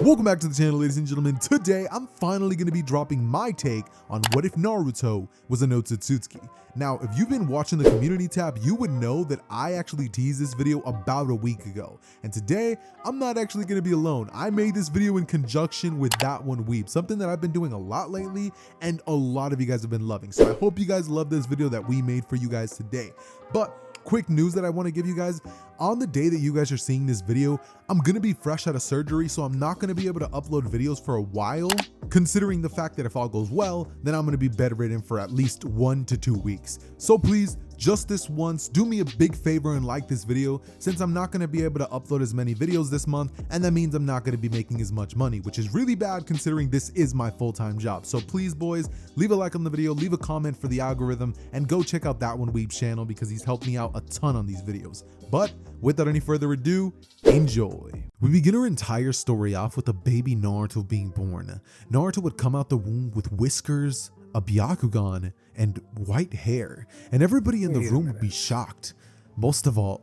Welcome back to the channel, ladies and gentlemen. Today, I'm finally going to be dropping my take on what if Naruto was an Otsutsuki. Now, if you've been watching the community tab, you would know that I actually teased this video about a week ago. And today, I'm not actually going to be alone. I made this video in conjunction with That One Weeb, something that I've been doing a lot lately and a lot of you guys have been loving. So I hope you guys love this video that we made for you guys today. But quick news that I want to give you guys: on the day that you guys are seeing this video, I'm gonna be fresh out of surgery, so I'm not gonna be able to upload videos for a while, considering the fact that if all goes well, then I'm gonna be bedridden for at least 1 to 2 weeks. So please, just this once, do me a big favor and like this video, since I'm not gonna be able to upload as many videos this month, and that means I'm not gonna be making as much money, which is really bad considering this is my full-time job. So please, boys, leave a like on the video, leave a comment for the algorithm, and go check out That One Weeb's channel because he's helped me out a ton on these videos. But without any further ado, enjoy. We begin our entire story off with a baby Naruto being born. Naruto would come out the womb with whiskers, a Byakugan, and white hair, and everybody in the room would be shocked. Most of all,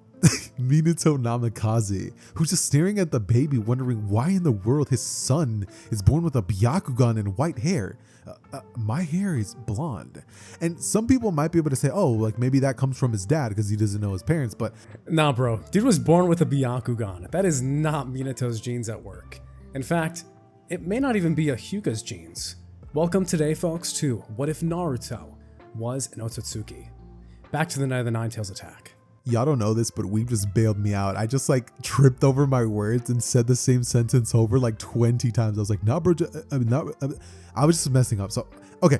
Minato Namikaze, who's just staring at the baby wondering why in the world his son is born with a Byakugan and white hair. My hair is blonde. And some people might be able to say, oh, like maybe that comes from his dad because he doesn't know his parents, but nah, bro, dude was born with a Byakugan. That is not Minato's genes at work. In fact, it may not even be a Hyuga's genes. Welcome today, folks, to What If Naruto Was an Otsutsuki. Back to the Night of the Nine Tails attack. Y'all don't know this, but Weeb just bailed me out. I just like tripped over my words and said the same sentence over like 20 times. I was like, nah, bro, I was just messing up. So, okay,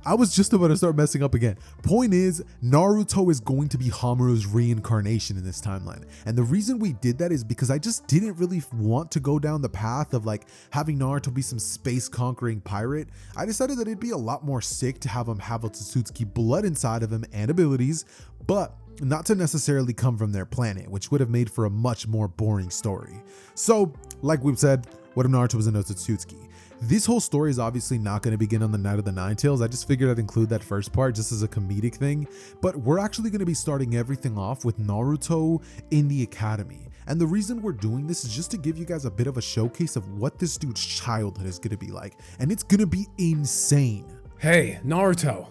I was just about to start messing up again. Point is, Naruto is going to be Hamuro's reincarnation in this timeline. And the reason we did that is because I just didn't really want to go down the path of like having Naruto be some space conquering pirate. I decided that it'd be a lot more sick to have him have Otsutsuki blood inside of him and abilities, but not to necessarily come from their planet, which would have made for a much more boring story. So, like we've said, what if Naruto was an Otsutsuki? This whole story is obviously not going to begin on the Night of the Nine Tails. I just figured I'd include that first part just as a comedic thing, but we're actually going to be starting everything off with Naruto in the academy. And the reason we're doing this is just to give you guys a bit of a showcase of what this dude's childhood is going to be like, and it's going to be insane. Hey, Naruto,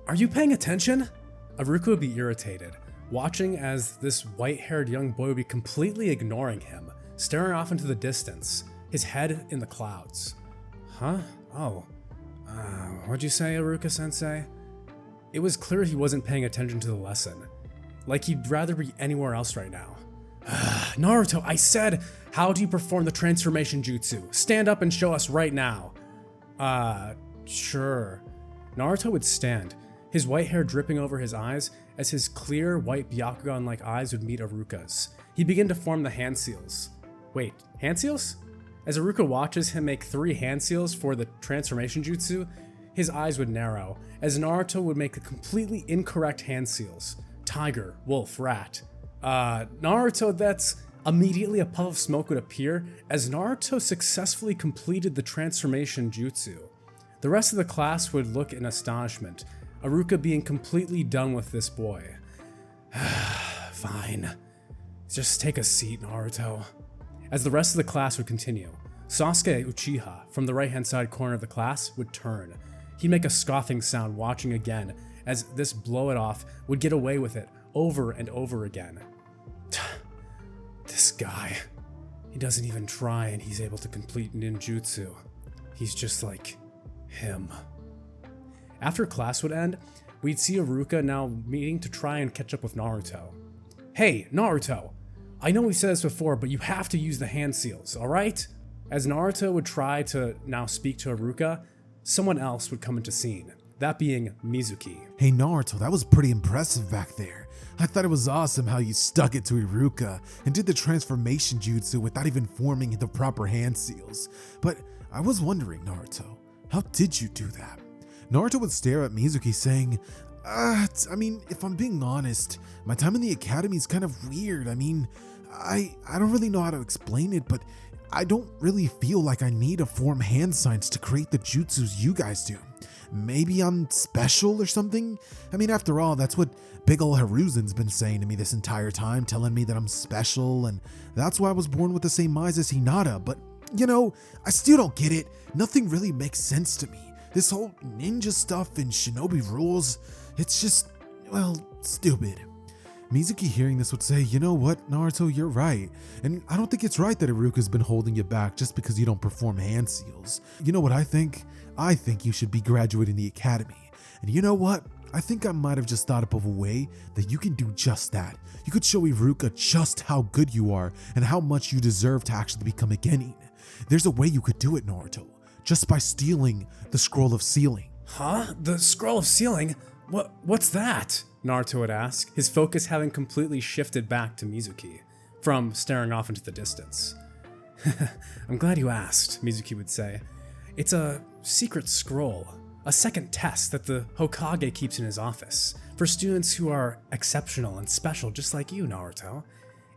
are you paying attention? Aruka would be irritated, watching as this white-haired young boy would be completely ignoring him, staring off into the distance, his head in the clouds. Huh? Oh. What'd you say, Aruka-sensei? It was clear he wasn't paying attention to the lesson. Like he'd rather be anywhere else right now. Naruto, I said, how do you perform the transformation jutsu? Stand up and show us right now. Sure. Naruto would stand, his white hair dripping over his eyes as his clear white Byakugan-like eyes would meet Aruka's. He began to form the hand seals. Wait, hand seals? As Aruka watches him make 3 hand seals for the transformation jutsu, his eyes would narrow, as Naruto would make the completely incorrect hand seals. Tiger, wolf, rat. Naruto, that's... Immediately a puff of smoke would appear as Naruto successfully completed the transformation jutsu. The rest of the class would look in astonishment, Aruka being completely done with this boy. Fine. Just take a seat, Naruto. As the rest of the class would continue, Sasuke Uchiha, from the right-hand side corner of the class, would turn. He'd make a scoffing sound watching again, as this blow-it-off would get away with it over and over again. This guy, he doesn't even try and he's able to complete ninjutsu. He's just like him. After class would end, we'd see Aruka now meeting to try and catch up with Naruto. Hey, Naruto, I know we said this before, but you have to use the hand seals, alright? As Naruto would try to now speak to Aruka, someone else would come into scene, that being Mizuki. Hey Naruto, that was pretty impressive back there. I thought it was awesome how you stuck it to Iruka and did the transformation jutsu without even forming the proper hand seals. But I was wondering, Naruto, how did you do that? Naruto would stare at Mizuki saying, I mean, if I'm being honest, my time in the academy is kind of weird. I mean, I don't really know how to explain it, but I don't really feel like I need to form hand signs to create the jutsus you guys do. Maybe I'm special or something? I mean, after all, that's what big ol' Hiruzen's been saying to me this entire time, telling me that I'm special, and that's why I was born with the same eyes as Hinata, but I still don't get it. Nothing really makes sense to me. This whole ninja stuff and shinobi rules, it's just, well, stupid. Mizuki hearing this would say, you know what, Naruto, you're right. And I don't think it's right that Iruka's been holding you back just because you don't perform hand seals. You know what I think? I think you should be graduating the academy. And you know what? I think I might have just thought up of a way that you can do just that. You could show Iruka just how good you are and how much you deserve to actually become a genin. There's a way you could do it, Naruto, just by stealing the scroll of sealing. Huh? The scroll of sealing? What's that? Naruto would ask, his focus having completely shifted back to Mizuki, from staring off into the distance. I'm glad you asked, Mizuki would say. It's a secret scroll, a second test that the Hokage keeps in his office, for students who are exceptional and special just like you, Naruto.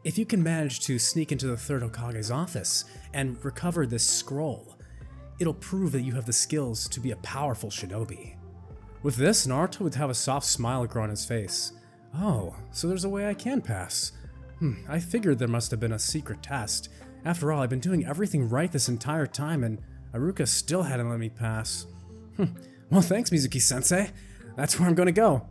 If you can manage to sneak into the third Hokage's office and recover this scroll, it'll prove that you have the skills to be a powerful shinobi. With this, Naruto would have a soft smile grow on his face. Oh, so there's a way I can pass. I figured there must have been a secret test. After all, I've been doing everything right this entire time and Iruka still hadn't let me pass. Well, thanks, Mizuki-sensei. That's where I'm gonna go.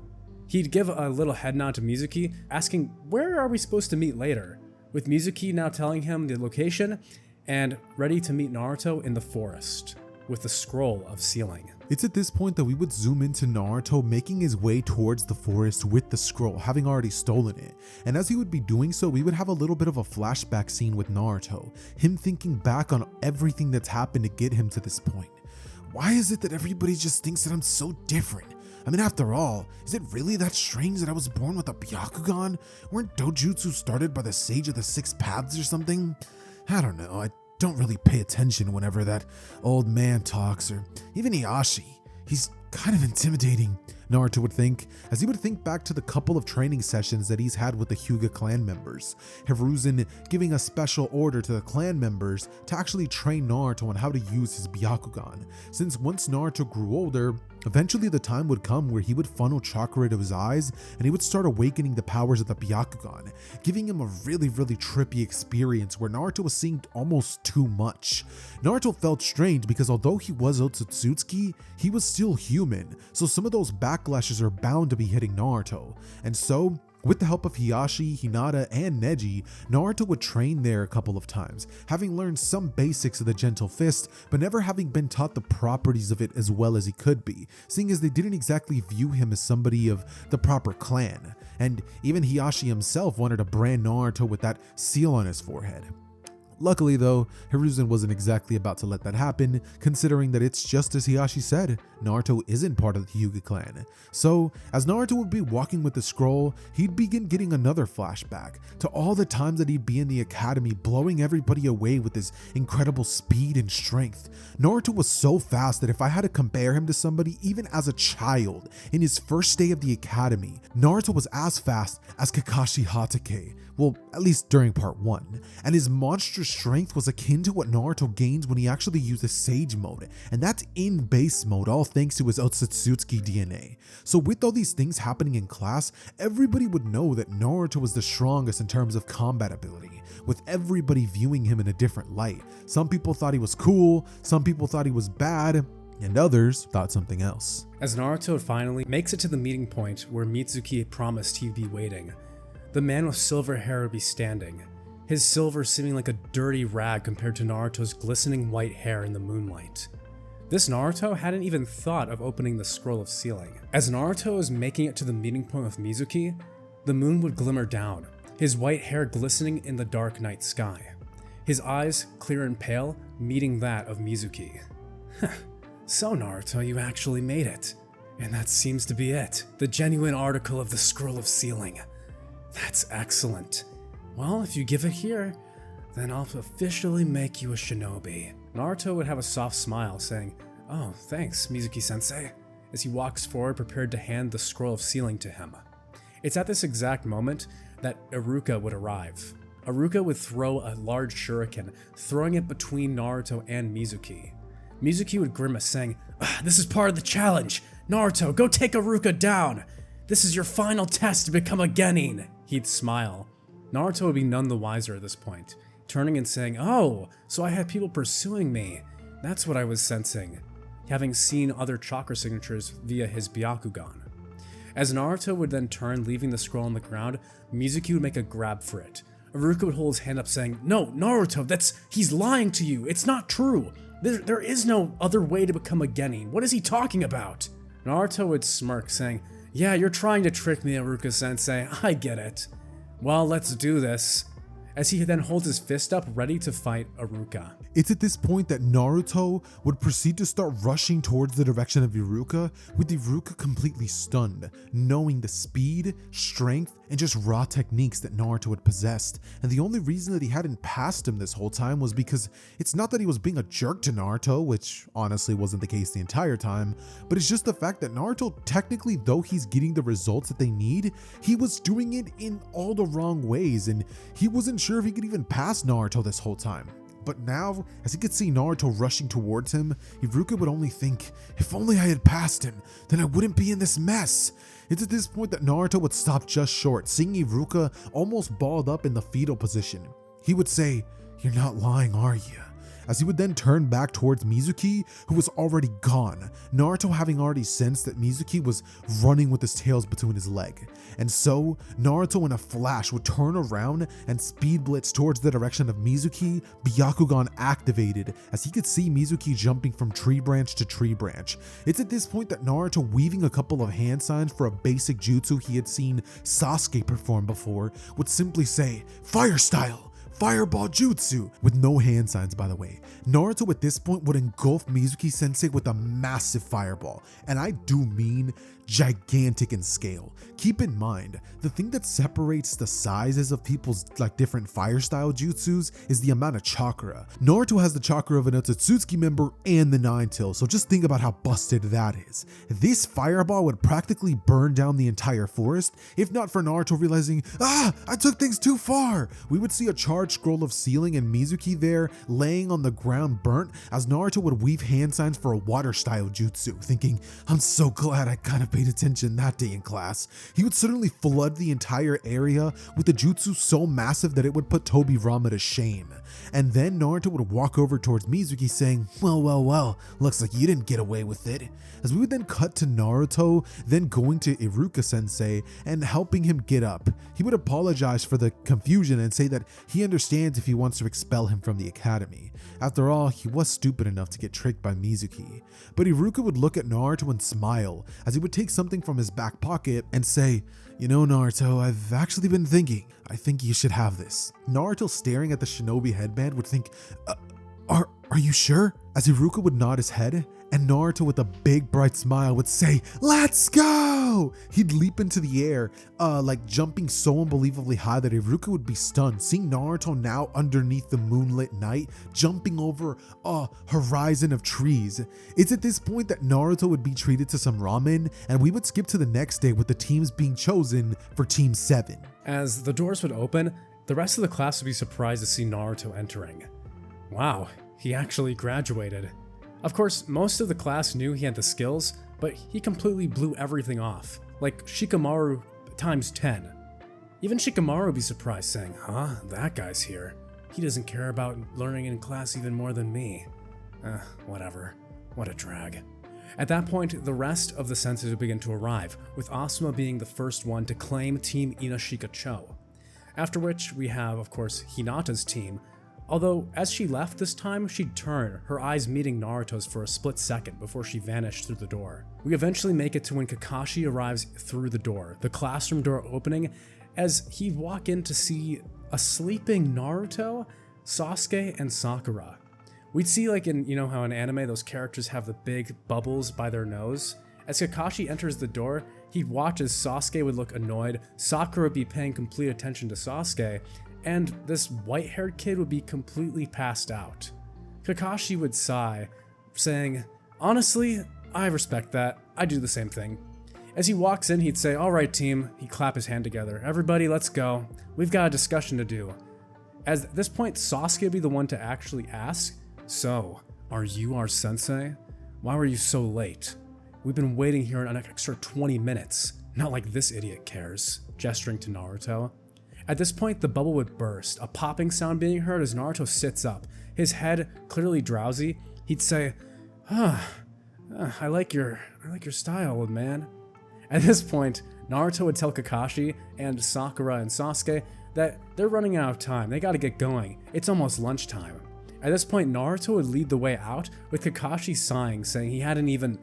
He'd give a little head nod to Mizuki, asking where are we supposed to meet later, with Mizuki now telling him the location and ready to meet Naruto in the forest with the scroll of sealing. It's at this point that we would zoom into Naruto making his way towards the forest with the scroll, having already stolen it. And as he would be doing so, we would have a little bit of a flashback scene with Naruto, him thinking back on everything that's happened to get him to this point. Why is it that everybody just thinks that I'm so different? I mean, after all, is it really that strange that I was born with a Byakugan? Weren't dojutsu started by the Sage of the Six Paths or something? I don't know, I don't really pay attention whenever that old man talks, or even Hiyashi. He's kind of intimidating, Naruto would think, as he would think back to the couple of training sessions that he's had with the Hyuga clan members. Hiruzen giving a special order to the clan members to actually train Naruto on how to use his Byakugan, since once Naruto grew older, eventually the time would come where he would funnel chakra into his eyes and he would start awakening the powers of the Byakugan, giving him a really trippy experience where Naruto was seeing almost too much. Naruto felt strange because although he was Otsutsuki, he was still human, so some of those backlashes are bound to be hitting Naruto. And so, with the help of Hiyashi, Hinata, and Neji, Naruto would train there a couple of times, having learned some basics of the Gentle Fist, but never having been taught the properties of it as well as he could be, seeing as they didn't exactly view him as somebody of the proper clan. And even Hiyashi himself wanted to brand Naruto with that seal on his forehead. Luckily though, Hiruzen wasn't exactly about to let that happen, considering that it's just as Hiyashi said, Naruto isn't part of the Hyuga clan. So, as Naruto would be walking with the scroll, he'd begin getting another flashback to all the times that he'd be in the academy blowing everybody away with his incredible speed and strength. Naruto was so fast that if I had to compare him to somebody even as a child in his first day of the academy, Naruto was as fast as Kakashi Hatake. Well, at least during part 1, and his monstrous strength was akin to what Naruto gains when he actually uses Sage mode, and that's in base mode, all thanks to his Otsutsuki DNA. So with all these things happening in class, everybody would know that Naruto was the strongest in terms of combat ability, with everybody viewing him in a different light. Some people thought he was cool, some people thought he was bad, and others thought something else. As Naruto finally makes it to the meeting point where Mitsuki had promised he'd be waiting, the man with silver hair would be standing, his silver seeming like a dirty rag compared to Naruto's glistening white hair in the moonlight. This Naruto hadn't even thought of opening the scroll of sealing. As Naruto was making it to the meeting point with Mizuki, the moon would glimmer down, his white hair glistening in the dark night sky, his eyes clear and pale meeting that of Mizuki. So Naruto, you actually made it. And that seems to be it, the genuine article of the scroll of sealing. That's excellent. Well, if you give it here, then I'll officially make you a shinobi. Naruto would have a soft smile, saying, "Oh, thanks, Mizuki-sensei," as he walks forward prepared to hand the scroll of sealing to him. It's at this exact moment that Iruka would arrive. Iruka would throw a large shuriken, throwing it between Naruto and Mizuki. Mizuki would grimace, saying, "This is part of the challenge. Naruto, go take Iruka down. This is your final test to become a genin." He'd smile. Naruto would be none the wiser at this point. turning and saying, "Oh, so I had people pursuing me. That's what I was sensing," having seen other chakra signatures via his Byakugan. As Naruto would then turn, leaving the scroll on the ground, Mizuki would make a grab for it. Iruka would hold his hand up saying, "No, Naruto, he's lying to you. It's not true. There is no other way to become a Genin. What is he talking about?" Naruto would smirk, saying, "Yeah, you're trying to trick me, Iruka-sensei. I get it. Well, let's do this," as he then holds his fist up ready to fight Iruka. It's at this point that Naruto would proceed to start rushing towards the direction of Iruka, with Iruka completely stunned, knowing the speed, strength, and just raw techniques that Naruto had possessed. And the only reason that he hadn't passed him this whole time was because it's not that he was being a jerk to Naruto, which honestly wasn't the case the entire time, but it's just the fact that Naruto, technically, though he's getting the results that they need, he was doing it in all the wrong ways, and he wasn't sure if he could even pass Naruto this whole time. But now, as he could see Naruto rushing towards him, Iruka would only think, if only I had passed him, then I wouldn't be in this mess. It's at this point that Naruto would stop just short, seeing Iruka almost balled up in the fetal position. He would say, "You're not lying, are you?" As he would then turn back towards Mizuki, who was already gone, Naruto having already sensed that Mizuki was running with his tails between his leg. And so, Naruto in a flash would turn around and speed blitz towards the direction of Mizuki, Byakugan activated, as he could see Mizuki jumping from tree branch to tree branch. It's at this point that Naruto, weaving a couple of hand signs for a basic jutsu he had seen Sasuke perform before, would simply say, "Fire style! Fireball Jutsu!" with no hand signs, by the way. Naruto at this point would engulf Mizuki sensei with a massive fireball, and I do mean gigantic in scale. Keep in mind, the thing that separates the sizes of people's different fire style jutsus is the amount of chakra. Naruto has the chakra of an Otsutsuki member and the Nine Tails, so just think about how busted that is. This fireball would practically burn down the entire forest, if not for Naruto realizing, I took things too far. We would see a charged scroll of ceiling and Mizuki there laying on the ground burnt, as Naruto would weave hand signs for a water style jutsu, thinking, I'm so glad I kind of paid attention that day in class. He would suddenly flood the entire area with a jutsu so massive that it would put Tobirama to shame. And then Naruto would walk over towards Mizuki saying, well, looks like you didn't get away with it. As we would then cut to Naruto, then going to Iruka sensei and helping him get up. He would apologize for the confusion and say that he understands if he wants to expel him from the academy. After all, he was stupid enough to get tricked by Mizuki. But Iruka would look at Naruto and smile, as he would take something from his back pocket and say, "You know, Naruto, I've actually been thinking. I think you should have this." Naruto, staring at the shinobi headband, would think, Are you sure?" As Iruka would nod his head, and Naruto with a big bright smile would say, "Let's go!" He'd leap into the air, jumping so unbelievably high that Iruka would be stunned, seeing Naruto now underneath the moonlit night, jumping over a horizon of trees. It's at this point that Naruto would be treated to some ramen, and we would skip to the next day with the teams being chosen for Team 7. As the doors would open, the rest of the class would be surprised to see Naruto entering. Wow, he actually graduated. Of course, most of the class knew he had the skills, but he completely blew everything off, like Shikamaru times 10. Even Shikamaru would be surprised, saying, that guy's here. He doesn't care about learning in class even more than me. Whatever. What a drag. At that point, the rest of the senseis would begin to arrive, with Asuma being the first one to claim Team Inashika Cho. After which, we have, of course, Hinata's team, although as she left this time, she'd turn, her eyes meeting Naruto's for a split second before she vanished through the door. We eventually make it to when Kakashi arrives through the door, the classroom door opening, as he'd walk in to see a sleeping Naruto, Sasuke, and Sakura. We'd see how in anime those characters have the big bubbles by their nose. As Kakashi enters the door, he'd watch as Sasuke would look annoyed, Sakura would be paying complete attention to Sasuke, and this white-haired kid would be completely passed out. Kakashi would sigh, saying, "Honestly, I respect that. I do the same thing." As he walks in, he'd say, "All right, team." He'd clap his hand together. "Everybody, let's go. We've got a discussion to do." At this point, Sasuke would be the one to actually ask, "So, are you our sensei? Why were you so late? We've been waiting here an extra 20 minutes. Not like this idiot cares," gesturing to Naruto. At this point, the bubble would burst, a popping sound being heard as Naruto sits up. His head clearly drowsy. He'd say, I like your style, old man. At this point, Naruto would tell Kakashi and Sakura and Sasuke that they're running out of time. They gotta get going. It's almost lunchtime. At this point, Naruto would lead the way out, with Kakashi sighing, saying he hadn't even...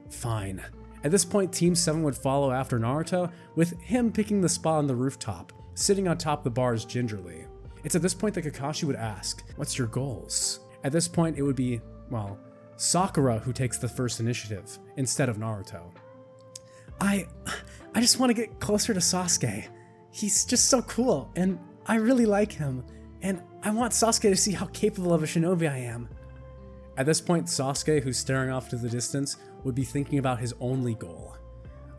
Fine. At this point, Team 7 would follow after Naruto, with him picking the spot on the rooftop, sitting on top of the bars gingerly. It's at this point that Kakashi would ask, "What's your goals?" At this point, it would be, well, Sakura who takes the first initiative, instead of Naruto. I just want to get closer to Sasuke. He's just so cool, and I really like him, and I want Sasuke to see how capable of a shinobi I am. At this point, Sasuke, who's staring off to the distance, would be thinking about his only goal.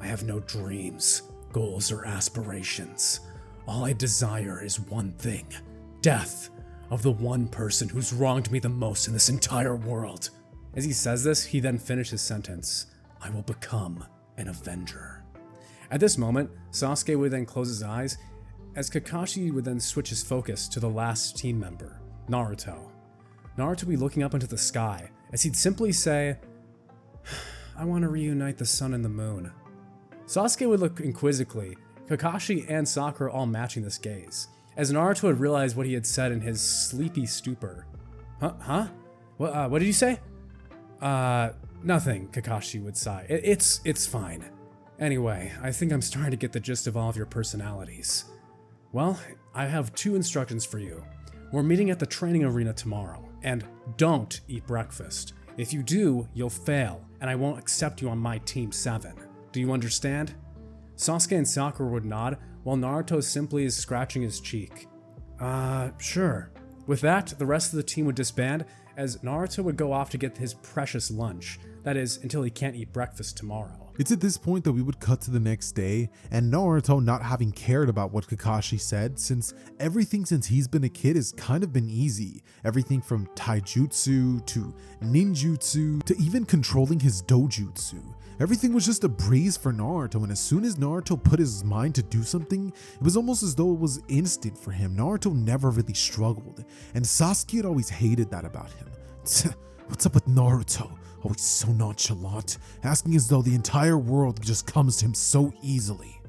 I have no dreams, goals, or aspirations. All I desire is one thing: death of the one person who's wronged me the most in this entire world. As he says this, he then finishes his sentence. I will become an avenger. At this moment, Sasuke would then close his eyes, as Kakashi would then switch his focus to the last team member, Naruto. Naruto would be looking up into the sky, as he'd simply say, I want to reunite the sun and the moon. Sasuke would look inquisitively, Kakashi and Sakura all matching this gaze, as Naruto would realize what he had said in his sleepy stupor. Huh? What did you say? Nothing, Kakashi would sigh. It's fine. Anyway, I think I'm starting to get the gist of all of your personalities. Well, I have 2 instructions for you. We're meeting at the training arena tomorrow, and don't eat breakfast. If you do, you'll fail, and I won't accept you on my Team 7. Do you understand? Sasuke and Sakura would nod, while Naruto simply is scratching his cheek. Sure. With that, the rest of the team would disband, as Naruto would go off to get his precious lunch. That is, until he can't eat breakfast tomorrow. It's at this point that we would cut to the next day, and Naruto not having cared about what Kakashi said, since everything since he's been a kid has kind of been easy. Everything from taijutsu to ninjutsu to even controlling his dojutsu. Everything was just a breeze for Naruto, and as soon as Naruto put his mind to do something, it was almost as though it was instant for him. Naruto never really struggled, and Sasuke had always hated that about him. What's up with Naruto? Always so nonchalant, asking as though the entire world just comes to him so easily.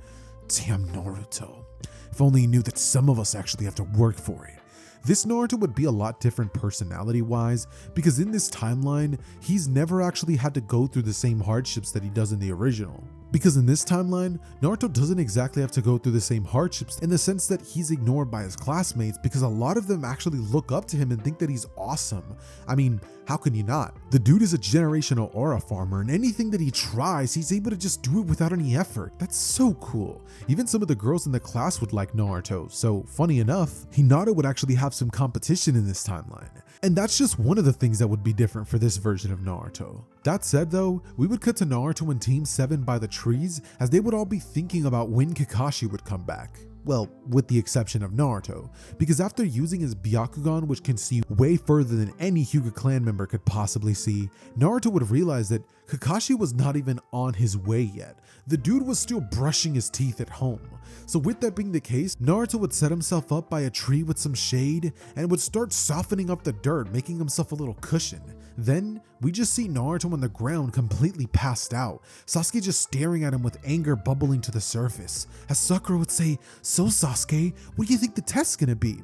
Damn Naruto. If only he knew that some of us actually have to work for it. This Naruto would be a lot different personality-wise, because in this timeline, he's never actually had to go through the same hardships that he does in the original. Because in this timeline, Naruto doesn't exactly have to go through the same hardships in the sense that he's ignored by his classmates, because a lot of them actually look up to him and think that he's awesome. I mean, how can you not? The dude is a generational aura farmer, and anything that he tries, he's able to just do it without any effort. That's so cool. Even some of the girls in the class would like Naruto, so funny enough, Hinata would actually have some competition in this timeline. And that's just one of the things that would be different for this version of Naruto. That said though, we would cut to Naruto and Team 7 by the trees, as they would all be thinking about when Kakashi would come back. Well, with the exception of Naruto, because after using his Byakugan, which can see way further than any Hyuga clan member could possibly see, Naruto would realize that Kakashi was not even on his way yet. The dude was still brushing his teeth at home. So with that being the case, Naruto would set himself up by a tree with some shade and would start softening up the dirt, making himself a little cushion. Then we just see Naruto on the ground completely passed out, Sasuke just staring at him with anger bubbling to the surface, as Sakura would say, "So Sasuke, what do you think the test's gonna be?"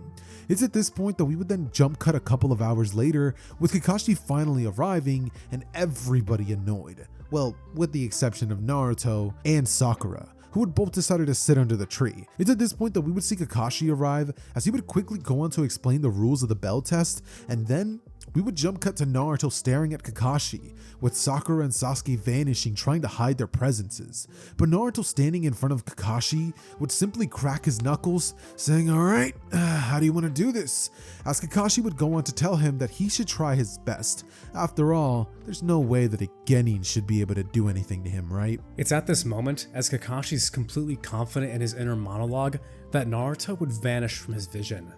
It's at this point that we would then jump cut a couple of hours later, with Kakashi finally arriving and everybody annoyed. Well, with the exception of Naruto and Sakura, who had both decided to sit under the tree. It's at this point that we would see Kakashi arrive, as he would quickly go on to explain the rules of the bell test, and then we would jump cut to Naruto staring at Kakashi, with Sakura and Sasuke vanishing, trying to hide their presences. But Naruto standing in front of Kakashi would simply crack his knuckles, saying, "Alright, how do you want to do this?" As Kakashi would go on to tell him that he should try his best. After all, there's no way that a genin should be able to do anything to him, right? It's at this moment, as Kakashi's completely confident in his inner monologue, that Naruto would vanish from his vision.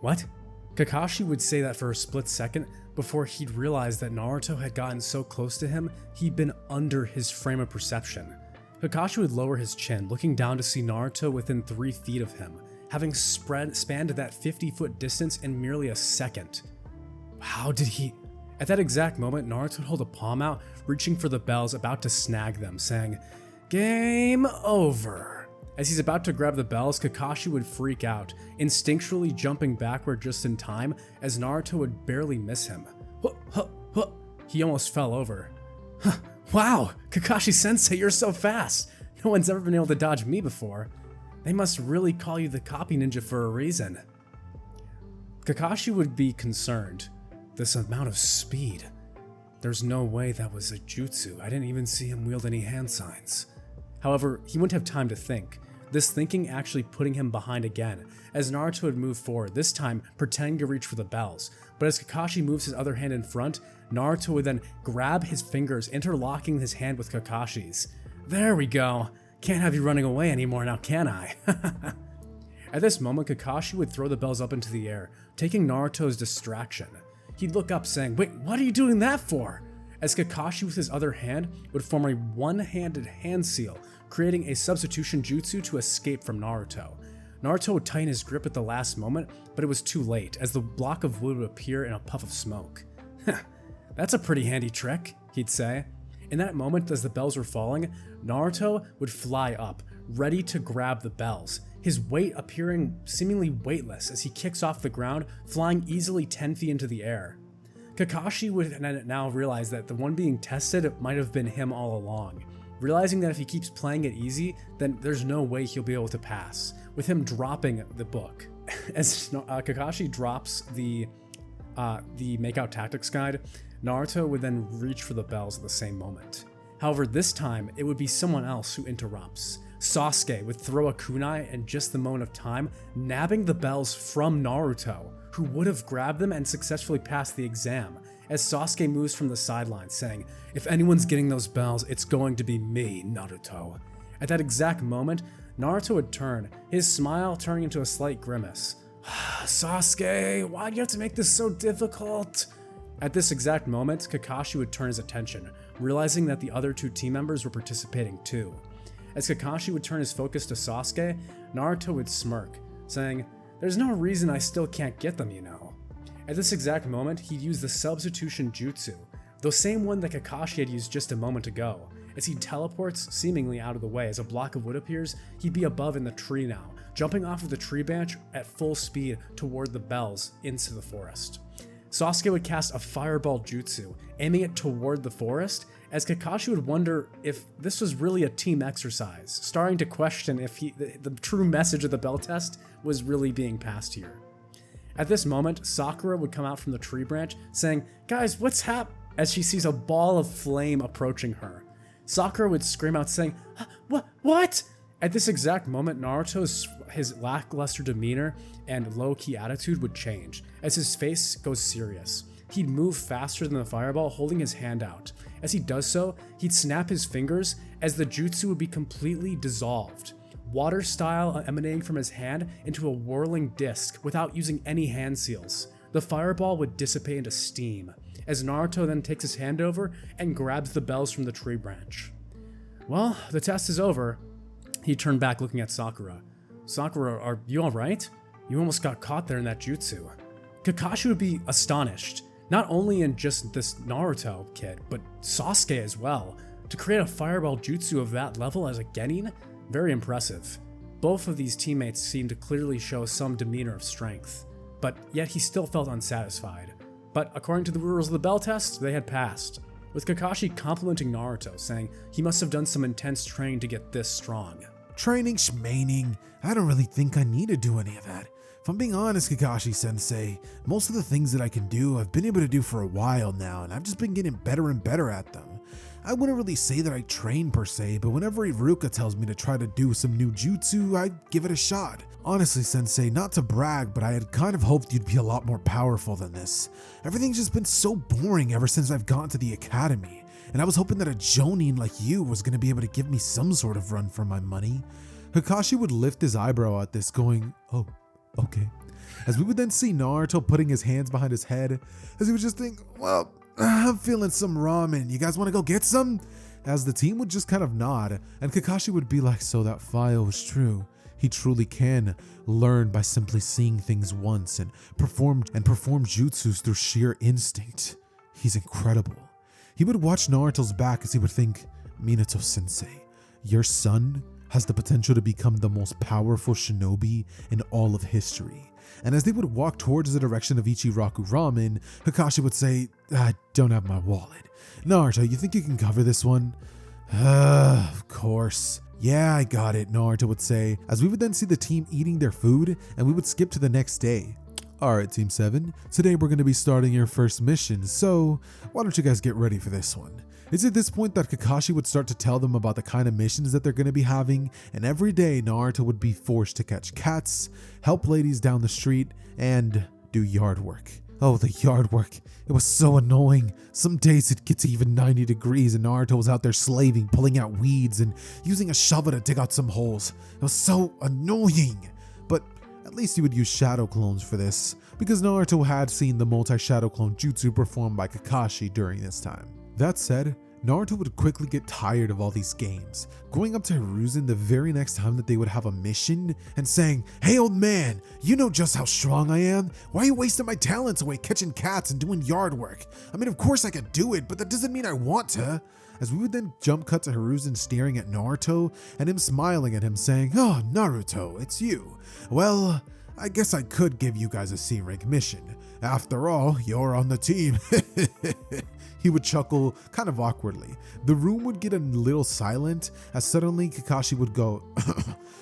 What? Kakashi would say that for a split second before he'd realize that Naruto had gotten so close to him, he'd been under his frame of perception. Kakashi would lower his chin, looking down to see Naruto within 3 feet of him, having spanned that 50-foot distance in merely a second. How did he... At that exact moment, Naruto would hold a palm out, reaching for the bells, about to snag them, saying, "Game over." As he's about to grab the bells, Kakashi would freak out, instinctually jumping backward just in time as Naruto would barely miss him. He almost fell over. Wow, Kakashi-sensei, you're so fast! No one's ever been able to dodge me before. They must really call you the copy ninja for a reason. Kakashi would be concerned. This amount of speed. There's no way that was a jutsu. I didn't even see him wield any hand signs. However, he wouldn't have time to think. This thinking actually putting him behind again, as Naruto would move forward, this time pretending to reach for the bells. But as Kakashi moves his other hand in front, Naruto would then grab his fingers, interlocking his hand with Kakashi's. There we go. Can't have you running away anymore now, can I? At this moment, Kakashi would throw the bells up into the air, taking Naruto's distraction. He'd look up saying, "Wait, what are you doing that for?" As Kakashi with his other hand would form a one-handed hand seal, creating a substitution jutsu to escape from Naruto. Naruto would tighten his grip at the last moment, but it was too late, as the block of wood would appear in a puff of smoke. That's a pretty handy trick, he'd say. In that moment, as the bells were falling, Naruto would fly up, ready to grab the bells, his weight appearing seemingly weightless as he kicks off the ground, flying easily 10 feet into the air. Kakashi would now realize that the one being tested might have been him all along, realizing that if he keeps playing it easy, then there's no way he'll be able to pass, with him dropping the book. As Kakashi drops the Makeout Tactics guide, Naruto would then reach for the bells at the same moment. However, this time, it would be someone else who interrupts. Sasuke would throw a kunai in just the moment of time, nabbing the bells from Naruto, who would have grabbed them and successfully passed the exam, as Sasuke moves from the sidelines, saying, "If anyone's getting those bells, it's going to be me, Naruto." At that exact moment, Naruto would turn, his smile turning into a slight grimace. "Sasuke, why do you have to make this so difficult?" At this exact moment, Kakashi would turn his attention, realizing that the other two team members were participating too. As Kakashi would turn his focus to Sasuke, Naruto would smirk, saying, "There's no reason I still can't get them, you know." At this exact moment, he'd use the substitution jutsu, the same one that Kakashi had used just a moment ago. As he teleports seemingly out of the way as a block of wood appears, he'd be above in the tree now, jumping off of the tree branch at full speed toward the bells into the forest. Sasuke would cast a fireball jutsu, aiming it toward the forest, as Kakashi would wonder if this was really a team exercise, starting to question if the true message of the bell test was really being passed here. At this moment, Sakura would come out from the tree branch, saying, "Guys, what's as she sees a ball of flame approaching her. Sakura would scream out saying, What? At this exact moment, Naruto's his lackluster demeanor and low-key attitude would change, as his face goes serious. He'd move faster than the fireball, holding his hand out. As he does so, he'd snap his fingers as the jutsu would be completely dissolved, water style emanating from his hand into a whirling disc without using any hand seals. The fireball would dissipate into steam, as Naruto then takes his hand over and grabs the bells from the tree branch. "Well, the test is over." He turned back looking at Sakura. "Sakura, are you alright? You almost got caught there in that jutsu." Kakashi would be astonished, not only in just this Naruto kid, but Sasuke as well. To create a fireball jutsu of that level as a genin? Very impressive. Both of these teammates seemed to clearly show some demeanor of strength, but yet he still felt unsatisfied. But according to the rules of the bell test, they had passed, with Kakashi complimenting Naruto, saying he must have done some intense training to get this strong. Training, schmaining. I don't really think I need to do any of that. If I'm being honest, Kakashi-sensei, most of the things that I can do, I've been able to do for a while now, and I've just been getting better and better at them. I wouldn't really say that I train per se, but whenever Iruka tells me to try to do some new jutsu, I give it a shot. Honestly, sensei, not to brag, but I had kind of hoped you'd be a lot more powerful than this. Everything's just been so boring ever since I've gotten to the academy, and I was hoping that a jonin like you was going to be able to give me some sort of run for my money. Kakashi would lift his eyebrow at this, going, "Oh, okay." As we would then see Naruto putting his hands behind his head, as he would just think, "Well, I'm feeling some ramen. You guys want to go get some?" As the team would just kind of nod, and Kakashi would be like, "So that file was true. He truly can learn by simply seeing things once and perform jutsus through sheer instinct. He's incredible. He would watch Naruto's back as he would think, Minato-sensei, your son has the potential to become the most powerful shinobi in all of history. And as they would walk towards the direction of Ichiraku Ramen, Kakashi would say, I don't have my wallet. Naruto, you think you can cover this one? Of course. Yeah, I got it, Naruto would say, as we would then see the team eating their food, and we would skip to the next day. Alright, Team 7, today we're going to be starting your first mission, so why don't you guys get ready for this one? It's at this point that Kakashi would start to tell them about the kind of missions that they're going to be having, and every day Naruto would be forced to catch cats, help ladies down the street, and do yard work. Oh, the yard work. It was so annoying. Some days it gets even 90 degrees and Naruto was out there slaving, pulling out weeds and using a shovel to dig out some holes. It was so annoying. But at least he would use shadow clones for this, because Naruto had seen the multi-shadow clone jutsu performed by Kakashi during this time. That said, Naruto would quickly get tired of all these games, going up to Hiruzen the very next time that they would have a mission and saying, Hey old man, you know just how strong I am? Why are you wasting my talents away catching cats and doing yard work? I mean, of course I could do it, but that doesn't mean I want to. As we would then jump cut to Hiruzen staring at Naruto and him smiling at him saying, Oh, Naruto, it's you. Well, I guess I could give you guys a C-rank mission. After all, you're on the team. He would chuckle kind of awkwardly. The room would get a little silent as suddenly Kakashi would go,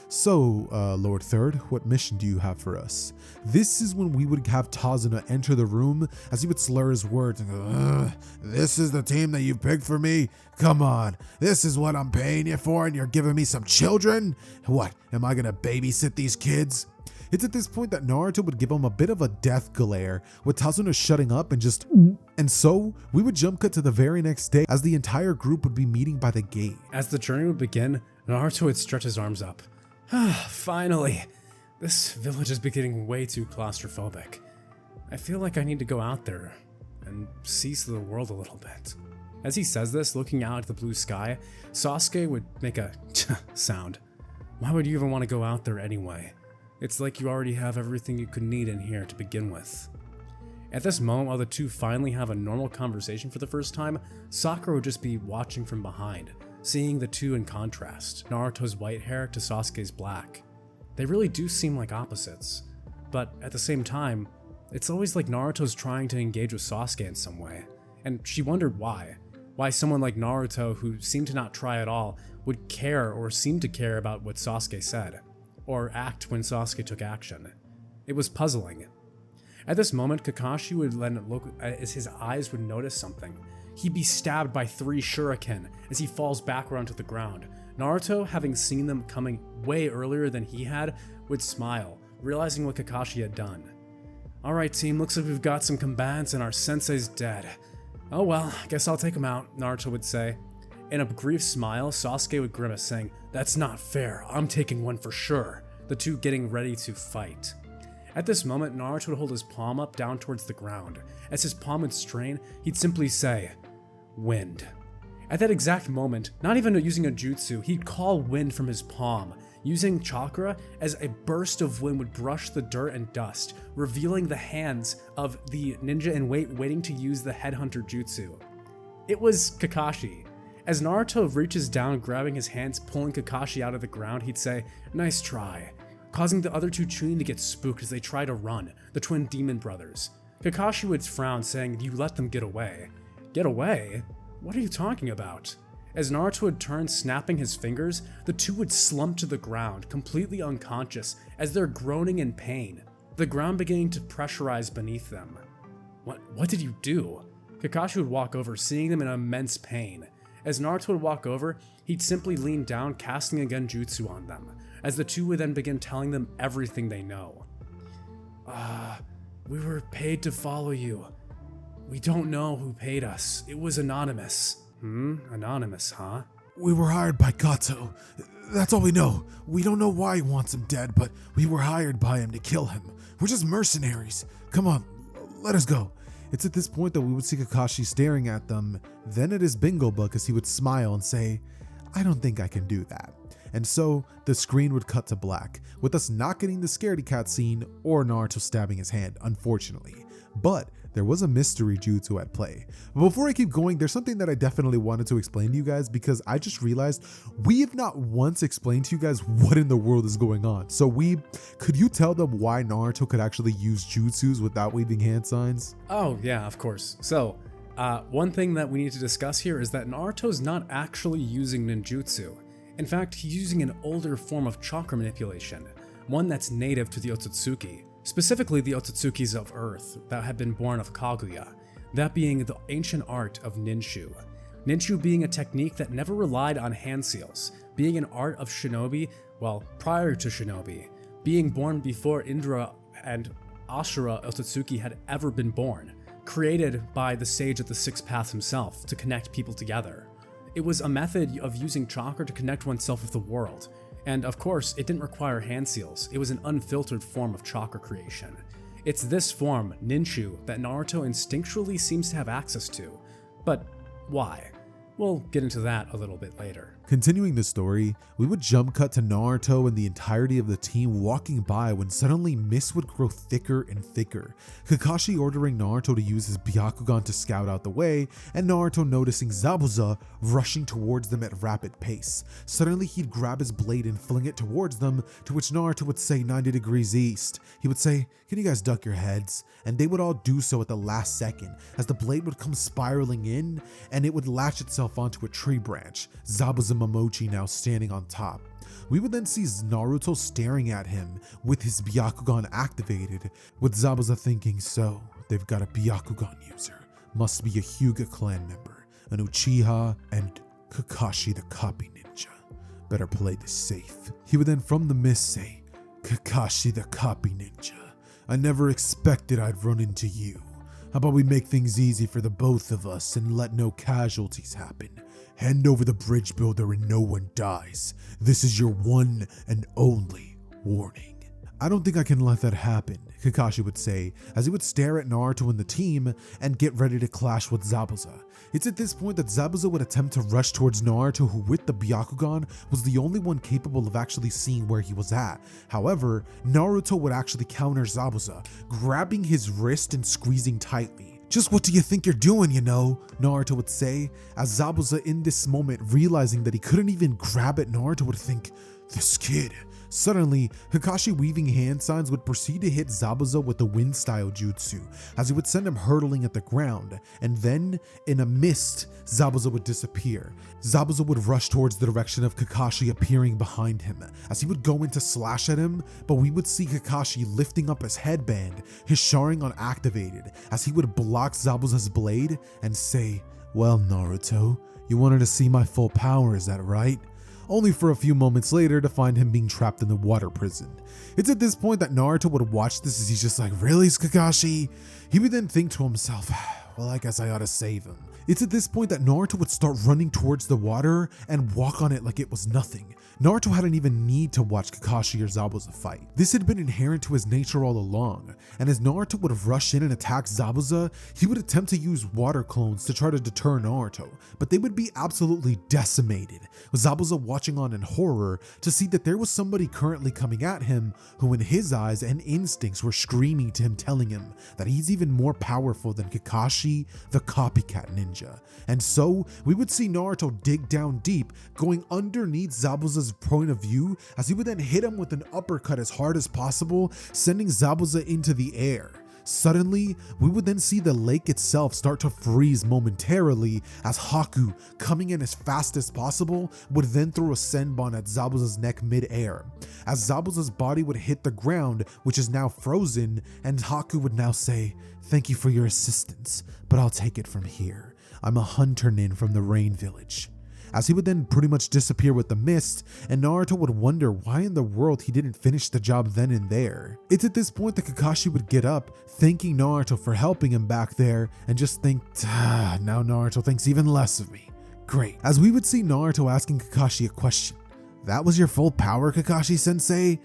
So, Lord Third, what mission do you have for us? This is when we would have Tazuna enter the room as he would slur his words and go, This is the team that you picked for me? Come on, this is what I'm paying you for and you're giving me some children? What, am I gonna babysit these kids? It's at this point that Naruto would give him a bit of a death glare, with Tazuna shutting up and just... And so, we would jump cut to the very next day as the entire group would be meeting by the gate. As the journey would begin, Naruto would stretch his arms up. Finally! This village is getting way too claustrophobic. I feel like I need to go out there and see the world a little bit. As he says this, looking out at the blue sky, Sasuke would make a sound. Why would you even want to go out there anyway? It's like you already have everything you could need in here to begin with. At this moment, while the two finally have a normal conversation for the first time, Sakura would just be watching from behind, seeing the two in contrast, Naruto's white hair to Sasuke's black. They really do seem like opposites, but at the same time, it's always like Naruto's trying to engage with Sasuke in some way, and she wondered why. Why someone like Naruto, who seemed to not try at all, would care or seem to care about what Sasuke said, or act when Sasuke took action. It was puzzling. At this moment, Kakashi would then look as his eyes would notice something. He'd be stabbed by 3 shuriken as he falls backward onto the ground. Naruto, having seen them coming way earlier than he had, would smile, realizing what Kakashi had done. Alright team, looks like we've got some combatants and our sensei's dead. Oh well, guess I'll take him out, Naruto would say. In a brief smile, Sasuke would grimace, saying, That's not fair, I'm taking one for sure, the two getting ready to fight. At this moment, Naruto would hold his palm up down towards the ground. As his palm would strain, he'd simply say, Wind. At that exact moment, not even using a jutsu, he'd call wind from his palm, using chakra as a burst of wind would brush the dirt and dust, revealing the hands of the ninja in waiting to use the headhunter jutsu. It was Kakashi. As Naruto reaches down, grabbing his hands, pulling Kakashi out of the ground, he'd say, Nice try, causing the other two Chunin to get spooked as they try to run, the twin demon brothers. Kakashi would frown, saying, You let them get away. Get away? What are you talking about? As Naruto would turn, snapping his fingers, the two would slump to the ground, completely unconscious, as they're groaning in pain, the ground beginning to pressurize beneath them. What did you do? Kakashi would walk over, seeing them in immense pain. As Naruto would walk over, he'd simply lean down, casting a genjutsu on them, as the two would then begin telling them everything they know. We were paid to follow you. We don't know who paid us. It was anonymous. Anonymous, huh? We were hired by Kato. That's all we know. We don't know why he wants him dead, but we were hired by him to kill him. We're just mercenaries. Come on, let us go. It's at this point that we would see Kakashi staring at them, then at his bingo book as he would smile and say, I don't think I can do that. and so the screen would cut to black, with us not getting the scaredy cat scene or Naruto stabbing his hand, unfortunately. But there was a mystery jutsu at play. But before I keep going, there's something that I definitely wanted to explain to you guys, because I just realized we have not once explained to you guys what in the world is going on. So could you tell them why Naruto could actually use jutsus without waving hand signs? Oh yeah, of course. So, one thing that we need to discuss here is that Naruto's not actually using ninjutsu. In fact, he's using an older form of chakra manipulation, one that's native to the Otsutsuki. Specifically the Otsutsukis of Earth that had been born of Kaguya, that being the ancient art of ninshu. Ninshu being a technique that never relied on hand seals, being an art of shinobi, well, prior to shinobi, being born before Indra and Ashura Otsutsuki had ever been born, created by the sage of the Six Paths himself to connect people together. It was a method of using chakra to connect oneself with the world. And of course, it didn't require hand seals, it was an unfiltered form of chakra creation. It's this form, ninshu, that Naruto instinctually seems to have access to. But why? We'll get into that a little bit later. Continuing the story, we would jump cut to Naruto and the entirety of the team walking by when suddenly mist would grow thicker and thicker. Kakashi ordering Naruto to use his Byakugan to scout out the way, and Naruto noticing Zabuza rushing towards them at rapid pace. Suddenly he'd grab his blade and fling it towards them, to which Naruto would say 90 degrees east. He would say, "Can you guys duck your heads?" And they would all do so at the last second, as the blade would come spiraling in, and it would latch itself onto a tree branch, Zabuza Momochi now standing on top. We would then see Naruto staring at him with his Byakugan activated, with Zabuza thinking, so they've got a Byakugan user, must be a Hyuga clan member, an Uchiha, and Kakashi the copy ninja. Better play this safe. He would then from the mist say, "Kakashi the copy ninja, I never expected I'd run into you. How about we make things easy for the both of us and let no casualties happen? Hand over the bridge builder and no one dies. This is your one and only warning." "I don't think I can let that happen," Kakashi would say, as he would stare at Naruto and the team and get ready to clash with Zabuza. It's at this point that Zabuza would attempt to rush towards Naruto, who with the Byakugan was the only one capable of actually seeing where he was at. However, Naruto would actually counter Zabuza, grabbing his wrist and squeezing tightly. "Just what do you think you're doing, you know?" Naruto would say, as Zabuza in this moment, realizing that he couldn't even grab at Naruto, would think, "This kid." Suddenly, Kakashi weaving hand signs would proceed to hit Zabuza with the wind style jutsu, as he would send him hurtling at the ground, and then, in a mist, Zabuza would disappear. Zabuza would rush towards the direction of Kakashi appearing behind him, as he would go in to slash at him, but we would see Kakashi lifting up his headband, his Sharingan activated, as he would block Zabuza's blade and say, "Well, Naruto, you wanted to see my full power, is that right?" Only for a few moments later to find him being trapped in the water prison. It's at this point that Naruto would watch this as he's just like, "Really, Kakashi?" He would then think to himself, "Well, I guess I ought to save him." It's at this point that Naruto would start running towards the water and walk on it like it was nothing. Naruto hadn't even need to watch Kakashi or Zabuza fight. This had been inherent to his nature all along, and as Naruto would rush in and attack Zabuza, he would attempt to use water clones to try to deter Naruto, but they would be absolutely decimated, with Zabuza watching on in horror to see that there was somebody currently coming at him who in his eyes and instincts were screaming to him, telling him that he's even more powerful than Kakashi, the copycat ninja. And so we would see Naruto dig down deep, going underneath Zabuza's point of view, as he would then hit him with an uppercut as hard as possible, sending Zabuza into the air. Suddenly, we would then see the lake itself start to freeze momentarily, as Haku, coming in as fast as possible, would then throw a senbon at Zabuza's neck mid-air. As Zabuza's body would hit the ground, which is now frozen, and Haku would now say, "Thank you for your assistance, but I'll take it from here. I'm a hunter nin from the Rain Village." As he would then pretty much disappear with the mist, and Naruto would wonder why in the world he didn't finish the job then and there. It's at this point that Kakashi would get up, thanking Naruto for helping him back there, and just think, now Naruto thinks even less of me. Great. As we would see Naruto asking Kakashi a question. "That was your full power, Kakashi-sensei?"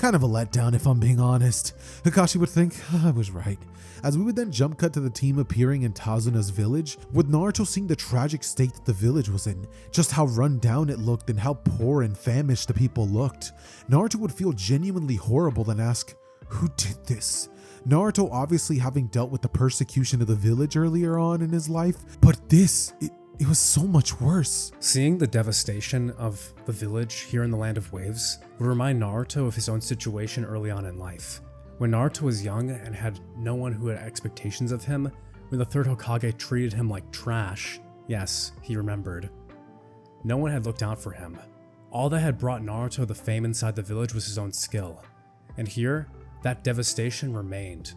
Kind of a letdown if I'm being honest. Kakashi would think, I was right. As we would then jump cut to the team appearing in Tazuna's village, with Naruto seeing the tragic state that the village was in, just how run down it looked and how poor and famished the people looked. Naruto would feel genuinely horrible and ask, who did this? Naruto obviously having dealt with the persecution of the village earlier on in his life, but this, it was so much worse. Seeing the devastation of the village here in the Land of Waves would remind Naruto of his own situation early on in life. When Naruto was young and had no one who had expectations of him, when the third Hokage treated him like trash, yes, he remembered. No one had looked out for him. All that had brought Naruto the fame inside the village was his own skill. And here, that devastation remained.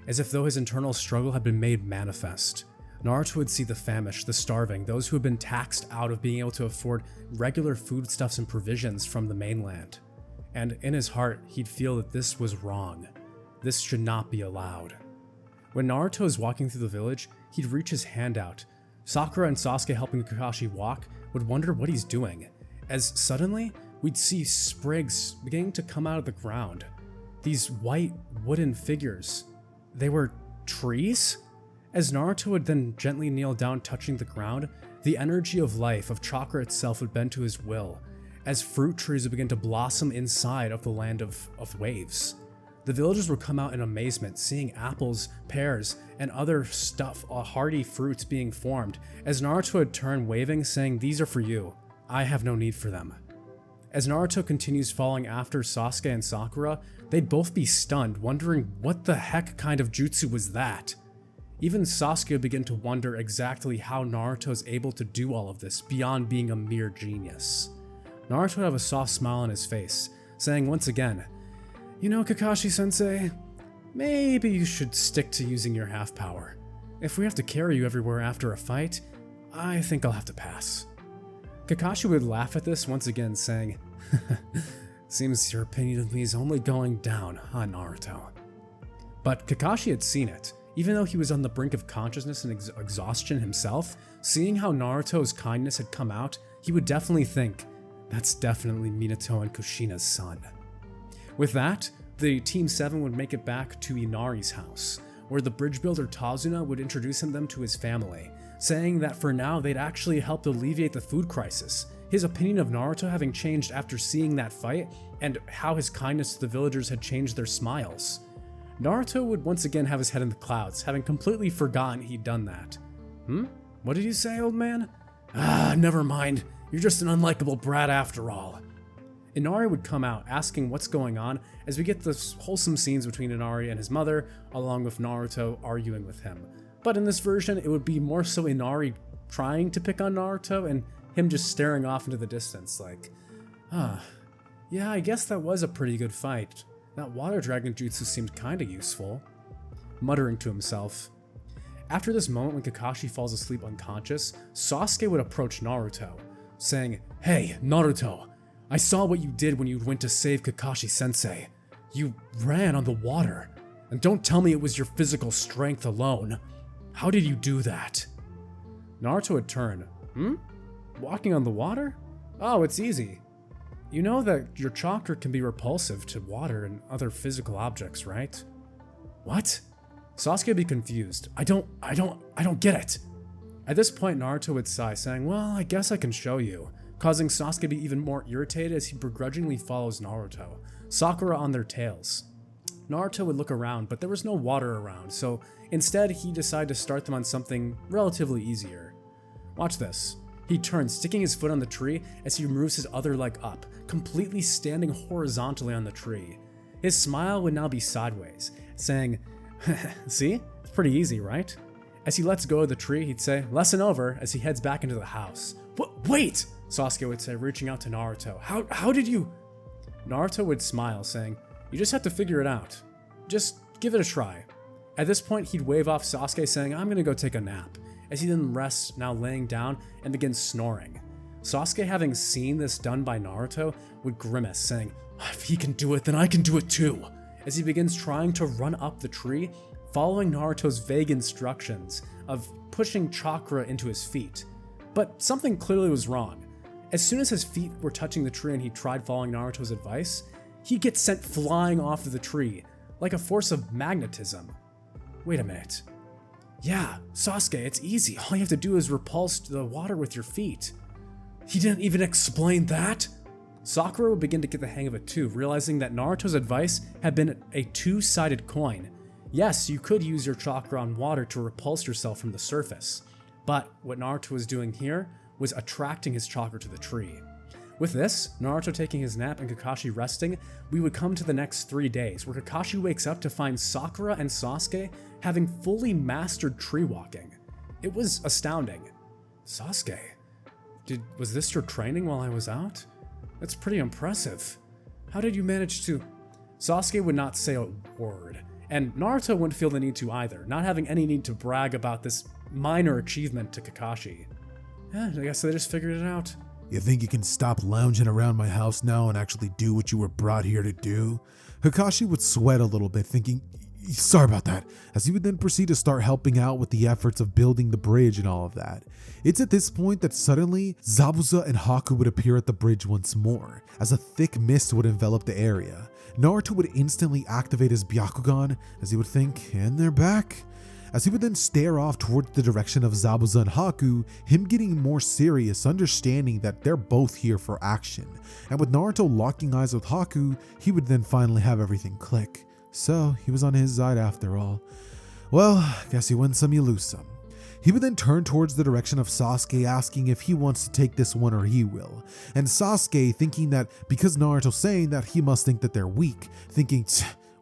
As if though his internal struggle had been made manifest. Naruto would see the famished, the starving, those who had been taxed out of being able to afford regular foodstuffs and provisions from the mainland. And in his heart, he'd feel that this was wrong. This should not be allowed. When Naruto was walking through the village, he'd reach his hand out. Sakura and Sasuke helping Kakashi walk would wonder what he's doing, as suddenly we'd see sprigs beginning to come out of the ground. These white wooden figures. They were trees? As Naruto would then gently kneel down touching the ground, the energy of life, of chakra itself would bend to his will, as fruit trees would begin to blossom inside of the Land of Waves. The villagers would come out in amazement, seeing apples, pears, and other stuff, hardy fruits being formed, as Naruto would turn waving, saying, "These are for you. I have no need for them." As Naruto continues following after Sasuke and Sakura, they'd both be stunned, wondering what the heck kind of jutsu was that? Even Sasuke would begin to wonder exactly how Naruto's able to do all of this beyond being a mere genius. Naruto would have a soft smile on his face, saying once again, "You know, Kakashi-sensei, maybe you should stick to using your half power. If we have to carry you everywhere after a fight, I think I'll have to pass." Kakashi would laugh at this once again, saying, "Seems your opinion of me is only going down, huh, Naruto?" But Kakashi had seen it. Even though he was on the brink of consciousness and exhaustion himself, seeing how Naruto's kindness had come out, he would definitely think, that's definitely Minato and Kushina's son. With that, the Team 7 would make it back to Inari's house, where the bridge builder Tazuna would introduce them to his family, saying that for now they'd actually helped alleviate the food crisis, his opinion of Naruto having changed after seeing that fight, and how his kindness to the villagers had changed their smiles. Naruto would once again have his head in the clouds, having completely forgotten he'd done that. What did you say, old man? Never mind. You're just an unlikable brat after all. Inari would come out, asking what's going on, as we get the wholesome scenes between Inari and his mother, along with Naruto arguing with him. But in this version, it would be more so Inari trying to pick on Naruto, and him just staring off into the distance, like, yeah, I guess that was a pretty good fight. That water dragon jutsu seemed kinda useful. Muttering to himself. After this moment when Kakashi falls asleep unconscious, Sasuke would approach Naruto, saying, "Hey, Naruto, I saw what you did when you went to save Kakashi-sensei. You ran on the water. And don't tell me it was your physical strength alone. How did you do that?" Naruto would turn. Walking on the water? Oh, it's easy. You know that your chakra can be repulsive to water and other physical objects, right? What? Sasuke would be confused. I don't get it. At this point, Naruto would sigh, saying, "Well, I guess I can show you," causing Sasuke to be even more irritated as he begrudgingly follows Naruto, Sakura on their tails. Naruto would look around, but there was no water around, so instead he decided to start them on something relatively easier. Watch this. He turns, sticking his foot on the tree as he moves his other leg up, completely standing horizontally on the tree. His smile would now be sideways, saying, "See? It's pretty easy, right?" As he lets go of the tree, he'd say, "Lesson over," as he heads back into the house. Wait! Sasuke would say, reaching out to Naruto. How did you? Naruto would smile, saying, "You just have to figure it out. Just give it a try." At this point, he'd wave off Sasuke, saying, "I'm gonna go take a nap," as he then rests, now laying down, and begins snoring. Sasuke, having seen this done by Naruto, would grimace, saying, "If he can do it, then I can do it too," as he begins trying to run up the tree, following Naruto's vague instructions of pushing chakra into his feet. But something clearly was wrong. As soon as his feet were touching the tree and he tried following Naruto's advice, he gets sent flying off of the tree, like a force of magnetism. Wait a minute. Yeah, Sasuke, it's easy. All you have to do is repulse the water with your feet. He didn't even explain that? Sakura would begin to get the hang of it too, realizing that Naruto's advice had been a two-sided coin. Yes, you could use your chakra on water to repulse yourself from the surface, but what Naruto was doing here was attracting his chakra to the tree. With this, Naruto taking his nap and Kakashi resting, we would come to the next 3 days, where Kakashi wakes up to find Sakura and Sasuke having fully mastered tree walking. It was astounding. Sasuke, was this your training while I was out? That's pretty impressive. How did you manage to... Sasuke would not say a word, and Naruto wouldn't feel the need to either, not having any need to brag about this minor achievement to Kakashi. Yeah, I guess they just figured it out. You think you can stop lounging around my house now and actually do what you were brought here to do? Kakashi would sweat a little bit, thinking, sorry about that, as he would then proceed to start helping out with the efforts of building the bridge and all of that. It's at this point that suddenly Zabuza and Haku would appear at the bridge once more, as a thick mist would envelop the area. Naruto would instantly activate his Byakugan, as he would think, and they're back. As he would then stare off towards the direction of Zabuza and Haku, him getting more serious, understanding that they're both here for action. And with Naruto locking eyes with Haku, he would then finally have everything click. So, he was on his side after all. Well, guess you win some, you lose some. He would then turn towards the direction of Sasuke, asking if he wants to take this one or he will. And Sasuke, thinking that because Naruto's saying that, he must think that they're weak, thinking,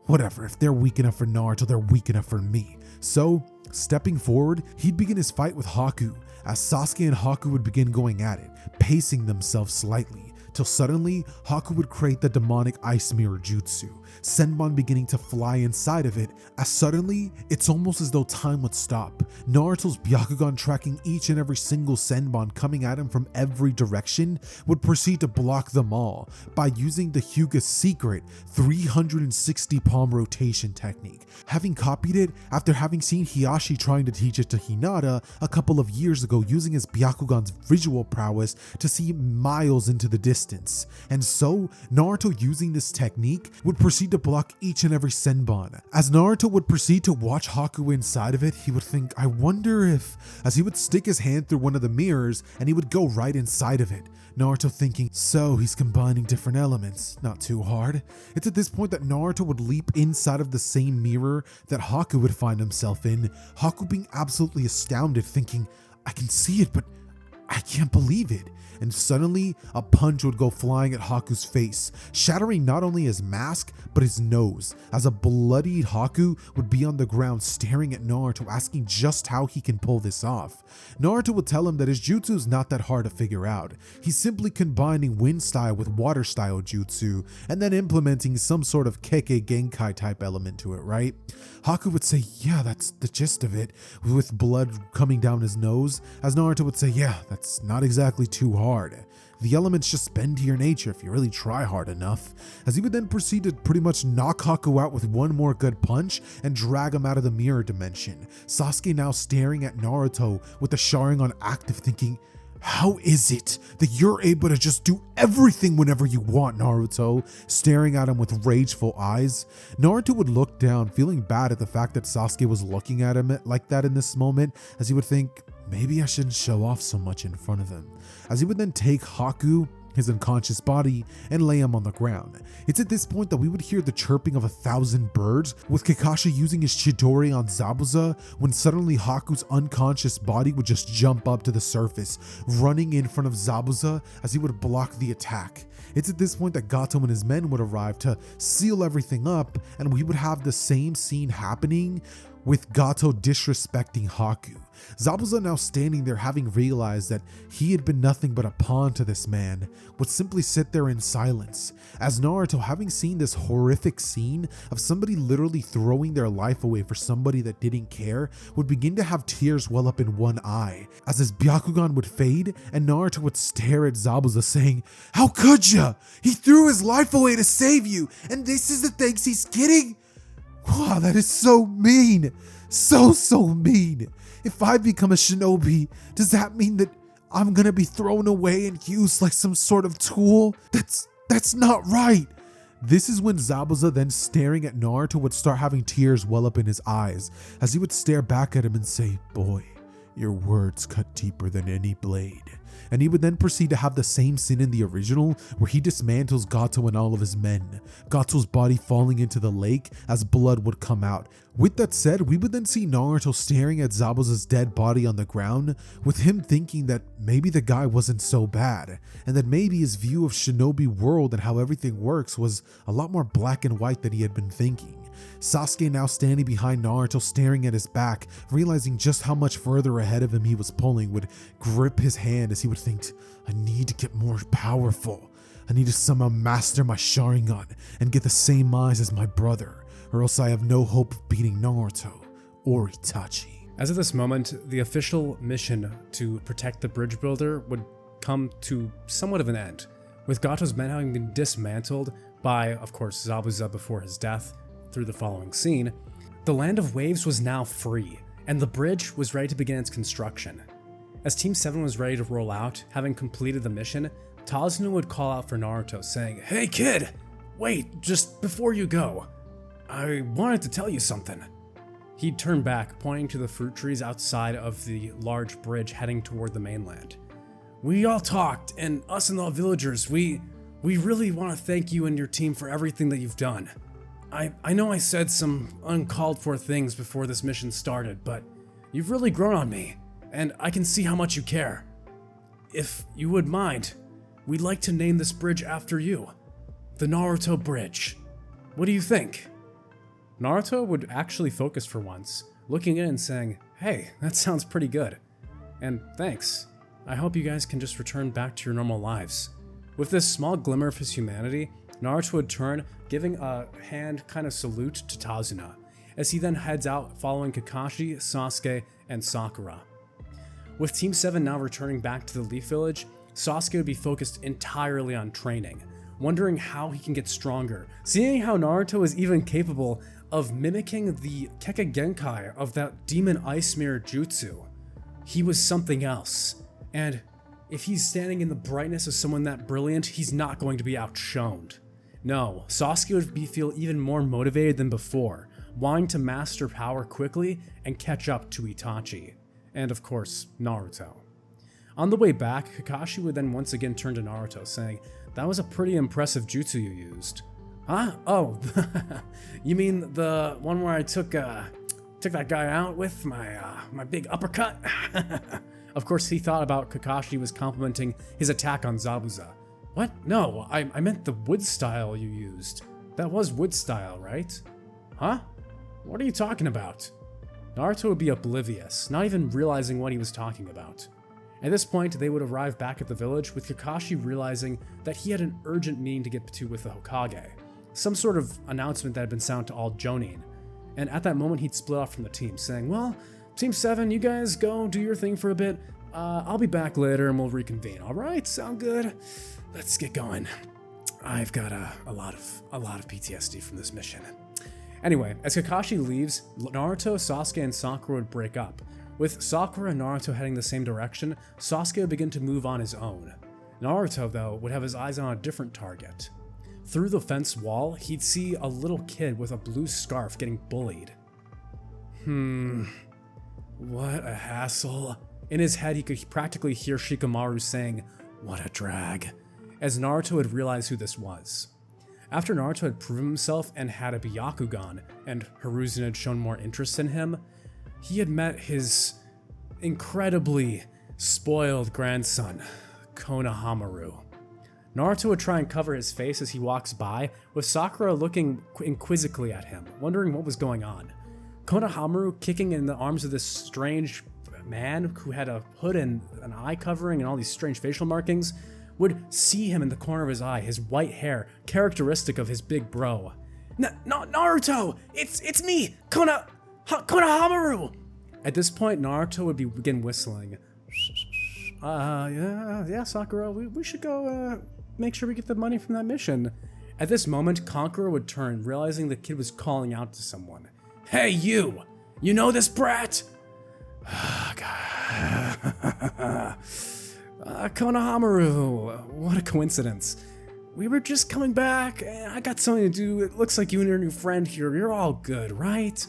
whatever, if they're weak enough for Naruto, they're weak enough for me. So, stepping forward, he'd begin his fight with Haku, as Sasuke and Haku would begin going at it, pacing themselves slightly, till suddenly, Haku would create the demonic ice mirror jutsu, Senbon beginning to fly inside of it, as suddenly, it's almost as though time would stop. Naruto's Byakugan, tracking each and every single Senbon coming at him from every direction, would proceed to block them all by using the Hyuga's secret 360 palm rotation technique, having copied it after having seen Hiashi trying to teach it to Hinata a couple of years ago, using his Byakugan's visual prowess to see miles into the distance. And so, Naruto, using this technique, would proceed to block each and every Senbon. As Naruto would proceed to watch Haku inside of it, he would think, I wonder if, as he would stick his hand through one of the mirrors and he would go right inside of it. Naruto thinking, so he's combining different elements, not too hard. It's at this point that Naruto would leap inside of the same mirror that Haku would find himself in, Haku being absolutely astounded, thinking, I can see it, but I can't believe it. And suddenly, a punch would go flying at Haku's face, shattering not only his mask, but his nose, as a bloodied Haku would be on the ground staring at Naruto, asking just how he can pull this off. Naruto would tell him that his jutsu is not that hard to figure out. He's simply combining wind style with water style jutsu, and then implementing some sort of Kekkei Genkai type element to it, right? Haku would say, yeah, that's the gist of it, with blood coming down his nose, as Naruto would say, yeah, that's not exactly too hard. The elements just bend to your nature if you really try hard enough, as he would then proceed to pretty much knock Haku out with one more good punch and drag him out of the mirror dimension. Sasuke now staring at Naruto with the Sharingan active, thinking, how is it that you're able to just do everything whenever you want, Naruto? Staring at him with rageful eyes. Naruto would look down, feeling bad at the fact that Sasuke was looking at him like that in this moment, as he would think, maybe I shouldn't show off so much in front of him. As he would then take Haku, his unconscious body, and lay him on the ground. It's at this point that we would hear the chirping of 1,000 birds, with Kakashi using his Chidori on Zabuza, when suddenly Haku's unconscious body would just jump up to the surface, running in front of Zabuza as he would block the attack. It's at this point that Gato and his men would arrive to seal everything up, and we would have the same scene happening with Gato disrespecting Haku. Zabuza, now standing there having realized that he had been nothing but a pawn to this man, would simply sit there in silence, as Naruto, having seen this horrific scene of somebody literally throwing their life away for somebody that didn't care, would begin to have tears well up in one eye, as his Byakugan would fade and Naruto would stare at Zabuza saying, how could ya? He threw his life away to save you, and this is the thanks he's getting? Wow, that is so mean. So mean. If I become a shinobi, does that mean that I'm gonna be thrown away and used like some sort of tool? That's not right. This is when Zabuza, then staring at Naruto, would start having tears well up in his eyes as he would stare back at him and say, "Boy, your words cut deeper than any blade." And he would then proceed to have the same scene in the original where he dismantles Gato and all of his men, Gato's body falling into the lake as blood would come out. With that said, we would then see Naruto staring at Zabuza's dead body on the ground, with him thinking that maybe the guy wasn't so bad, and that maybe his view of Shinobi world and how everything works was a lot more black and white than he had been thinking. Sasuke, now standing behind Naruto, staring at his back, realizing just how much further ahead of him he was pulling, would grip his hand as he would think, "I need to get more powerful. I need to somehow master my Sharingan and get the same eyes as my brother, or else I have no hope of beating Naruto or Itachi." As of this moment, the official mission to protect the bridge builder would come to somewhat of an end, with Gato's men having been dismantled by, of course, Zabuza before his death. Through the following scene, the Land of Waves was now free, and the bridge was ready to begin its construction. As Team 7 was ready to roll out, having completed the mission, Tazuna would call out for Naruto, saying, "Hey kid, wait, just before you go, I wanted to tell you something." He'd turn back, pointing to the fruit trees outside of the large bridge heading toward the mainland. "We all talked, and us and the villagers, we really want to thank you and your team for everything that you've done. I know I said some uncalled for things before this mission started, but you've really grown on me, and I can see how much you care. If you would mind, we'd like to name this bridge after you. The Naruto Bridge. What do you think?" Naruto would actually focus for once, looking in and saying, "Hey, that sounds pretty good. And thanks. I hope you guys can just return back to your normal lives." With this small glimmer of his humanity, Naruto would turn, giving a hand kind of salute to Tazuna, as he then heads out following Kakashi, Sasuke, and Sakura. With Team 7 now returning back to the Leaf Village, Sasuke would be focused entirely on training, wondering how he can get stronger, seeing how Naruto is even capable of mimicking the Keka Genkai of that Demon Ice Mirror Jutsu. He was something else, and if he's standing in the brightness of someone that brilliant, he's not going to be outshone. No, Sasuke would feel even more motivated than before, wanting to master power quickly and catch up to Itachi, and of course, Naruto. On the way back, Kakashi would then once again turn to Naruto, saying, "That was a pretty impressive jutsu you used." "Huh? Oh, you mean the one where I took that guy out with my big uppercut?" Of course, he thought about Kakashi was complimenting his attack on Zabuza. "What? No, I meant the wood style you used. That was wood style, right?" "Huh? What are you talking about?" Naruto would be oblivious, not even realizing what he was talking about. At this point, they would arrive back at the village, with Kakashi realizing that he had an urgent meeting to get to with the Hokage, some sort of announcement that had been sounded to all Jonin. And at that moment, he'd split off from the team, saying, "Well, Team 7, you guys go do your thing for a bit. I'll be back later and we'll reconvene. All right, sound good? Let's get going. I've got a lot of PTSD from this mission." Anyway, as Kakashi leaves, Naruto, Sasuke, and Sakura would break up. With Sakura and Naruto heading the same direction, Sasuke would begin to move on his own. Naruto, though, would have his eyes on a different target. Through the fence wall, he'd see a little kid with a blue scarf getting bullied. What a hassle. In his head, he could practically hear Shikamaru saying, "What a drag," as Naruto had realized who this was. After Naruto had proven himself and had a Byakugan, and Hiruzen had shown more interest in him, he had met his incredibly spoiled grandson, Konohamaru. Naruto would try and cover his face as he walks by, with Sakura looking inquisitively at him, wondering what was going on. Konohamaru, kicking in the arms of this strange man who had a hood and an eye covering and all these strange facial markings, would see him in the corner of his eye, his white hair, characteristic of his big bro. Naruto! It's me, Konohamaru! At this point, Naruto would begin whistling. Yeah, Sakura, we should go make sure we get the money from that mission." At this moment, Conqueror would turn, realizing the kid was calling out to someone. "Hey, you! You know this brat?" Konohamaru, what a coincidence. We were just coming back. I got something to do. It looks like you and your new friend here, you're all good, right?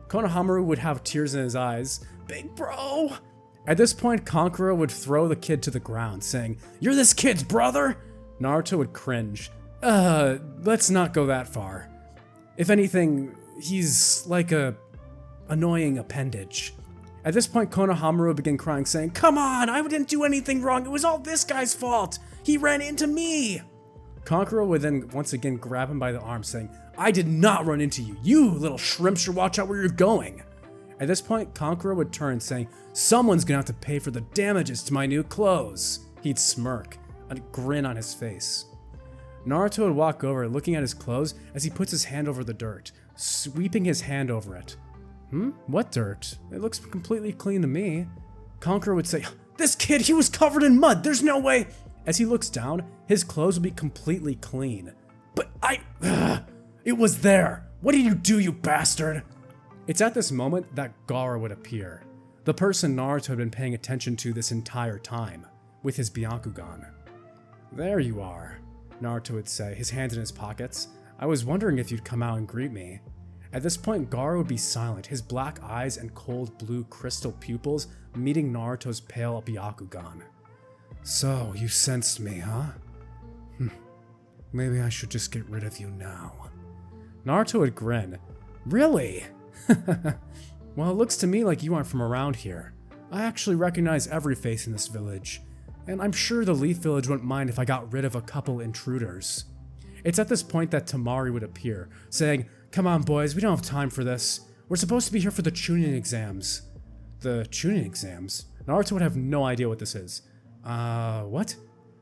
Konohamaru would have tears in his eyes. Big bro! At this point, Kankura would throw the kid to the ground, saying, "You're this kid's brother?" Naruto would cringe. Let's not go that far. If anything, he's like a annoying appendage. At this point, Konohamaru would begin crying, saying, "Come on, I didn't do anything wrong. It was all this guy's fault. He ran into me." Kankura would then once again grab him by the arm, saying, "I did not run into you. You little shrimp should watch out where you're going." At this point, Kankura would turn, saying, "Someone's gonna have to pay for the damages to my new clothes." He'd smirk, a grin on his face. Naruto would walk over, looking at his clothes as he puts his hand over the dirt, sweeping his hand over it. What dirt? It looks completely clean to me. Kankura would say, "This kid, he was covered in mud. There's no way." As he looks down, his clothes would be completely clean. "But it was there. What did you do, you bastard?" It's at this moment that Gaara would appear, the person Naruto had been paying attention to this entire time, with his Byakugan. "There you are," Naruto would say, his hands in his pockets. "I was wondering if you'd come out and greet me." At this point, Gaara would be silent, his black eyes and cold blue crystal pupils meeting Naruto's pale Byakugan. "So, you sensed me, huh? Maybe I should just get rid of you now." Naruto would grin. "Really? Well, it looks to me like you aren't from around here. I actually recognize every face in this village, and I'm sure the Leaf Village wouldn't mind if I got rid of a couple intruders." It's at this point that Temari would appear, saying, "Come on, boys, we don't have time for this. We're supposed to be here for the Chunin exams." The Chunin exams? Naruto would have no idea what this is. What?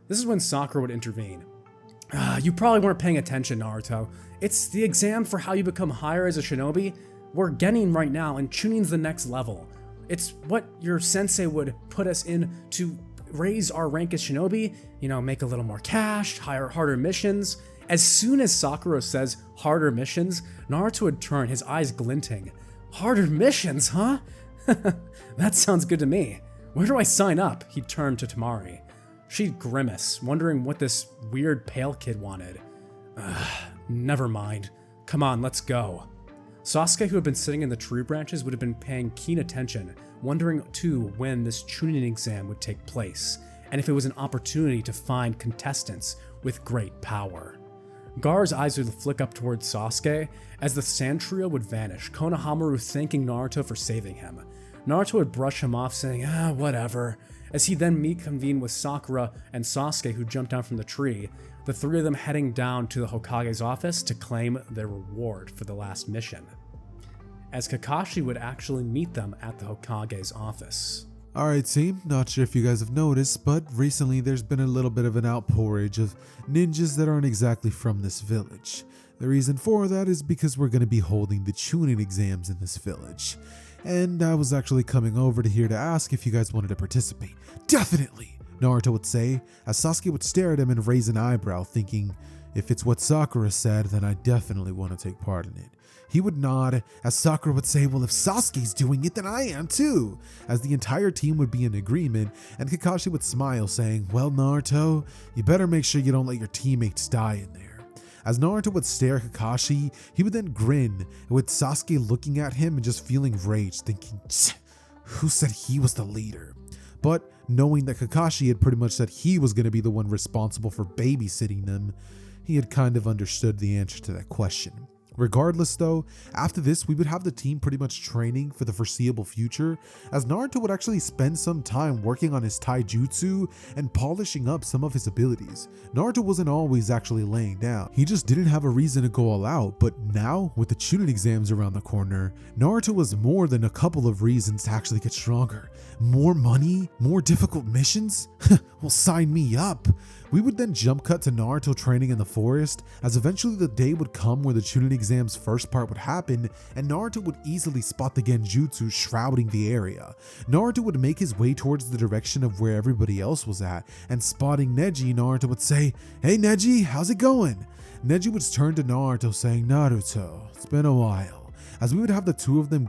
This is when Sakura would intervene. You probably weren't paying attention, Naruto. It's the exam for how you become higher as a shinobi. We're getting right now, and Chunin's the next level. It's what your sensei would put us in to raise our rank as shinobi, make a little more cash, harder missions. As soon as Sakura says harder missions, Naruto would turn, his eyes glinting. "Harder missions, huh? That sounds good to me. Where do I sign up?" He'd turn to Temari. She'd grimace, wondering what this weird pale kid wanted. Never mind. Come on, let's go. Sasuke, who had been sitting in the tree branches, would have been paying keen attention, wondering too when this Chunin exam would take place, and if it was an opportunity to find contestants with great power. Gaara's eyes would flick up towards Sasuke as the sand trio would vanish, Konohamaru thanking Naruto for saving him. Naruto would brush him off, saying, whatever, as he then convened with Sakura and Sasuke, who jumped down from the tree, the three of them heading down to the Hokage's office to claim their reward for the last mission, as Kakashi would actually meet them at the Hokage's office. Alright team, not sure if you guys have noticed, but recently there's been a little bit of an outpourage of ninjas that aren't exactly from this village. The reason for that is because we're going to be holding the Chunin exams in this village. And I was actually coming over here to ask if you guys wanted to participate. Definitely! Naruto would say, as Sasuke would stare at him and raise an eyebrow, thinking, if it's what Sakura said, then I definitely want to take part in it. He would nod, as Sakura would say, well, if Sasuke's doing it, then I am too, as the entire team would be in agreement, and Kakashi would smile, saying, well, Naruto, you better make sure you don't let your teammates die in there. As Naruto would stare at Kakashi, he would then grin, with Sasuke looking at him and just feeling rage, thinking, who said he was the leader? But knowing that Kakashi had pretty much said he was going to be the one responsible for babysitting them, he had kind of understood the answer to that question. Regardless though, after this we would have the team pretty much training for the foreseeable future, as Naruto would actually spend some time working on his taijutsu and polishing up some of his abilities. Naruto wasn't always actually laying down, he just didn't have a reason to go all out, but now with the Chunin exams around the corner, Naruto was more than a couple of reasons to actually get stronger. More money? More difficult missions? Well, sign me up! We would then jump cut to Naruto training in the forest, as eventually the day would come where the Chunin exam's first part would happen, and Naruto would easily spot the Genjutsu shrouding the area. Naruto would make his way towards the direction of where everybody else was at, and spotting Neji, Naruto would say, hey Neji, how's it going? Neji would turn to Naruto saying, Naruto, it's been a while. as we would have the two of them,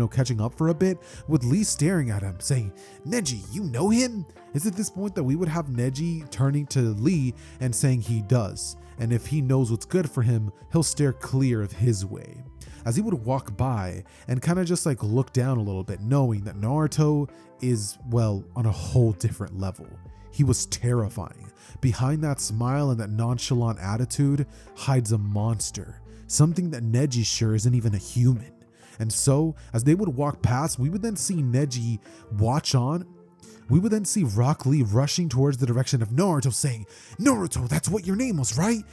catching up for a bit, with Lee staring at him, saying, "Neji, you know him?" It's at this point that we would have Neji turning to Lee and saying he does, and if he knows what's good for him, he'll steer clear of his way. As he would walk by and kind of just like look down a little bit, knowing that Naruto is, well, on a whole different level. He was terrifying. Behind that smile and that nonchalant attitude hides a monster, something that Neji's sure isn't even a human. And so, as they would walk past, we would then see Neji watch on. We would then see Rock Lee rushing towards the direction of Naruto, saying, "Naruto, that's what your name was, right?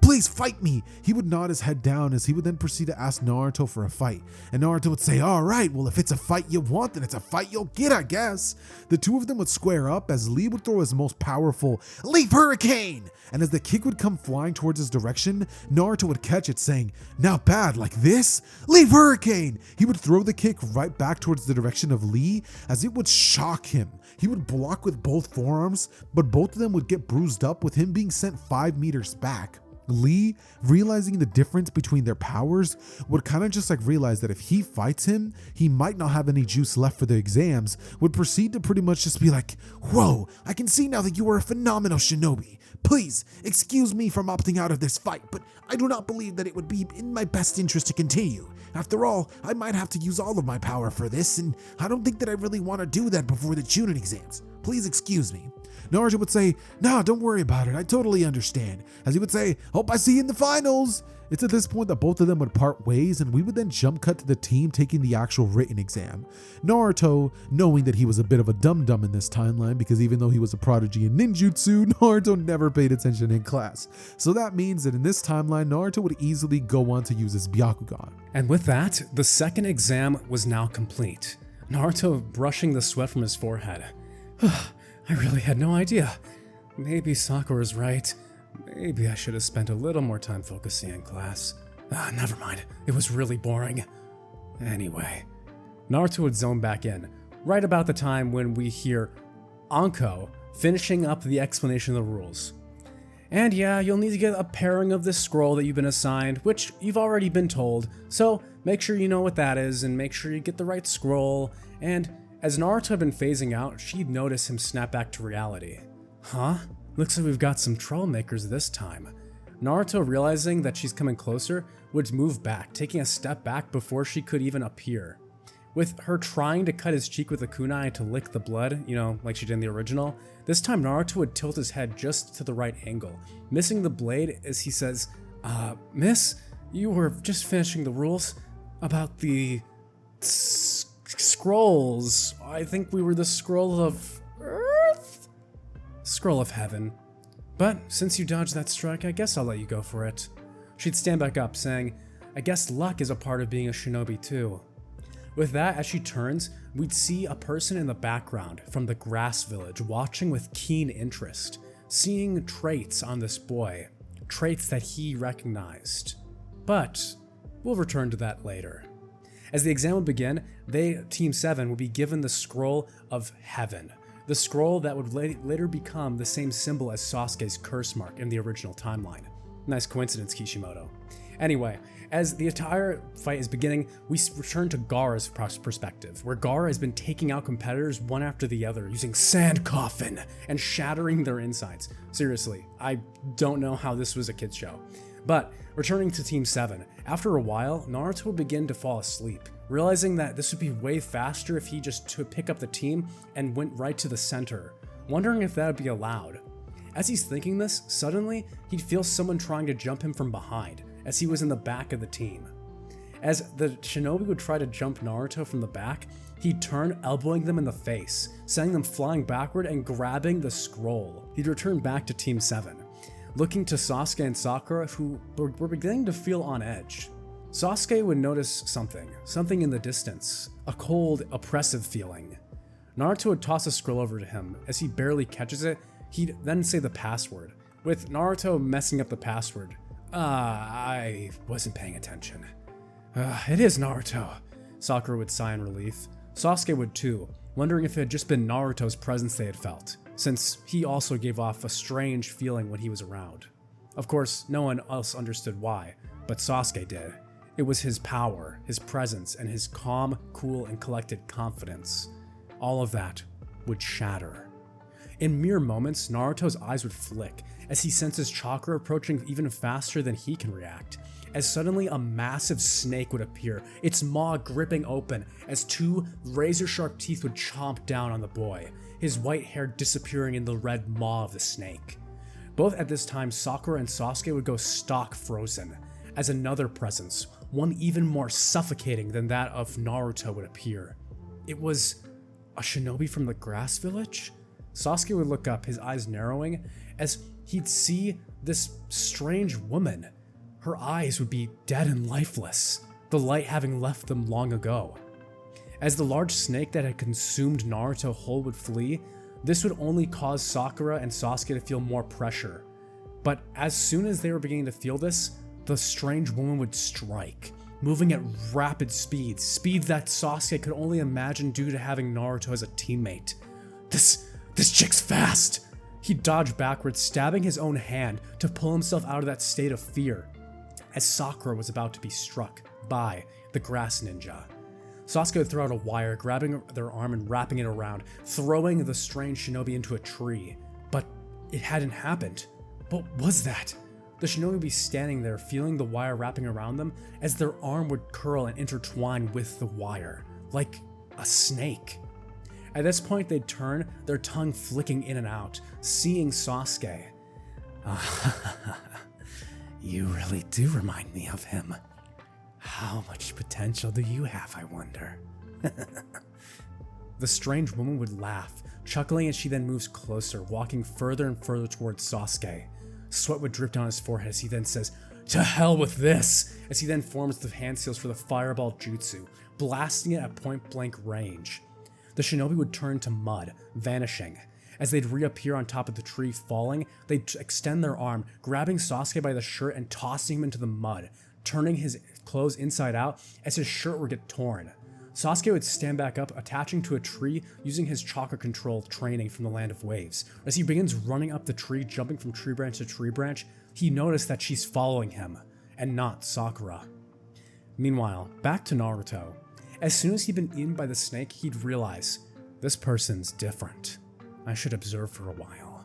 Please fight me." He would nod his head down as he would then proceed to ask Naruto for a fight. And Naruto would say, "All right, well, if it's a fight you want, then it's a fight you'll get, I guess." The two of them would square up as Lee would throw his most powerful Leaf Hurricane. And as the kick would come flying towards his direction, Naruto would catch it, saying, "Not bad, like this? Leaf Hurricane!" He would throw the kick right back towards the direction of Lee as it would shock him. He would block with both forearms, but both of them would get bruised up with him being sent 5 meters back. Lee, realizing the difference between their powers, would kind of just like realize that if he fights him, he might not have any juice left for the exams, would proceed to pretty much just be like, "Whoa, I can see now that you are a phenomenal shinobi. Please, excuse me from opting out of this fight, but I do not believe that it would be in my best interest to continue. After all, I might have to use all of my power for this, and I don't think that I really want to do that before the Chunin exams. Please excuse me." Naruto would say, "No, don't worry about it. I totally understand." As he would say, "Hope I see you in the finals." It's at this point that both of them would part ways, and we would then jump cut to the team taking the actual written exam. Naruto, knowing that he was a bit of a dum-dum in this timeline, because even though he was a prodigy in ninjutsu, Naruto never paid attention in class. So that means that in this timeline, Naruto would easily go on to use his Byakugan. And with that, the second exam was now complete. Naruto brushing the sweat from his forehead. I really had no idea. Maybe Sakura's right. Maybe I should have spent a little more time focusing in class. Never mind. It was really boring. Anyway, Naruto would zone back in, right about the time when we hear Anko finishing up the explanation of the rules. And yeah, you'll need to get a pairing of this scroll that you've been assigned, which you've already been told, so make sure you know what that is and make sure you get the right scroll. And as Naruto had been phasing out, she'd notice him snap back to reality. Huh? Looks like we've got some troublemakers this time. Naruto, realizing that she's coming closer, would move back, taking a step back before she could even appear. With her trying to cut his cheek with a kunai to lick the blood, like she did in the original, this time Naruto would tilt his head just to the right angle, missing the blade as he says, "Miss, you were just finishing the rules about the scrolls. I think we were the scroll of Earth? Scroll of Heaven. But since you dodged that strike, I guess I'll let you go for it." She'd stand back up, saying, "I guess luck is a part of being a shinobi too." With that, as she turns, we'd see a person in the background from the grass village watching with keen interest, seeing traits on this boy, traits that he recognized. But we'll return to that later. As the exam would begin, Team 7 would be given the Scroll of Heaven, the scroll that would later become the same symbol as Sasuke's curse mark in the original timeline. Nice coincidence, Kishimoto. Anyway, as the entire fight is beginning, we return to Gaara's perspective, where Gaara has been taking out competitors one after the other, using sand coffin and shattering their insides. Seriously, I don't know how this was a kid's show. But returning to Team 7, after a while, Naruto would begin to fall asleep, realizing that this would be way faster if he just pick up the team and went right to the center, wondering if that would be allowed. As he's thinking this, suddenly, he'd feel someone trying to jump him from behind, as he was in the back of the team. As the shinobi would try to jump Naruto from the back, he'd turn, elbowing them in the face, sending them flying backward and grabbing the scroll. He'd return back to Team 7, looking to Sasuke and Sakura, who were beginning to feel on edge. Sasuke would notice something in the distance, a cold, oppressive feeling. Naruto would toss a scroll over to him. As he barely catches it, he'd then say the password, with Naruto messing up the password. I wasn't paying attention. It is Naruto. Sakura would sigh in relief. Sasuke would too, wondering if it had just been Naruto's presence they had felt, since he also gave off a strange feeling when he was around. Of course, no one else understood why, but Sasuke did. It was his power, his presence, and his calm, cool, and collected confidence. All of that would shatter. In mere moments, Naruto's eyes would flick as he senses chakra approaching even faster than he can react, as suddenly a massive snake would appear, its maw gripping open as two razor-sharp teeth would chomp down on the boy, his white hair disappearing in the red maw of the snake. Both at this time, Sakura and Sasuke would go stock frozen, as another presence, one even more suffocating than that of Naruto, would appear. It was a shinobi from the grass village? Sasuke would look up, his eyes narrowing, as he'd see this strange woman. Her eyes would be dead and lifeless, the light having left them long ago. As the large snake that had consumed Naruto whole would flee, this would only cause Sakura and Sasuke to feel more pressure. But as soon as they were beginning to feel this, the strange woman would strike, moving at rapid speeds that Sasuke could only imagine due to having Naruto as a teammate. This chick's fast! He dodged backwards, stabbing his own hand to pull himself out of that state of fear, as Sakura was about to be struck by the grass ninja. Sasuke would throw out a wire, grabbing their arm and wrapping it around, throwing the strange shinobi into a tree. But it hadn't happened. What was that? The shinobi would be standing there, feeling the wire wrapping around them, as their arm would curl and intertwine with the wire, like a snake. At this point, they'd turn, their tongue flicking in and out, seeing Sasuke. You really do remind me of him. How much potential do you have, I wonder? The strange woman would laugh, chuckling as she then moves closer, walking further and further towards Sasuke. Sweat would drip down his forehead as he then says, "To hell with this!" as he then forms the hand seals for the fireball jutsu, blasting it at point blank range. The shinobi would turn to mud, vanishing. As they'd reappear on top of the tree, falling, they'd extend their arm, grabbing Sasuke by the shirt and tossing him into the mud, turning his clothes inside out as his shirt would get torn. Sasuke would stand back up, attaching to a tree using his chakra control training from the Land of Waves. As he begins running up the tree, jumping from tree branch to tree branch, he noticed that she's following him, and not Sakura. Meanwhile, back to Naruto. As soon as he'd been eaten by the snake, he'd realize, this person's different. I should observe for a while.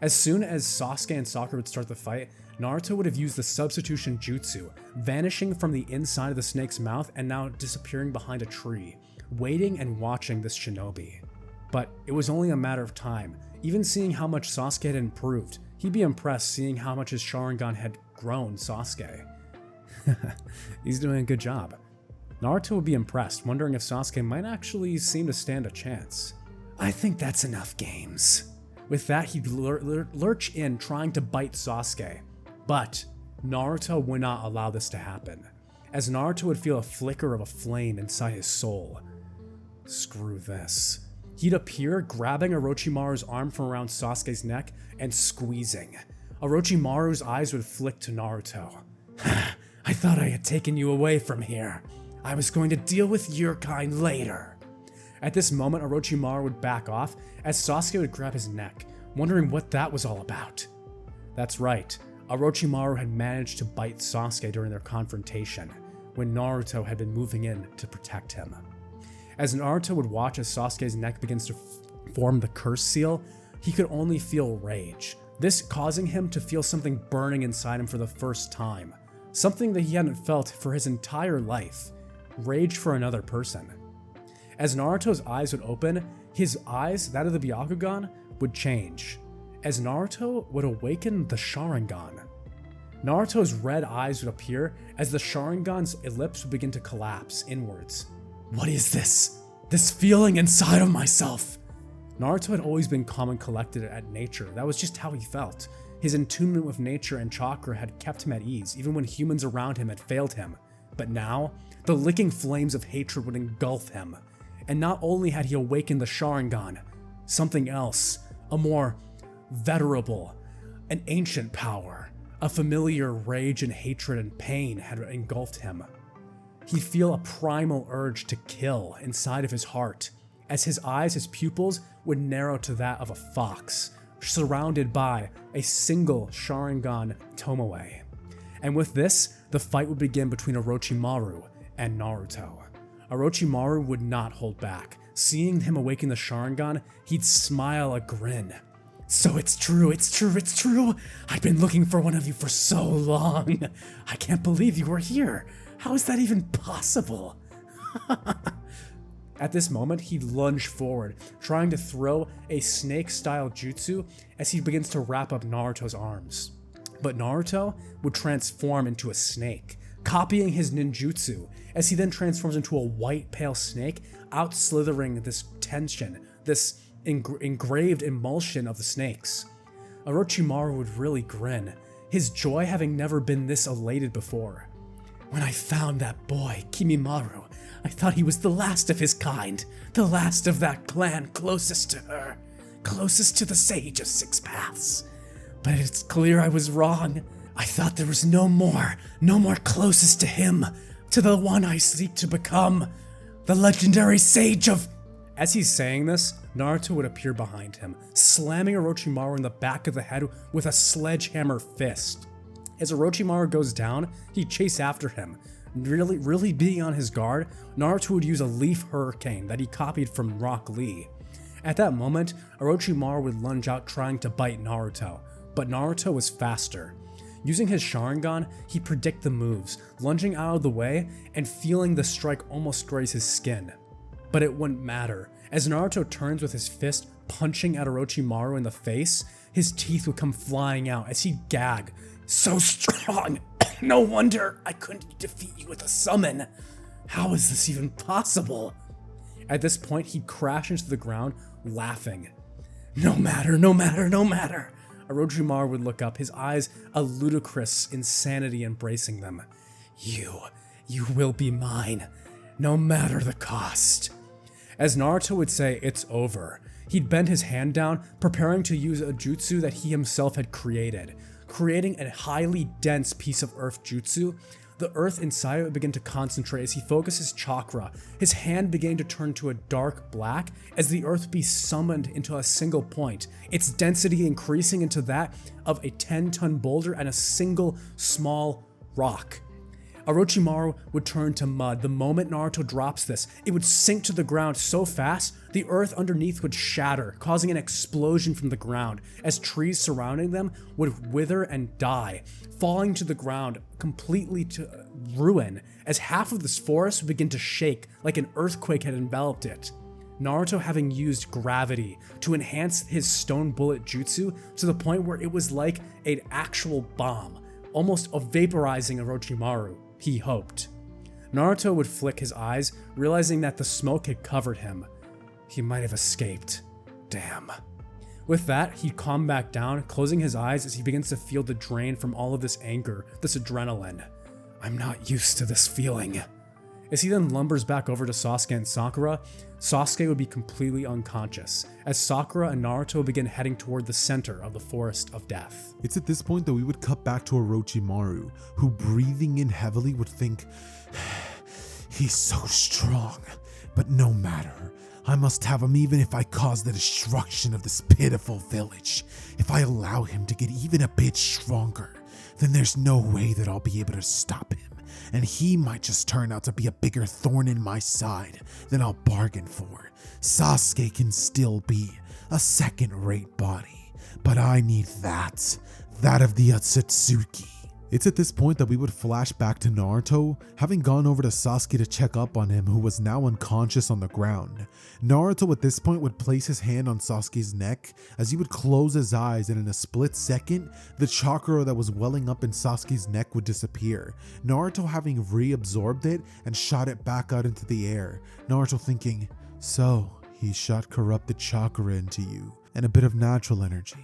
As soon as Sasuke and Sakura would start the fight, Naruto would have used the substitution jutsu, vanishing from the inside of the snake's mouth and now disappearing behind a tree, waiting and watching this shinobi. But it was only a matter of time. Even seeing how much Sasuke had improved, he'd be impressed seeing how much his Sharingan had grown Sasuke. He's doing a good job. Naruto would be impressed, wondering if Sasuke might actually seem to stand a chance. I think that's enough games. With that, he'd lurch in, trying to bite Sasuke. But Naruto would not allow this to happen, as Naruto would feel a flicker of a flame inside his soul. Screw this. He'd appear, grabbing Orochimaru's arm from around Sasuke's neck and squeezing. Orochimaru's eyes would flick to Naruto. I thought I had taken you away from here. I was going to deal with your kind later. At this moment, Orochimaru would back off as Sasuke would grab his neck, wondering what that was all about. That's right, Orochimaru had managed to bite Sasuke during their confrontation, when Naruto had been moving in to protect him. As Naruto would watch as Sasuke's neck begins to form the curse seal, he could only feel rage, this causing him to feel something burning inside him for the first time, something that he hadn't felt for his entire life. Rage for another person. As Naruto's eyes would open, his eyes, that of the Byakugan, would change, as Naruto would awaken the Sharingan. Naruto's red eyes would appear as the Sharingan's ellipse would begin to collapse inwards. What is this? This feeling inside of myself? Naruto had always been calm and collected at nature. That was just how he felt. His attunement with nature and chakra had kept him at ease, even when humans around him had failed him. But now, the licking flames of hatred would engulf him. And not only had he awakened the Sharingan, something else, a more venerable, an ancient power, a familiar rage and hatred and pain had engulfed him. He'd feel a primal urge to kill inside of his heart, as his eyes, his pupils, would narrow to that of a fox, surrounded by a single Sharingan Tomoe. And with this, the fight would begin between Orochimaru and Naruto. Orochimaru would not hold back. Seeing him awaken the Sharingan, he'd smile a grin. So it's true. I've been looking for one of you for so long. I can't believe you were here. How is that even possible? At this moment, he'd lunge forward, trying to throw a snake-style jutsu as he begins to wrap up Naruto's arms. But Naruto would transform into a snake, copying his ninjutsu, as he then transforms into a white pale snake, out-slithering this tension, this engraved emulsion of the snakes. Orochimaru would really grin, his joy having never been this elated before. When I found that boy, Kimimaru, I thought he was the last of his kind, the last of that clan closest to her, closest to the Sage of Six Paths. But it's clear I was wrong. I thought there was no more closest to him, to the one I seek to become, the legendary Sage of... As he's saying this, Naruto would appear behind him, slamming Orochimaru in the back of the head with a sledgehammer fist. As Orochimaru goes down, he'd chase after him. Really being on his guard, Naruto would use a leaf hurricane that he copied from Rock Lee. At that moment, Orochimaru would lunge out trying to bite Naruto, but Naruto was faster. Using his Sharingan, he'd predict the moves, lunging out of the way and feeling the strike almost graze his skin. But it wouldn't matter. As Naruto turns with his fist, punching at Orochimaru in the face, his teeth would come flying out as he'd gag. So strong! No wonder I couldn't defeat you with a summon! How is this even possible? At this point, he'd crash into the ground, laughing. No matter. Orochimaru would look up, his eyes a ludicrous insanity embracing them. You will be mine, no matter the cost. As Naruto would say, it's over. He'd bend his hand down, preparing to use a jutsu that he himself had created. Creating a highly dense piece of earth jutsu, the earth inside it would begin to concentrate as he focused his chakra. His hand began to turn to a dark black as the earth would be summoned into a single point, its density increasing into that of a 10-ton boulder and a single small rock. Orochimaru would turn to mud. The moment Naruto drops this, it would sink to the ground so fast, the earth underneath would shatter, causing an explosion from the ground, as trees surrounding them would wither and die, falling to the ground completely to ruin, as half of this forest would begin to shake like an earthquake had enveloped it. Naruto having used gravity to enhance his stone bullet jutsu to the point where it was like an actual bomb, almost vaporizing Orochimaru. He hoped. Naruto would flick his eyes, realizing that the smoke had covered him. He might have escaped. Damn. With that, he'd calm back down, closing his eyes as he begins to feel the drain from all of this anger, this adrenaline. I'm not used to this feeling. As he then lumbers back over to Sasuke and Sakura, Sasuke would be completely unconscious, as Sakura and Naruto begin heading toward the center of the Forest of Death. It's at this point that we would cut back to Orochimaru, who breathing in heavily would think, he's so strong, but no matter. I must have him even if I cause the destruction of this pitiful village. If I allow him to get even a bit stronger, then there's no way that I'll be able to stop him. And he might just turn out to be a bigger thorn in my side than I'll bargain for. Sasuke can still be a second-rate body, but I need that of the Otsutsuki. It's at this point that we would flash back to Naruto, having gone over to Sasuke to check up on him, who was now unconscious on the ground. Naruto at this point would place his hand on Sasuke's neck as he would close his eyes, and in a split second, the chakra that was welling up in Sasuke's neck would disappear, Naruto having reabsorbed it and shot it back out into the air. Naruto thinking, so he shot corrupted chakra into you, and a bit of natural energy.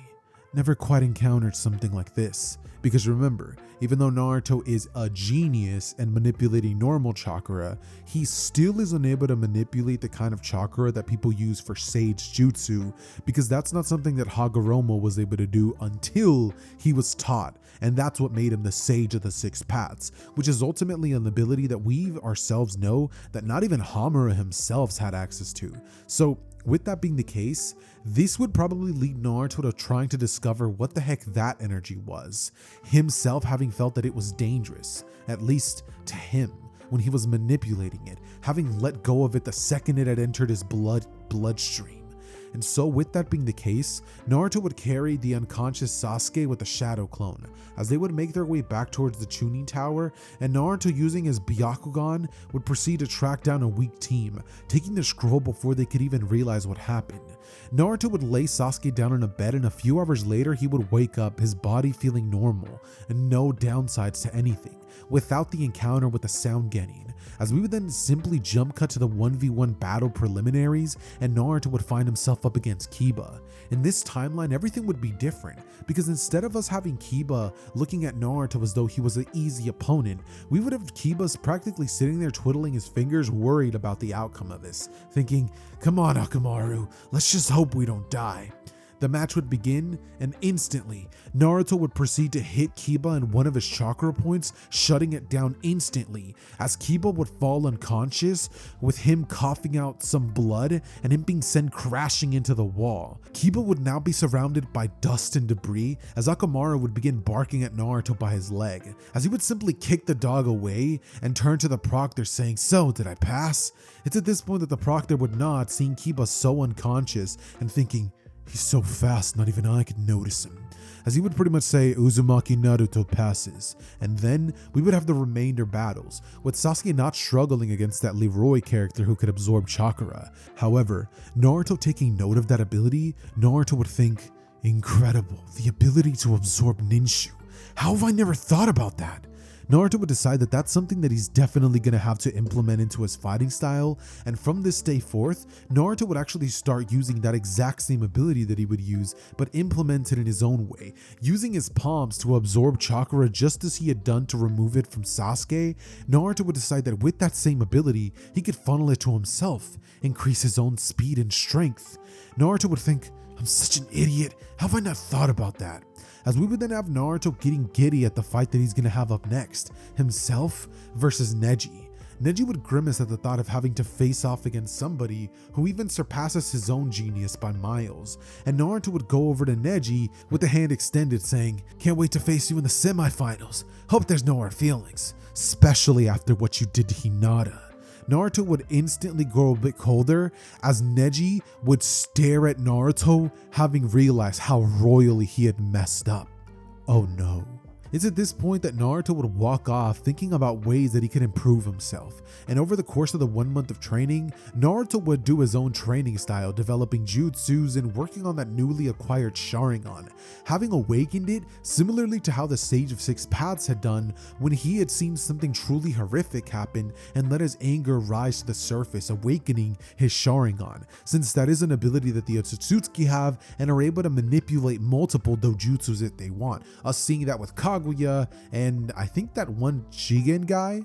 Never quite encountered something like this. Because remember, even though Naruto is a genius in manipulating normal chakra, he still is unable to manipulate the kind of chakra that people use for Sage Jutsu, because that's not something that Hagoromo was able to do until he was taught, and that's what made him the Sage of the Six Paths, which is ultimately an ability that we ourselves know that not even Hamura himself had access to. So With that being the case, this would probably lead Naruto to trying to discover what the heck that energy was, himself having felt that it was dangerous, at least to him, when he was manipulating it, having let go of it the second it had entered his bloodstream. And so with that being the case, Naruto would carry the unconscious Sasuke with the shadow clone, as they would make their way back towards the Chunin Tower, and Naruto, using his Byakugan, would proceed to track down a weak team, taking the scroll before they could even realize what happened. Naruto would lay Sasuke down in a bed, and a few hours later he would wake up, his body feeling normal, and no downsides to anything, without the encounter with the Sound Genin, as we would then simply jump cut to the 1v1 battle preliminaries, and Naruto would find himself up against Kiba. In this timeline, everything would be different, because instead of us having Kiba looking at Naruto as though he was an easy opponent, we would have Kiba's practically sitting there twiddling his fingers, worried about the outcome of this, thinking, "Come on, Akamaru, let's just hope we don't die." The match would begin, and instantly, Naruto would proceed to hit Kiba in one of his chakra points, shutting it down instantly, as Kiba would fall unconscious, with him coughing out some blood and him being sent crashing into the wall. Kiba would now be surrounded by dust and debris, as Akamaru would begin barking at Naruto by his leg, as he would simply kick the dog away and turn to the proctor saying, "So, did I pass?" It's at this point that the proctor would nod, seeing Kiba so unconscious and thinking, "He's so fast, not even I could notice him," as he would pretty much say, "Uzumaki Naruto passes." And then we would have the remainder battles, with Sasuke not struggling against that Leroy character who could absorb chakra. However, Naruto taking note of that ability, Naruto would think, "Incredible, the ability to absorb Ninshu. How have I never thought about that?" Naruto would decide that that's something that he's definitely going to have to implement into his fighting style, and from this day forth, Naruto would actually start using that exact same ability that he would use, but implement it in his own way, using his palms to absorb chakra just as he had done to remove it from Sasuke. Naruto would decide that with that same ability, he could funnel it to himself, increase his own speed and strength. Naruto would think, "I'm such an idiot, how have I not thought about that?" As we would then have Naruto getting giddy at the fight that he's going to have up next, himself versus Neji. Neji would grimace at the thought of having to face off against somebody who even surpasses his own genius by miles, and Naruto would go over to Neji with the hand extended saying, "Can't wait to face you in the semifinals. Hope there's no hard feelings, especially after what you did to Hinata." Naruto would instantly grow a bit colder, as Neji would stare at Naruto, having realized how royally he had messed up. Oh no. It's at this point that Naruto would walk off, thinking about ways that he could improve himself. And over the course of the 1 month of training, Naruto would do his own training style, developing jutsus and working on that newly acquired Sharingan, having awakened it similarly to how the Sage of Six Paths had done when he had seen something truly horrific happen and let his anger rise to the surface, awakening his Sharingan, since that is an ability that the Otsutsuki have and are able to manipulate multiple dojutsus if they want. Us seeing that with Kaguya, and I think that one Jigen guy,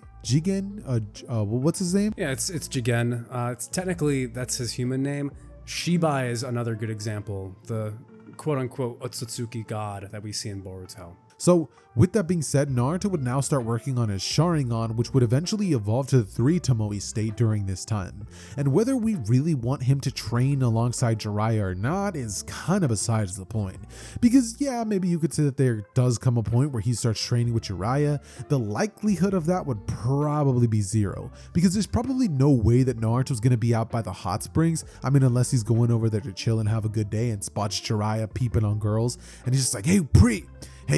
what's his name? Yeah, it's Jigen. It's technically, that's his human name. Shibai is another good example, the quote-unquote Otsutsuki god that we see in Boruto. So with that being said, Naruto would now start working on his Sharingan, which would eventually evolve to the 3 Tomoe state during this time. And whether we really want him to train alongside Jiraiya or not is kind of besides the point. Because yeah, maybe you could say that there does come a point where he starts training with Jiraiya. The likelihood of that would probably be 0, because there's probably no way that Naruto's going to be out by the hot springs. I mean, unless he's going over there to chill and have a good day and spots Jiraiya peeping on girls, and he's just like, "Hey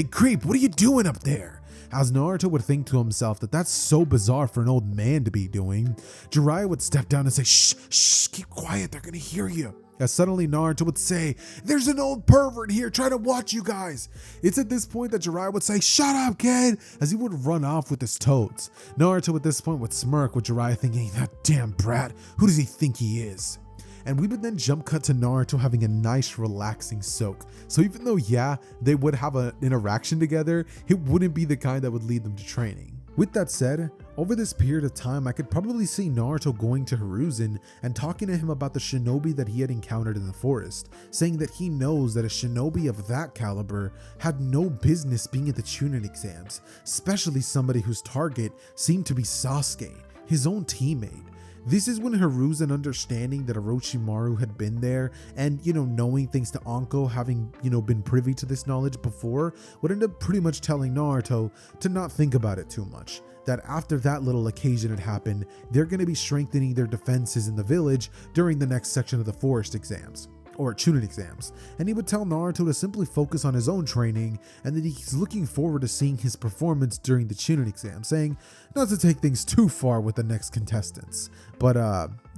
creep, what are you doing up there?" As Naruto would think to himself that that's so bizarre for an old man to be doing, Jiraiya would step down and say, Shh, keep quiet, they're gonna hear you. As suddenly Naruto would say, "There's an old pervert here trying to watch you guys." It's at this point that Jiraiya would say, "Shut up, kid," as he would run off with his toads. Naruto at this point would smirk, with Jiraiya thinking, "That damn brat, who does he think he is?" And we would then jump cut to Naruto having a nice relaxing soak. So even though yeah, they would have an interaction together, it wouldn't be the kind that would lead them to training. With that said, over this period of time, I could probably see Naruto going to Hiruzen and talking to him about the shinobi that he had encountered in the forest, saying that he knows that a shinobi of that caliber had no business being at the Chunin exams, especially somebody whose target seemed to be Sasuke, his own teammate. This is when Hiruzen, understanding that Orochimaru had been there and, knowing thanks to Anko having, been privy to this knowledge before, would end up pretty much telling Naruto to not think about it too much. That after that little occasion had happened, they're going to be strengthening their defenses in the village during the next section of the forest exams, or Chunin exams, and he would tell Naruto to simply focus on his own training and that he's looking forward to seeing his performance during the Chunin exam, saying not to take things too far with the next contestants. But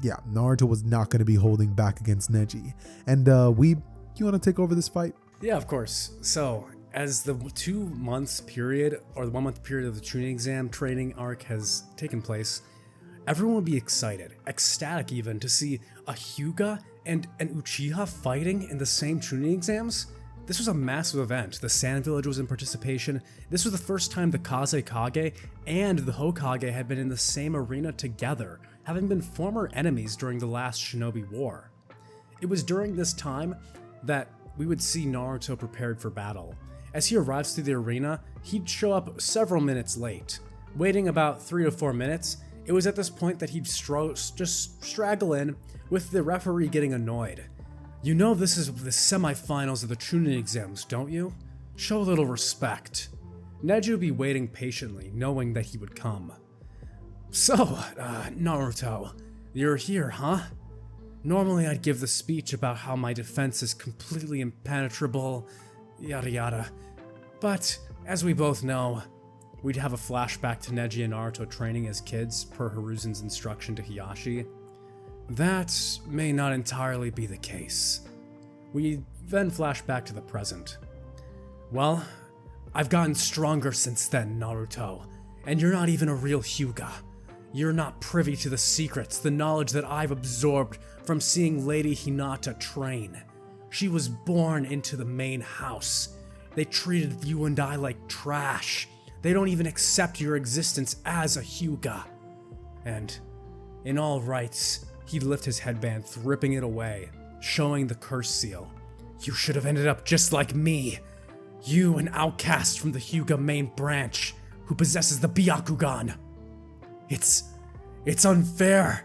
yeah, Naruto was not going to be holding back against Neji. And you want to take over this fight? Yeah, of course. So, as the 2 months period, or the 1 month period of the Chunin exam training arc has taken place, everyone would be excited, ecstatic even, to see a Hyuga and an Uchiha fighting in the same Chunin exams. This was a massive event. The Sand Village was in participation. This was the first time the Kaze Kage and the Hokage had been in the same arena together, having been former enemies during the last Shinobi War. It was during this time that we would see Naruto prepared for battle. As he arrives to the arena, he'd show up several minutes late. Waiting about 3 to 4 minutes, it was at this point that he'd just straggle in, with the referee getting annoyed. You know this is the semifinals of the Chunin exams, don't you? Show a little respect. Neji would be waiting patiently, knowing that he would come. So, Naruto, you're here, huh? Normally I'd give the speech about how my defense is completely impenetrable, yada yada. But, as we both know, we'd have a flashback to Neji and Naruto training as kids per Hiruzen's instruction to Hiyashi. That may not entirely be the case. We then flash back to the present. Well, I've gotten stronger since then, Naruto, and you're not even a real Hyuga. You're not privy to the secrets, the knowledge that I've absorbed from seeing Lady Hinata train. She was born into the main house. They treated you and I like trash. They don't even accept your existence as a Hyuga. And, in all rights, he'd lift his headband, ripping it away, showing the curse seal. You should have ended up just like me. You, an outcast from the Hyuga main branch, who possesses the Byakugan. It's unfair.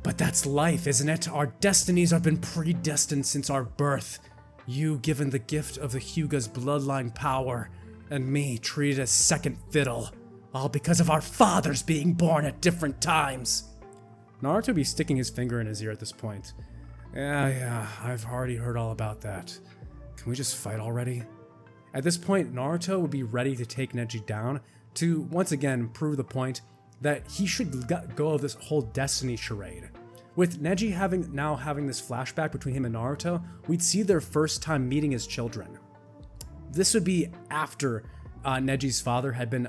But that's life, isn't it? Our destinies have been predestined since our birth. You given the gift of the Hyuga's bloodline power, and me treated as second fiddle, all because of our fathers being born at different times. Naruto would be sticking his finger in his ear at this point. Yeah, I've already heard all about that. Can we just fight already? At this point, Naruto would be ready to take Neji down to once again prove the point that he should let go of this whole destiny charade. With Neji having this flashback between him and Naruto, we'd see their first time meeting as children. This would be after Neji's father had been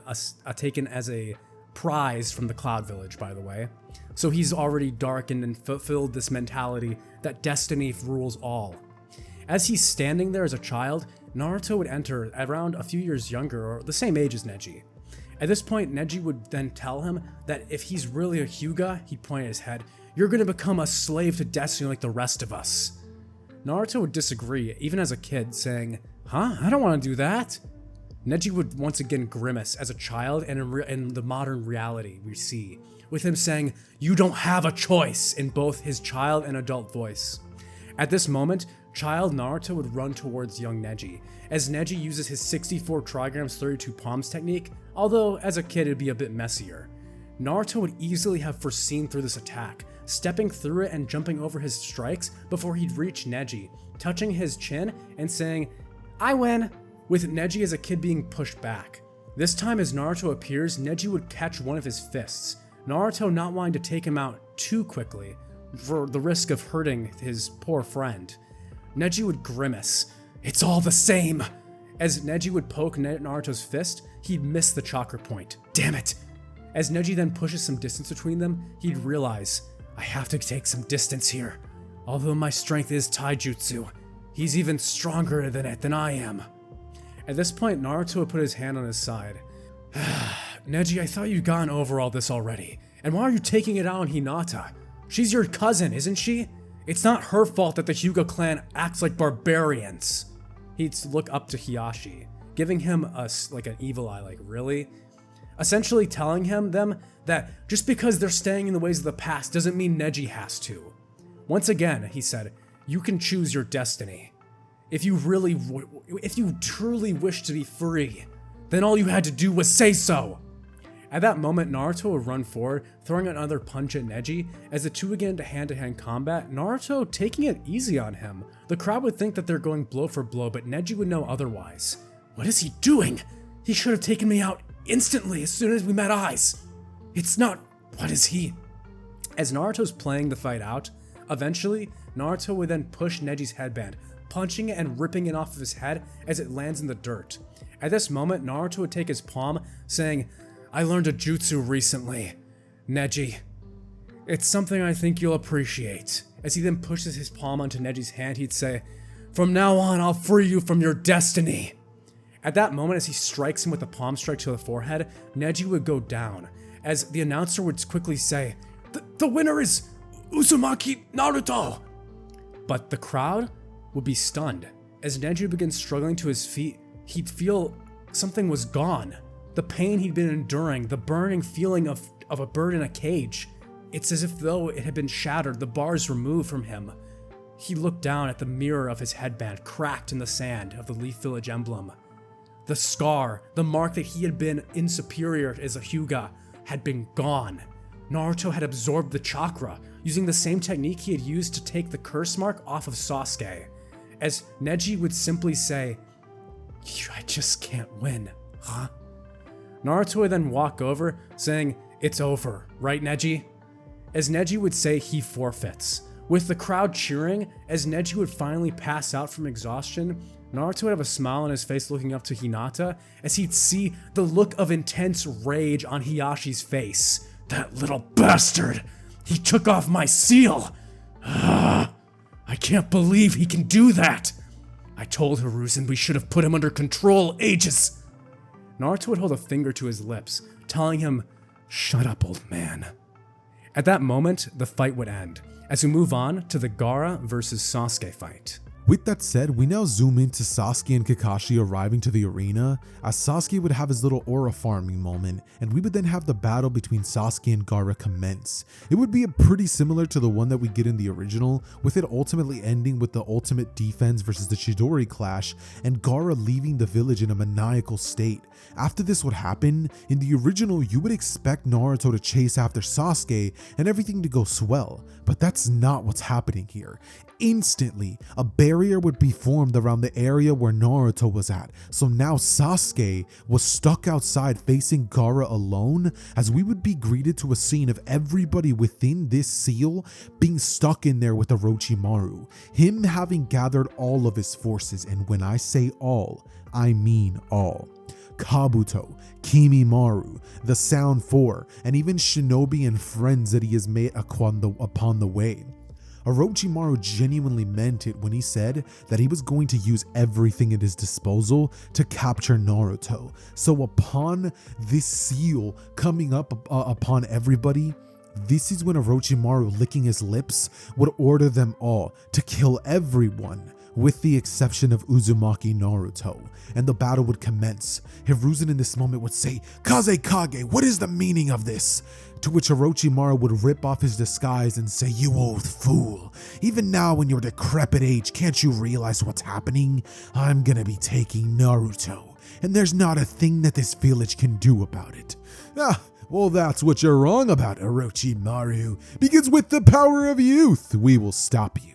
taken as a prize from the Cloud Village, by the way. So he's already darkened and fulfilled this mentality that destiny rules all. As he's standing there as a child, Naruto would enter around a few years younger or the same age as Neji. At this point, Neji would then tell him that if he's really a Hyuga, he'd point at his head, you're gonna become a slave to destiny like the rest of us. Naruto would disagree, even as a kid, saying, I don't want to do that. Neji would once again grimace as a child, and in the modern reality we see, with him saying, you don't have a choice, in both his child and adult voice. At this moment, child Naruto would run towards young Neji, as Neji uses his 64 trigrams 32 palms technique, although as a kid it'd be a bit messier. Naruto would easily have foreseen through this attack, stepping through it and jumping over his strikes before he'd reach Neji, touching his chin and saying, I win, with Neji as a kid being pushed back. This time as Naruto appears, Neji would catch one of his fists, Naruto not wanting to take him out too quickly for the risk of hurting his poor friend. Neji would grimace, it's all the same. As Neji would poke Naruto's fist, he'd miss the chakra point. Damn it. As Neji then pushes some distance between them, he'd realize, I have to take some distance here. Although my strength is taijutsu, he's even stronger than I am. At this point, Naruto would put his hand on his side. Neji, I thought you'd gone over all this already. And why are you taking it out on Hinata? She's your cousin, isn't she? It's not her fault that the Hyuga clan acts like barbarians. He'd look up to Hiyashi, giving him an evil eye, like, really? essentially telling them that just because they're staying in the ways of the past doesn't mean Neji has to. Once again, he said, you can choose your destiny. If you truly wish to be free, then all you had to do was say so. At that moment, Naruto would run forward, throwing another punch at Neji. As the two get into hand-to-hand combat, Naruto taking it easy on him. The crowd would think that they're going blow for blow, but Neji would know otherwise. What is he doing? He should have taken me out instantly as soon as we met eyes. It's not... What is he? As Naruto's playing the fight out, eventually, Naruto would then push Neji's headband, punching it and ripping it off of his head as it lands in the dirt. At this moment, Naruto would take his palm, saying, I learned a jutsu recently, Neji. It's something I think you'll appreciate. As he then pushes his palm onto Neji's hand, he'd say, from now on, I'll free you from your destiny. At that moment, as he strikes him with a palm strike to the forehead, Neji would go down, as the announcer would quickly say, the winner is Uzumaki Naruto. But the crowd would be stunned. As Neji begins struggling to his feet, he'd feel something was gone. The pain he'd been enduring, the burning feeling of a bird in a cage. It's as if though it had been shattered, the bars removed from him. He looked down at the mirror of his headband, cracked in the sand of the Leaf Village emblem. The scar, the mark that he had been insuperior as a Hyuga, had been gone. Naruto had absorbed the chakra, using the same technique he had used to take the curse mark off of Sasuke. As Neji would simply say, I just can't win, huh? Naruto would then walk over, saying, it's over, right Neji? As Neji would say he forfeits. With the crowd cheering, as Neji would finally pass out from exhaustion, Naruto would have a smile on his face looking up to Hinata, as he'd see the look of intense rage on Hiyashi's face. That little bastard! He took off my seal! I can't believe he can do that! I told Hiruzen we should have put him under control ages! Naruto would hold a finger to his lips, telling him, shut up, old man. At that moment, the fight would end, as we move on to the Gaara versus Sasuke fight. With that said, we now zoom into Sasuke and Kakashi arriving to the arena, as Sasuke would have his little aura farming moment, and we would then have the battle between Sasuke and Gaara commence. It would be pretty similar to the one that we get in the original, with it ultimately ending with the ultimate defense versus the Chidori clash, and Gaara leaving the village in a maniacal state. After this would happen, in the original you would expect Naruto to chase after Sasuke and everything to go swell, but that's not what's happening here. Instantly, a barrier would be formed around the area where Naruto was at, so now Sasuke was stuck outside facing Gaara alone, as we would be greeted to a scene of everybody within this seal being stuck in there with Orochimaru, him having gathered all of his forces, and when I say all, I mean all. Kabuto, Kimimaru, the Sound Four, and even shinobi and friends that he has made upon the way. Orochimaru genuinely meant it when he said that he was going to use everything at his disposal to capture Naruto. So upon this seal coming up upon everybody, this is when Orochimaru, licking his lips, would order them all to kill everyone, with the exception of Uzumaki Naruto, and the battle would commence. Hiruzen in this moment would say, "Kazekage, what is the meaning of this?" To which Orochimaru would rip off his disguise and say, "You old fool, even now in your decrepit age, can't you realize what's happening? I'm gonna be taking Naruto, and there's not a thing that this village can do about it." Well, that's what you're wrong about, Orochimaru, because with the power of youth, we will stop you.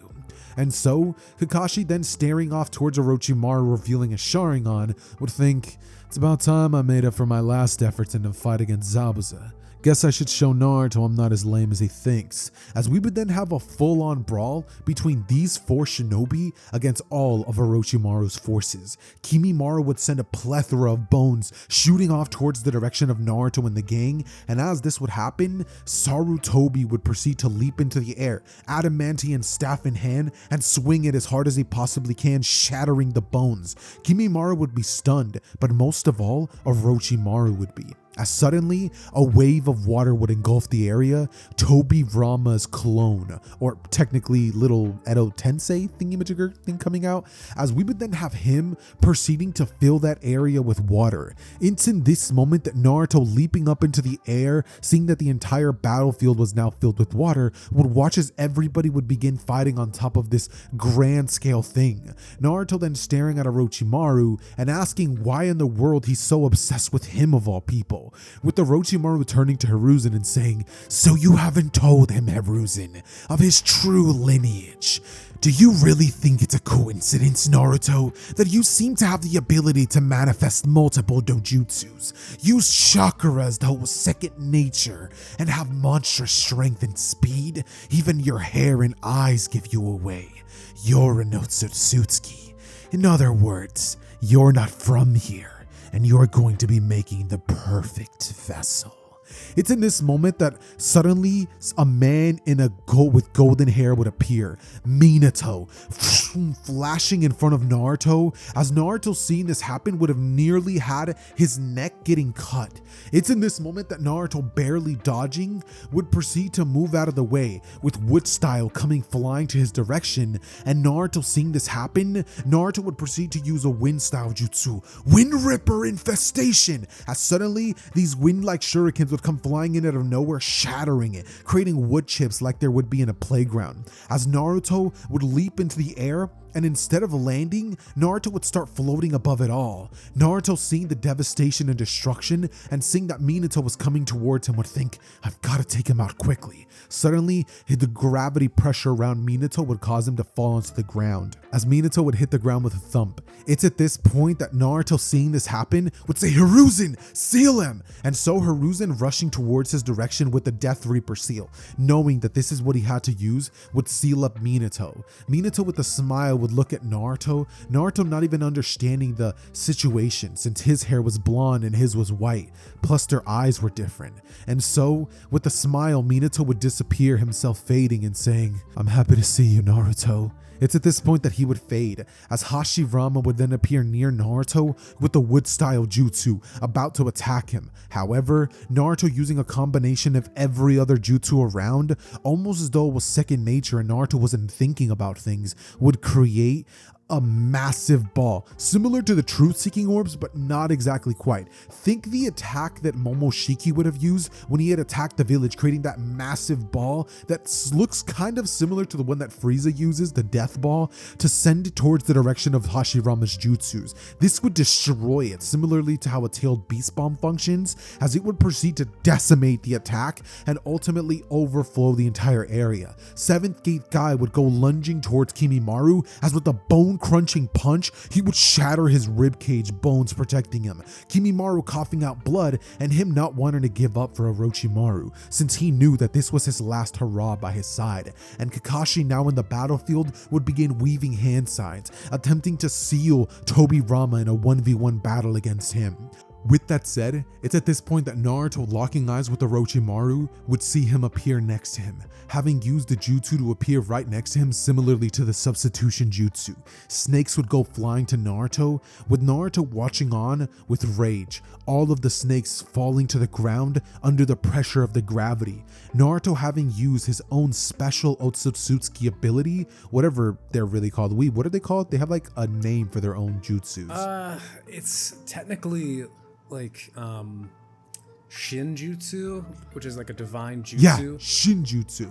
And so, Kakashi, then staring off towards Orochimaru revealing a Sharingan, would think, it's about time I made up for my last efforts in the fight against Zabuza. Guess I should show Naruto I'm not as lame as he thinks, as we would then have a full-on brawl between these four shinobi against all of Orochimaru's forces. Kimimaru would send a plethora of bones shooting off towards the direction of Naruto and the gang, and as this would happen, Sarutobi would proceed to leap into the air, adamantium staff in hand, and swing it as hard as he possibly can, shattering the bones. Kimimaru would be stunned, but most of all, Orochimaru would be. As suddenly, a wave of water would engulf the area, Tobirama's clone, or technically little Edo Tensei thingamajigger thing coming out, as we would then have him proceeding to fill that area with water. It's in this moment that Naruto, leaping up into the air, seeing that the entire battlefield was now filled with water, would watch as everybody would begin fighting on top of this grand scale thing. Naruto then staring at Orochimaru and asking why in the world he's so obsessed with him of all people, with Orochimaru turning to Hiruzen and saying, "So you haven't told him, Hiruzen, of his true lineage. Do you really think it's a coincidence, Naruto, that you seem to have the ability to manifest multiple dojutsus, use chakra as though it was second nature, and have monstrous strength and speed? Even your hair and eyes give you away. You're an Otsutsuki. In other words, you're not from here, and you're going to be making the perfect vessel." It's in this moment that suddenly a man in a gold with golden hair would appear, Minato, flashing in front of Naruto. As Naruto seeing this happen would have nearly had his neck getting cut. It's in this moment that Naruto, barely dodging, would proceed to move out of the way, with Wood Style coming flying to his direction. And Naruto seeing this happen, Naruto would proceed to use a wind style jutsu, Wind Ripper Infestation, as suddenly these wind-like shurikens would come flying in out of nowhere, shattering it, creating wood chips like there would be in a playground. As Naruto would leap into the air, and instead of landing, Naruto would start floating above it all. Naruto, seeing the devastation and destruction and seeing that Minato was coming towards him, would think, "I've got to take him out quickly." Suddenly, the gravity pressure around Minato would cause him to fall onto the ground, as Minato would hit the ground with a thump. It's at this point that Naruto, seeing this happen, would say, "Hiruzen, seal him!" And so Hiruzen, rushing towards his direction with the Death Reaper seal, knowing that this is what he had to use, would seal up Minato. Minato, with a smile, would look at Naruto not even understanding the situation, since his hair was blonde and his was white, plus their eyes were different. And so, with a smile, Minato would disappear, himself fading and saying, "I'm happy to see you, Naruto." It's at this point that he would fade, as Hashirama would then appear near Naruto with the wood style jutsu, about to attack him. However, Naruto, using a combination of every other jutsu around, almost as though it was second nature and Naruto wasn't thinking about things, would create a massive ball, similar to the truth-seeking orbs, but not exactly quite. Think the attack that Momoshiki would have used when he had attacked the village, creating that massive ball that looks kind of similar to the one that Frieza uses, the death ball, to send it towards the direction of Hashirama's jutsus. This would destroy it, similarly to how a tailed beast bomb functions, as it would proceed to decimate the attack and ultimately overflow the entire area. Seventh Gate Guy would go lunging towards Kimimaro, as with a bone-crunching punch, he would shatter his ribcage, bones protecting him. Kimimaro coughing out blood, and him not wanting to give up for Orochimaru, since he knew that this was his last hurrah by his side. And Kakashi, now in the battlefield, would begin weaving hand signs, attempting to seal Tobirama in a 1v1 battle against him. With that said, it's at this point that Naruto, locking eyes with Orochimaru, would see him appear next to him, having used the jutsu to appear right next to him, similarly to the substitution jutsu. Snakes would go flying to Naruto, with Naruto watching on with rage, all of the snakes falling to the ground under the pressure of the gravity. Naruto, having used his own special Otsutsuki ability, whatever they're really called. What are they called? They have like a name for their own jutsus. It's technically like Shinjutsu, which is like a divine jutsu. Yeah, Shinjutsu.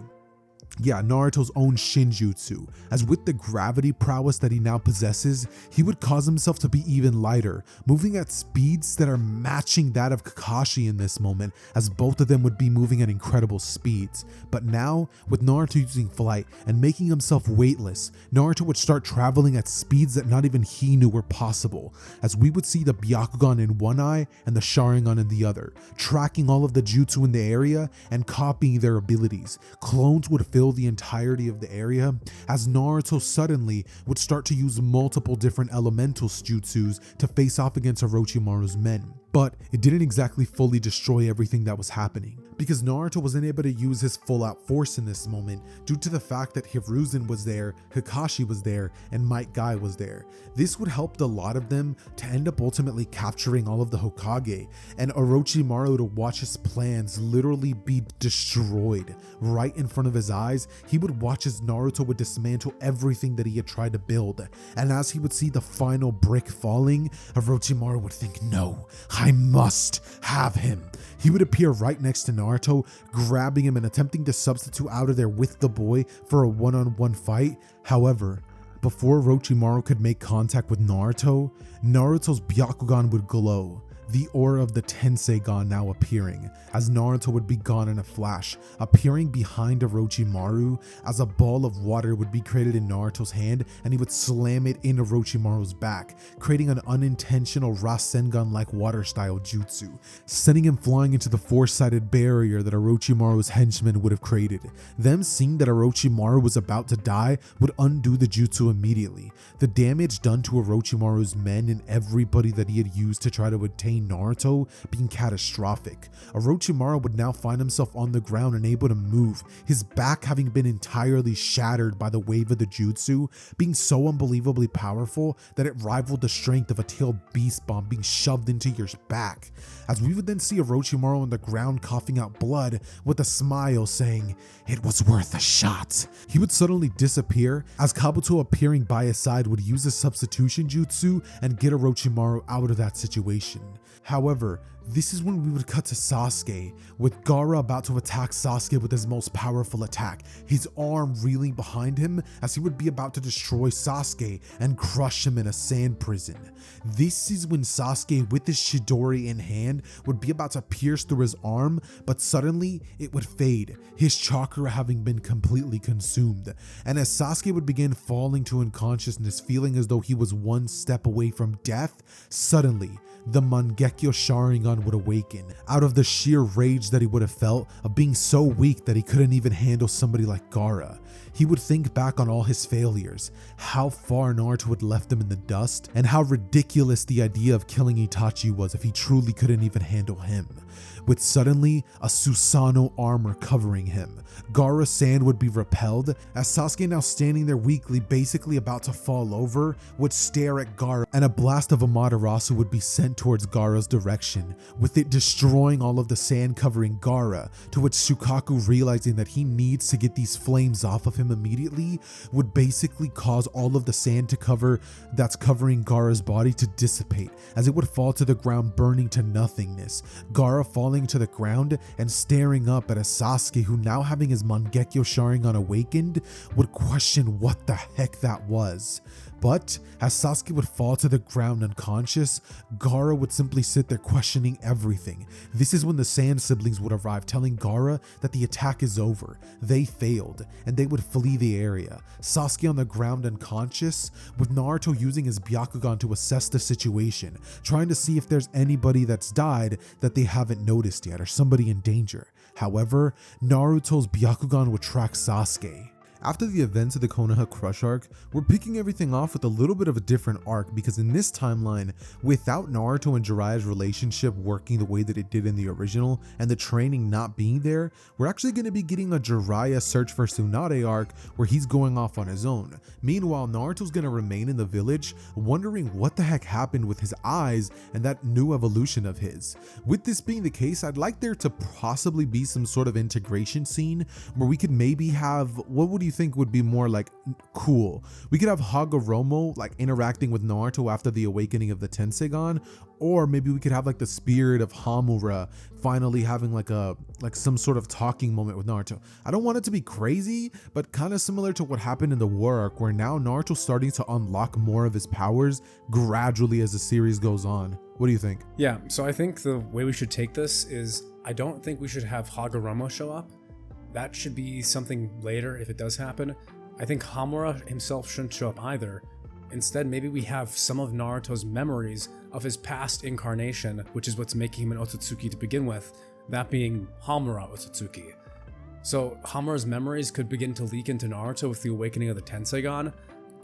Yeah, Naruto's own Shinjutsu, as with the gravity prowess that he now possesses, he would cause himself to be even lighter, moving at speeds that are matching that of Kakashi in this moment, as both of them would be moving at incredible speeds. But now, with Naruto using flight and making himself weightless, Naruto would start traveling at speeds that not even he knew were possible, as we would see the Byakugan in one eye and the Sharingan in the other, tracking all of the jutsu in the area and copying their abilities. Clones would fill the entirety of the area, as Naruto suddenly would start to use multiple different elemental jutsus to face off against Orochimaru's men. But it didn't exactly fully destroy everything that was happening, because Naruto wasn't able to use his full out force in this moment due to the fact that Hiruzen was there, Kakashi was there, and Might Guy was there. This would help a lot of them to end up ultimately capturing all of the Hokage, and Orochimaru to watch his plans literally be destroyed right in front of his eyes. He would watch as Naruto would dismantle everything that he had tried to build, and as he would see the final brick falling, Orochimaru would think, no, I must have him. He would appear right next to Naruto, grabbing him and attempting to substitute out of there with the boy for a one-on-one fight. However, before Orochimaru could make contact with Naruto, Naruto's Byakugan would glow, the aura of the Tenseigan now appearing, as Naruto would be gone in a flash, appearing behind Orochimaru as a ball of water would be created in Naruto's hand, and he would slam it in Orochimaru's back, creating an unintentional Rasengan-like water-style jutsu, sending him flying into the four-sided barrier that Orochimaru's henchmen would have created. Them seeing that Orochimaru was about to die would undo the jutsu immediately. The damage done to Orochimaru's men and everybody that he had used to try to attain Naruto being catastrophic. Orochimaru would now find himself on the ground, unable to move, his back having been entirely shattered by the wave of the jutsu, being so unbelievably powerful that it rivaled the strength of a tailed beast bomb being shoved into your back. As we would then see Orochimaru on the ground coughing out blood with a smile saying, "It was worth a shot." He would suddenly disappear as Kabuto, appearing by his side, would use a substitution jutsu and get Orochimaru out of that situation. However, this is when we would cut to Sasuke, with Gaara about to attack Sasuke with his most powerful attack, his arm reeling behind him as he would be about to destroy Sasuke and crush him in a sand prison. This is when Sasuke, with his Chidori in hand, would be about to pierce through his arm, but suddenly it would fade, his chakra having been completely consumed. And as Sasuke would begin falling to unconsciousness, feeling as though he was one step away from death, suddenly the Mangekyo Sharingan would awaken, out of the sheer rage that he would have felt of being so weak that he couldn't even handle somebody like Gaara. He would think back on all his failures, how far Naruto had left him in the dust, and how ridiculous the idea of killing Itachi was if he truly couldn't even handle him. With suddenly a Susanoo armor covering him, Gaara's sand would be repelled, as Sasuke, now standing there weakly, basically about to fall over, would stare at Gaara, and a blast of Amaterasu would be sent towards Gaara's direction, with it destroying all of the sand covering Gaara, to which Shukaku, realizing that he needs to get these flames off of him immediately, would basically cause all of the sand that's covering Gaara's body to dissipate, as it would fall to the ground, burning to nothingness. Gaara falling to the ground and staring up at a Sasuke who, now having his Mangekyo Sharingan awakened, would question what the heck that was. But as Sasuke would fall to the ground unconscious, Gaara would simply sit there questioning everything. This is when the Sand siblings would arrive, telling Gaara that the attack is over, they failed, and they would flee the area. Sasuke on the ground unconscious, with Naruto using his Byakugan to assess the situation, trying to see if there's anybody that's died that they haven't noticed yet, or somebody in danger. However, Naruto's Byakugan would track Sasuke. After the events of the Konoha Crush arc, we're picking everything off with a little bit of a different arc, because in this timeline, without Naruto and Jiraiya's relationship working the way that it did in the original, and the training not being there, we're actually going to be getting a Jiraiya search for Tsunade arc where he's going off on his own. Meanwhile, Naruto's going to remain in the village, wondering what the heck happened with his eyes and that new evolution of his. With this being the case, I'd like there to possibly be some sort of integration scene where we could maybe have, what would you think would be more like cool? We could have Hagoromo like interacting with Naruto after the awakening of the Tenseigan, or maybe we could have like the spirit of Hamura finally having like some sort of talking moment with Naruto. I don't want it to be crazy, but kind of similar to what happened in the War arc, where now Naruto's starting to unlock more of his powers gradually as the series goes on. What do you think? Yeah, so I think the way we should take this is, I don't think we should have Hagoromo show up. That should be something later if it does happen. I think Hamura himself shouldn't show up either. Instead, maybe we have some of Naruto's memories of his past incarnation, which is what's making him an Otsutsuki to begin with, that being Hamura Otsutsuki. So Hamura's memories could begin to leak into Naruto with the awakening of the Tenseigan,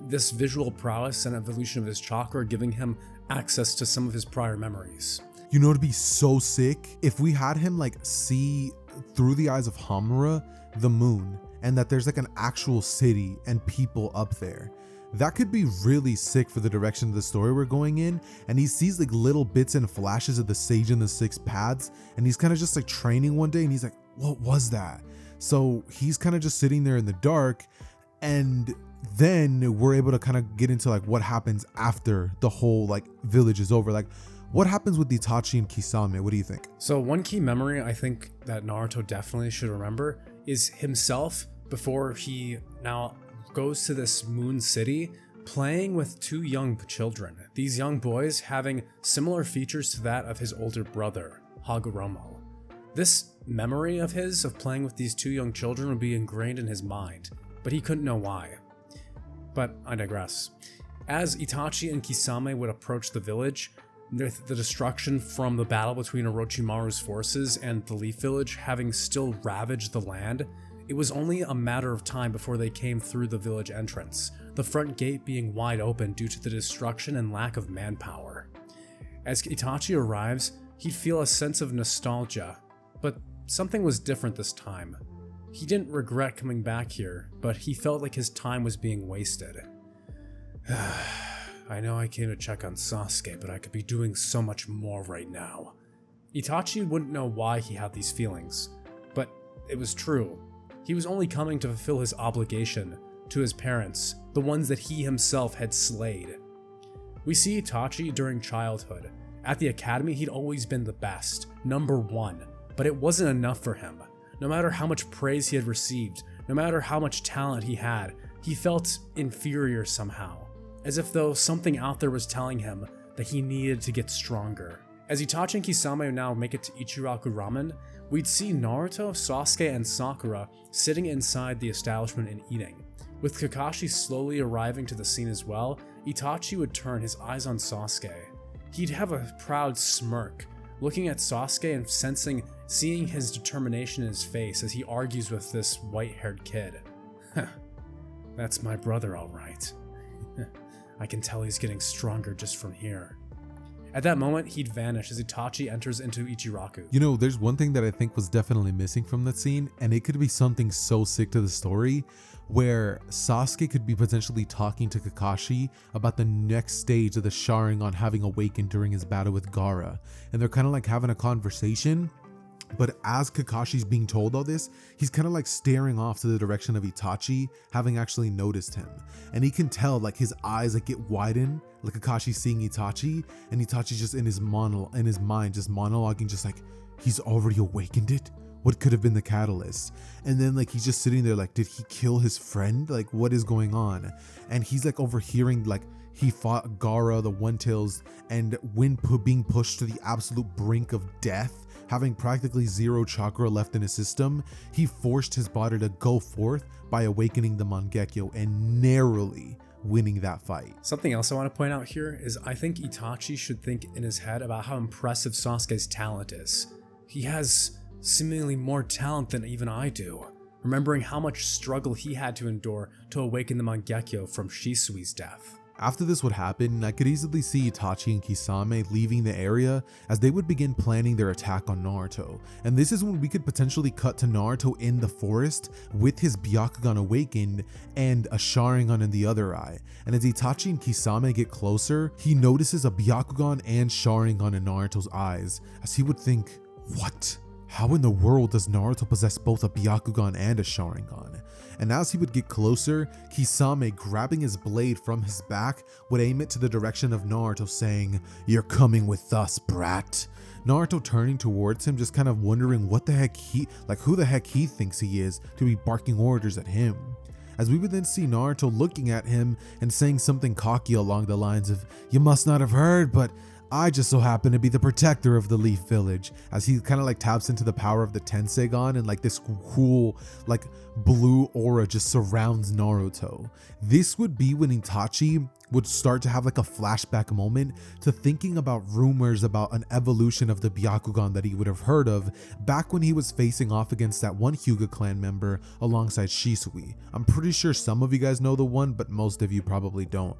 this visual prowess and evolution of his chakra giving him access to some of his prior memories. You know, it'd be so sick if we had him like see through the eyes of Hamura the moon, and that there's like an actual city and people up there. That could be really sick for the direction of the story we're going in. And he sees like little bits and flashes of the Sage and the Six Paths, and he's kind of just like training one day, and he's like, what was that? So he's kind of just sitting there in the dark, and then we're able to kind of get into like what happens after the whole like village is over. Like, what happens with Itachi and Kisame? What do you think? So one key memory I think that Naruto definitely should remember is himself before he now goes to this moon city, playing with two young children. These young boys having similar features to that of his older brother, Hagoromo. This memory of his of playing with these two young children would be ingrained in his mind, but he couldn't know why. But I digress. As Itachi and Kisame would approach the village, with the destruction from the battle between Orochimaru's forces and the Leaf Village having still ravaged the land, it was only a matter of time before they came through the village entrance, the front gate being wide open due to the destruction and lack of manpower. As Itachi arrives, he'd feel a sense of nostalgia, but something was different this time. He didn't regret coming back here, but he felt like his time was being wasted. I know I came to check on Sasuke, but I could be doing so much more right now. Itachi wouldn't know why he had these feelings, but it was true. He was only coming to fulfill his obligation to his parents, the ones that he himself had slayed. We see Itachi during childhood. At the academy, he'd always been the best, number one, but it wasn't enough for him. No matter how much praise he had received, no matter how much talent he had, he felt inferior somehow, as if though something out there was telling him that he needed to get stronger. As Itachi and Kisame now make it to Ichiraku Ramen, we'd see Naruto, Sasuke, and Sakura sitting inside the establishment and eating. With Kakashi slowly arriving to the scene as well, Itachi would turn his eyes on Sasuke. He'd have a proud smirk, looking at Sasuke and seeing his determination in his face as he argues with this white-haired kid. That's my brother, all right. I can tell he's getting stronger just from here. At that moment, he'd vanish as Itachi enters into Ichiraku. You know, there's one thing that I think was definitely missing from that scene, and it could be something so sick to the story, where Sasuke could be potentially talking to Kakashi about the next stage of the Sharingan having awakened during his battle with Gaara. And they're kind of like having a conversation, but as Kakashi's being told all this, he's kind of like staring off to the direction of Itachi, having actually noticed him. And he can tell like his eyes like get widen, like Kakashi's seeing Itachi, and Itachi's just in his mind just monologuing, just like, he's already awakened it? What could have been the catalyst? And then like he's just sitting there like, did he kill his friend? Like, what is going on? And he's like overhearing like he fought Gaara, the One-Tails, and when being pushed to the absolute brink of death, having practically zero chakra left in his system, he forced his body to go forth by awakening the Mangekyo and narrowly winning that fight. Something else I want to point out here is I think Itachi should think in his head about how impressive Sasuke's talent is. He has seemingly more talent than even I do, remembering how much struggle he had to endure to awaken the Mangekyo from Shisui's death. After this would happen, I could easily see Itachi and Kisame leaving the area as they would begin planning their attack on Naruto. And this is when we could potentially cut to Naruto in the forest with his Byakugan awakened and a Sharingan in the other eye. And as Itachi and Kisame get closer, he notices a Byakugan and Sharingan in Naruto's eyes, as he would think, what? How in the world does Naruto possess both a Byakugan and a Sharingan? And as he would get closer, Kisame, grabbing his blade from his back, would aim it to the direction of Naruto, saying, "You're coming with us, brat." Naruto turning towards him, just kind of wondering what the heck who the heck he thinks he is to be barking orders at him. As we would then see Naruto looking at him and saying something cocky along the lines of, "You must not have heard, but I just so happen to be the protector of the Leaf Village, as he kind of like taps into the power of the Tensegon, and like this cool like blue aura just surrounds Naruto. This would be when Itachi would start to have like a flashback moment to thinking about rumors about an evolution of the Byakugan that he would have heard of back when he was facing off against that one Hyuga clan member alongside Shisui. I'm pretty sure some of you guys know the one, but most of you probably don't.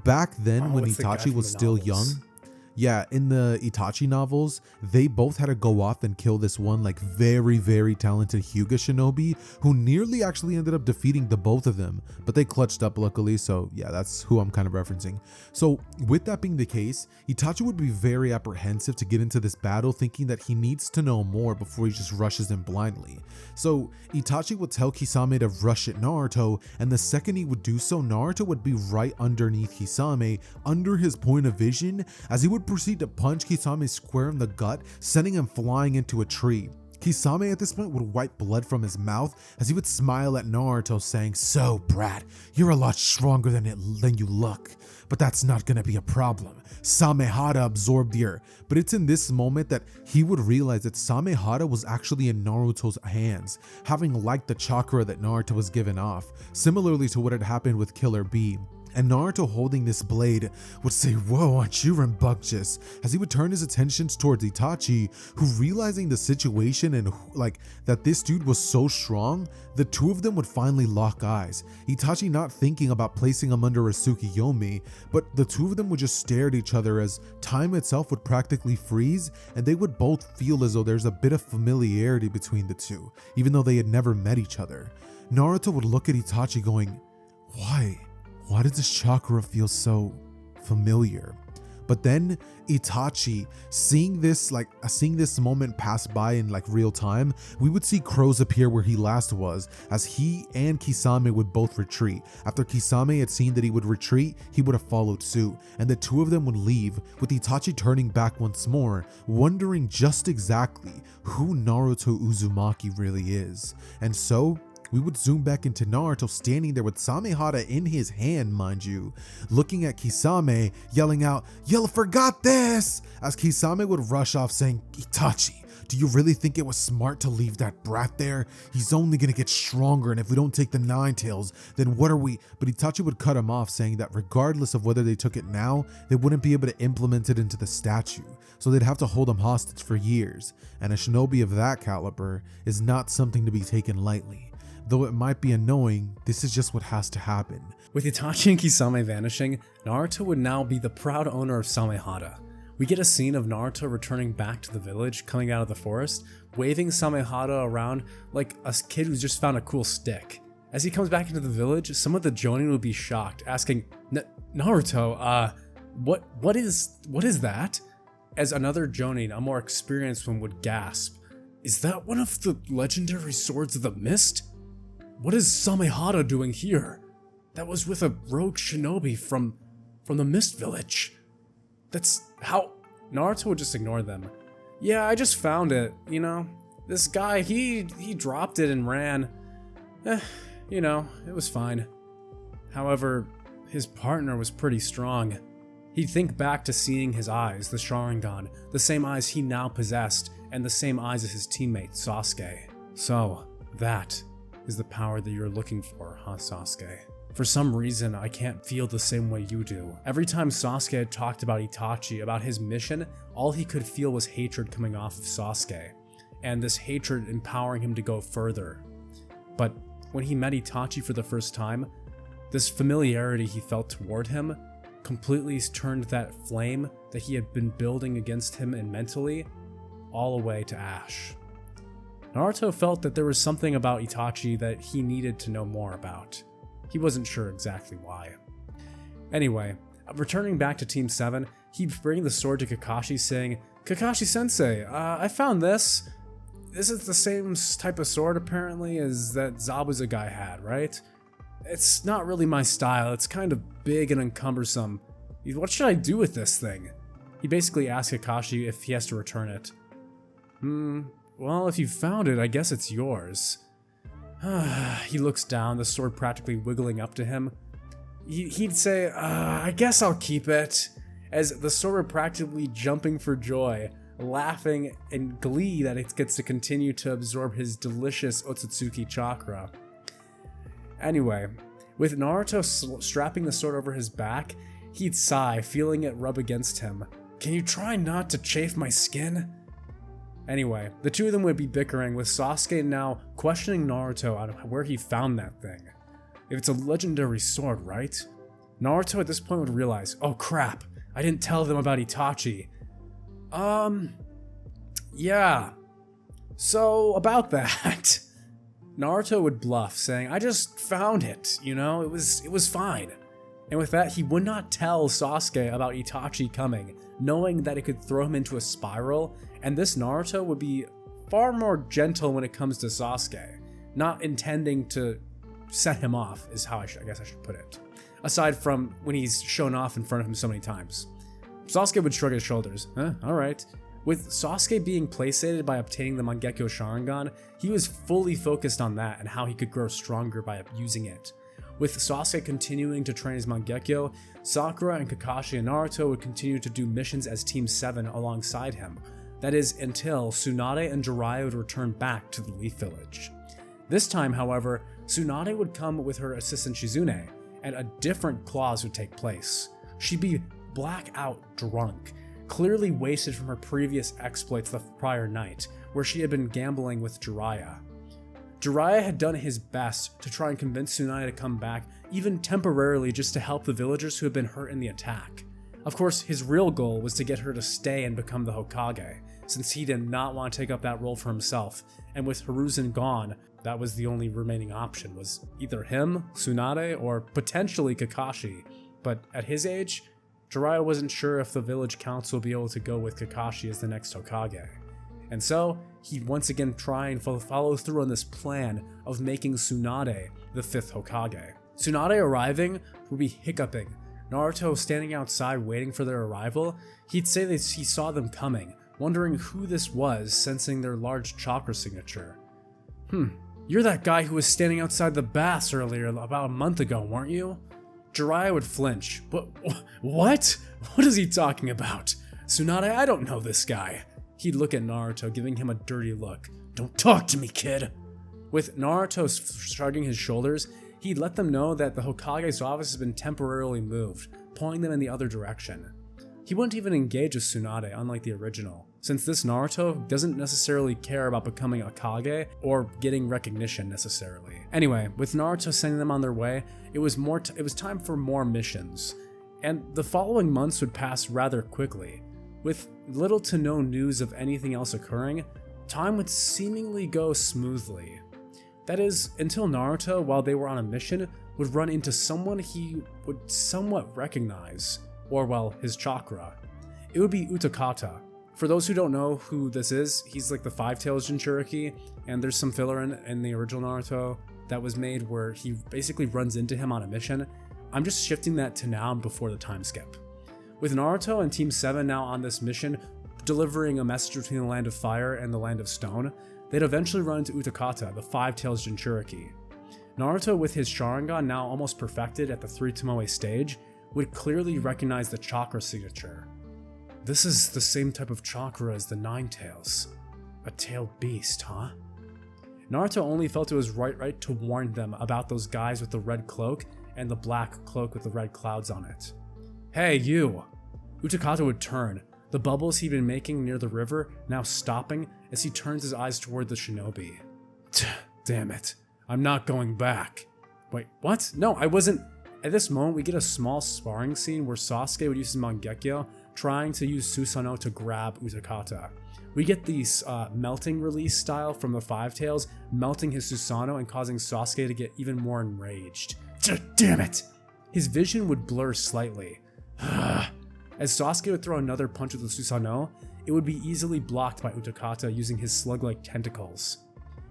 Back then when Itachi was still young, yeah, in the Itachi novels, they both had to go off and kill this one like very talented Hyuga shinobi who nearly actually ended up defeating the both of them, but they clutched up luckily, so yeah, that's who I'm kind of referencing. So with that being the case, Itachi would be very apprehensive to get into this battle, thinking that he needs to know more before he just rushes in blindly. So Itachi would tell Kisame to rush at Naruto, and the second he would do so, Naruto would be right underneath Kisame, under his point of vision, as he would proceed to punch Kisame square in the gut, sending him flying into a tree. Kisame at this point would wipe blood from his mouth as he would smile at Naruto, saying, "So, brat, you're a lot stronger than you look, but that's not gonna be a problem. Samehada absorbed your..." But it's in this moment that he would realize that Samehada was actually in Naruto's hands, having liked the chakra that Naruto was given off, similarly to what had happened with Killer Bee. And Naruto, holding this blade, would say, "Whoa, aren't you rambunctious?" as he would turn his attentions towards Itachi, who, realizing the situation and like that this dude was so strong, the two of them would finally lock eyes. Itachi not thinking about placing him under a Tsukiyomi, but the two of them would just stare at each other as time itself would practically freeze, and they would both feel as though there's a bit of familiarity between the two, even though they had never met each other. Naruto would look at Itachi going, Why does this chakra feel so familiar? But then Itachi, seeing this moment pass by in like real time, we would see crows appear where he last was, as he and Kisame would both retreat. After Kisame had seen that he would retreat, he would have followed suit, and the two of them would leave, with Itachi turning back once more, wondering just exactly who Naruto Uzumaki really is. And so we would zoom back into Naruto standing there with Samehada in his hand, mind you, looking at Kisame, yelling out, "You forgot this!" as Kisame would rush off saying, "Itachi, do you really think it was smart to leave that brat there? He's only gonna get stronger, and if we don't take the Nine Tails, then what are we?" But Itachi would cut him off, saying that regardless of whether they took it now, they wouldn't be able to implement it into the statue, so they'd have to hold him hostage for years, and a shinobi of that caliber is not something to be taken lightly. Though it might be annoying, this is just what has to happen. With Itachi and Kisame vanishing, Naruto would now be the proud owner of Samehada. We get a scene of Naruto returning back to the village, coming out of the forest, waving Samehada around like a kid who's just found a cool stick. As he comes back into the village, some of the Jonin would be shocked, asking, "Naruto, what is that?" As another Jonin, a more experienced one, would gasp, "Is that one of the legendary swords of the mist? What is Samehada doing here? That was with a rogue shinobi from the Mist Village. That's how..." Naruto would just ignore them. "Yeah, I just found it, This guy, he dropped it and ran. It was fine." However, his partner was pretty strong. He'd think back to seeing his eyes, the Sharingan, the same eyes he now possessed, and the same eyes as his teammate, Sasuke. "So, that is the power that you're looking for, huh, Sasuke? For some reason, I can't feel the same way you do." Every time Sasuke had talked about Itachi, about his mission, all he could feel was hatred coming off of Sasuke, and this hatred empowering him to go further. But when he met Itachi for the first time, this familiarity he felt toward him completely turned that flame that he had been building against him and mentally all away to ash. Naruto felt that there was something about Itachi that he needed to know more about. He wasn't sure exactly why. Anyway, returning back to Team 7, he'd bring the sword to Kakashi, saying, "Kakashi-sensei, I found this. This is the same type of sword apparently as that Zabuza guy had, right? It's not really my style, it's kind of big and encumbersome. What should I do with this thing?" He basically asked Kakashi if he has to return it. Well, if you found it, I guess it's yours." He looks down, the sword practically wiggling up to him. He'd say, "I guess I'll keep it." as the sword were practically jumping for joy, laughing in glee that it gets to continue to absorb his delicious Otsutsuki chakra. Anyway, with Naruto strapping the sword over his back, he'd sigh, feeling it rub against him. "Can you try not to chafe my skin?" Anyway, the two of them would be bickering, with Sasuke now questioning Naruto on where he found that thing. If it's a legendary sword, right? Naruto at this point would realize, oh crap, I didn't tell them about Itachi. Yeah. So, about that. Naruto would bluff, saying, I just found it, you know, it was fine. And with that, he would not tell Sasuke about Itachi coming, knowing that it could throw him into a spiral, and this Naruto would be far more gentle when it comes to Sasuke, not intending to set him off, is how I guess I should put it. Aside from when he's shown off in front of him so many times. Sasuke would shrug his shoulders. Alright. With Sasuke being placated by obtaining the Mangekyo Sharingan, he was fully focused on that and how he could grow stronger by using it. With Sasuke continuing to train his Mangekyo, Sakura and Kakashi and Naruto would continue to do missions as Team 7 alongside him. That is, until Tsunade and Jiraiya would return back to the Leaf Village. This time, however, Tsunade would come with her assistant Shizune, and a different clause would take place. She'd be blackout drunk, clearly wasted from her previous exploits the prior night, where she had been gambling with Jiraiya. Jiraiya had done his best to try and convince Tsunade to come back, even temporarily, just to help the villagers who had been hurt in the attack. Of course, his real goal was to get her to stay and become the Hokage, since he did not want to take up that role for himself, and with Hiruzen gone, that was the only remaining option, was either him, Tsunade, or potentially Kakashi. But at his age, Jiraiya wasn't sure if the village council would be able to go with Kakashi as the next Hokage. And so, he'd once again try and follow through on this plan of making Tsunade the 5th Hokage. Tsunade arriving would be hiccuping. Naruto standing outside waiting for their arrival, he'd say that he saw them coming, wondering who this was, sensing their large chakra signature. You're that guy who was standing outside the baths earlier about a month ago, weren't you? Jiraiya would flinch. What? What is he talking about? Tsunade, I don't know this guy. He'd look at Naruto, giving him a dirty look. Don't talk to me, kid. With Naruto shrugging his shoulders, he'd let them know that the Hokage's office has been temporarily moved, pulling them in the other direction. He wouldn't even engage with Tsunade, unlike the original, since this Naruto doesn't necessarily care about becoming a Kage or getting recognition necessarily. Anyway, with Naruto sending them on their way, it was time for more missions, and the following months would pass rather quickly. With little to no news of anything else occurring, time would seemingly go smoothly. That is, until Naruto, while they were on a mission, would run into someone he would somewhat recognize, or well, his chakra. It would be Utakata. For those who don't know who this is, he's like the 5-tails Jinchuriki, and there's some filler in the original Naruto that was made where he basically runs into him on a mission. I'm just shifting that to now before the time skip. With Naruto and Team 7 now on this mission, delivering a message between the Land of Fire and the Land of Stone, they'd eventually run into Utakata, the 5-tails Jinchuriki. Naruto, with his Sharingan now almost perfected at the 3 Tomoe stage, would clearly recognize the chakra signature. This is the same type of chakra as the 9-tails. A tailed beast, huh? Naruto only felt it was right to warn them about those guys with the red cloak and the black cloak with the red clouds on it. Hey, you! Utakata would turn, the bubbles he'd been making near the river now stopping as he turns his eyes toward the shinobi. Damn it. I'm not going back. Wait, what? No, I wasn't. At this moment, we get a small sparring scene where Sasuke would use his Mangekyo, trying to use Susanoo to grab Utakata. We get the melting release style from the 5-tails, melting his Susanoo and causing Sasuke to get even more enraged. Damn it! His vision would blur slightly. As Sasuke would throw another punch with the Susanoo, it would be easily blocked by Utakata using his slug-like tentacles.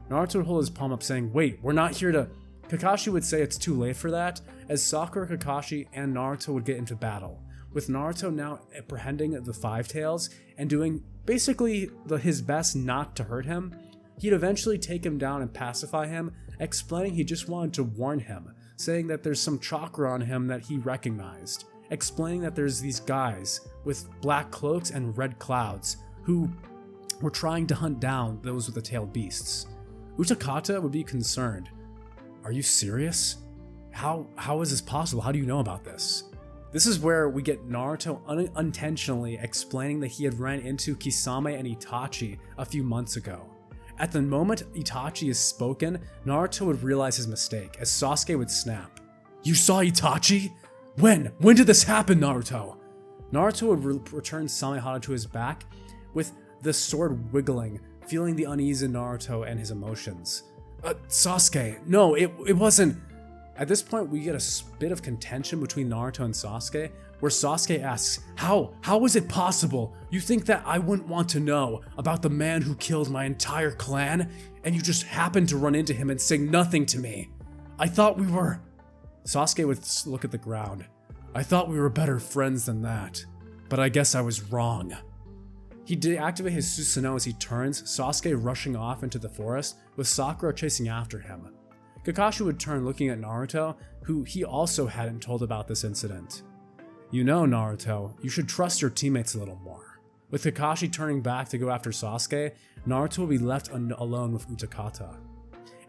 Naruto would hold his palm up saying, wait, we're not here to... Kakashi would say it's too late for that, as Sakura, Kakashi, and Naruto would get into battle, with Naruto now apprehending the 5-tails and doing basically his best not to hurt him. He'd eventually take him down and pacify him, explaining he just wanted to warn him, saying that there's some chakra on him that he recognized, explaining that there's these guys with black cloaks and red clouds who were trying to hunt down those with the tailed beasts. Utakata would be concerned. Are you serious? How is this possible? How do you know about this? This is where we get Naruto unintentionally explaining that he had ran into Kisame and Itachi a few months ago. At the moment Itachi is spoken, Naruto would realize his mistake, as Sasuke would snap. You saw Itachi? When? When did this happen, Naruto? Naruto would return Samehada to his back, with the sword wiggling, feeling the unease in Naruto and his emotions. Sasuke, no, it wasn't. At this point, we get a bit of contention between Naruto and Sasuke, where Sasuke asks, How is it possible? You think that I wouldn't want to know about the man who killed my entire clan, and you just happened to run into him and say nothing to me? I thought we were... Sasuke would look at the ground. I thought we were better friends than that, but I guess I was wrong. He deactivates his Susanoo as he turns, Sasuke rushing off into the forest, with Sakura chasing after him. Kakashi would turn looking at Naruto, who he also hadn't told about this incident. You know, Naruto, you should trust your teammates a little more. With Kakashi turning back to go after Sasuke, Naruto will be left alone with Utakata.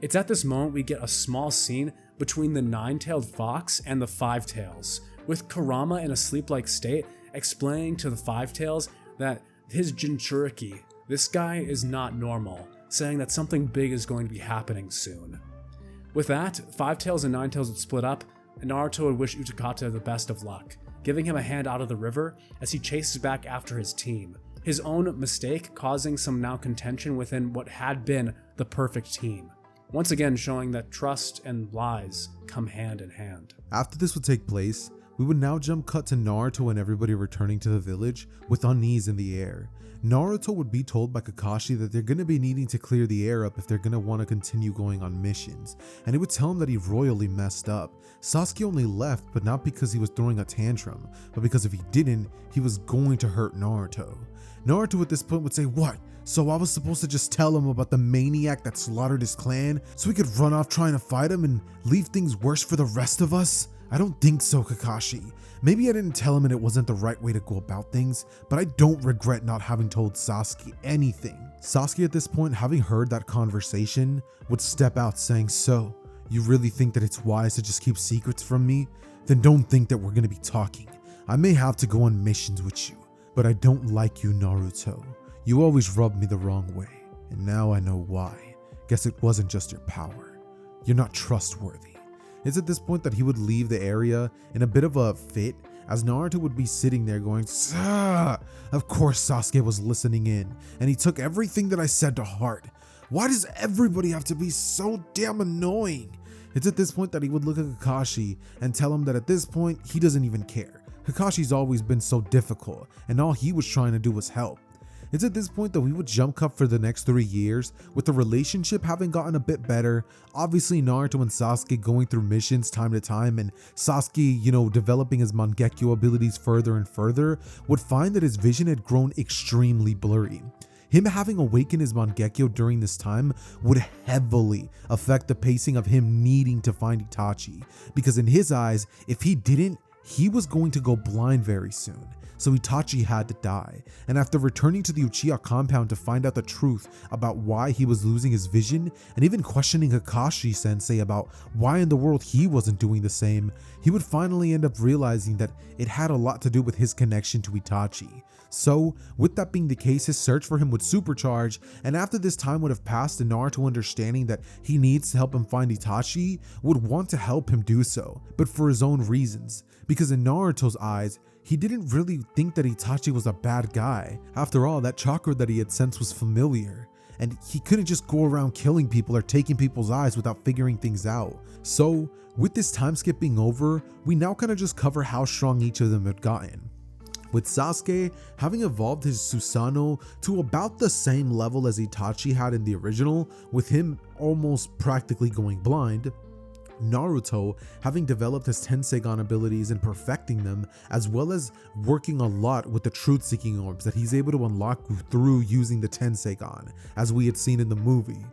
It's at this moment we get a small scene between the nine-tailed fox and the five-tails, with Kurama in a sleep-like state explaining to the five-tails that his Jinchuriki, this guy is not normal, saying that something big is going to be happening soon. With that, Five Tails and Nine Tails would split up, and Naruto would wish Utakata the best of luck, giving him a hand out of the river as he chases back after his team, his own mistake causing some now contention within what had been the perfect team, once again showing that trust and lies come hand in hand. After this would take place, we would now jump cut to Naruto and everybody returning to the village with unease in the air. Naruto would be told by Kakashi that they're going to be needing to clear the air up if they're going to want to continue going on missions, and he would tell him that he royally messed up. Sasuke only left, but not because he was throwing a tantrum, but because if he didn't, he was going to hurt Naruto. Naruto at this point would say, what? So I was supposed to just tell him about the maniac that slaughtered his clan so he could run off trying to fight him and leave things worse for the rest of us? I don't think so, Kakashi. Maybe I didn't tell him and it wasn't the right way to go about things, but I don't regret not having told Sasuke anything. Sasuke at this point, having heard that conversation, would step out saying, so, you really think that it's wise to just keep secrets from me? Then don't think that we're gonna be talking. I may have to go on missions with you, but I don't like you, Naruto. You always rubbed me the wrong way, and now I know why. Guess it wasn't just your power. You're not trustworthy. It's at this point that he would leave the area in a bit of a fit, as Naruto would be sitting there going, Of course Sasuke was listening in, and he took everything that I said to heart. Why does everybody have to be so damn annoying? It's at this point that he would look at Kakashi and tell him that at this point, he doesn't even care. Kakashi's always been so difficult, and all he was trying to do was help. It's at this point that we would jump cut for the next 3 years, with the relationship having gotten a bit better. Obviously Naruto and Sasuke going through missions time to time, and Sasuke, developing his Mangekyo abilities further and further, would find that his vision had grown extremely blurry. Him having awakened his Mangekyo during this time would heavily affect the pacing of him needing to find Itachi, because in his eyes, if he didn't, he was going to go blind very soon. So Itachi had to die, and after returning to the Uchiha compound to find out the truth about why he was losing his vision, and even questioning Kakashi sensei about why in the world he wasn't doing the same, he would finally end up realizing that it had a lot to do with his connection to Itachi. So, with that being the case, his search for him would supercharge, and after this time would have passed and Naruto understanding that he needs to help him find Itachi, would want to help him do so, but for his own reasons, because in Naruto's eyes, he didn't really think that Itachi was a bad guy. After all, that chakra that he had sensed was familiar, and he couldn't just go around killing people or taking people's eyes without figuring things out. So, with this time skip being over, we now kind of just cover how strong each of them had gotten. With Sasuke having evolved his Susanoo to about the same level as Itachi had in the original, with him almost practically going blind, Naruto having developed his Tenseigan abilities and perfecting them, as well as working a lot with the truth-seeking orbs that he's able to unlock through using the Tenseigan, as we had seen in the movie.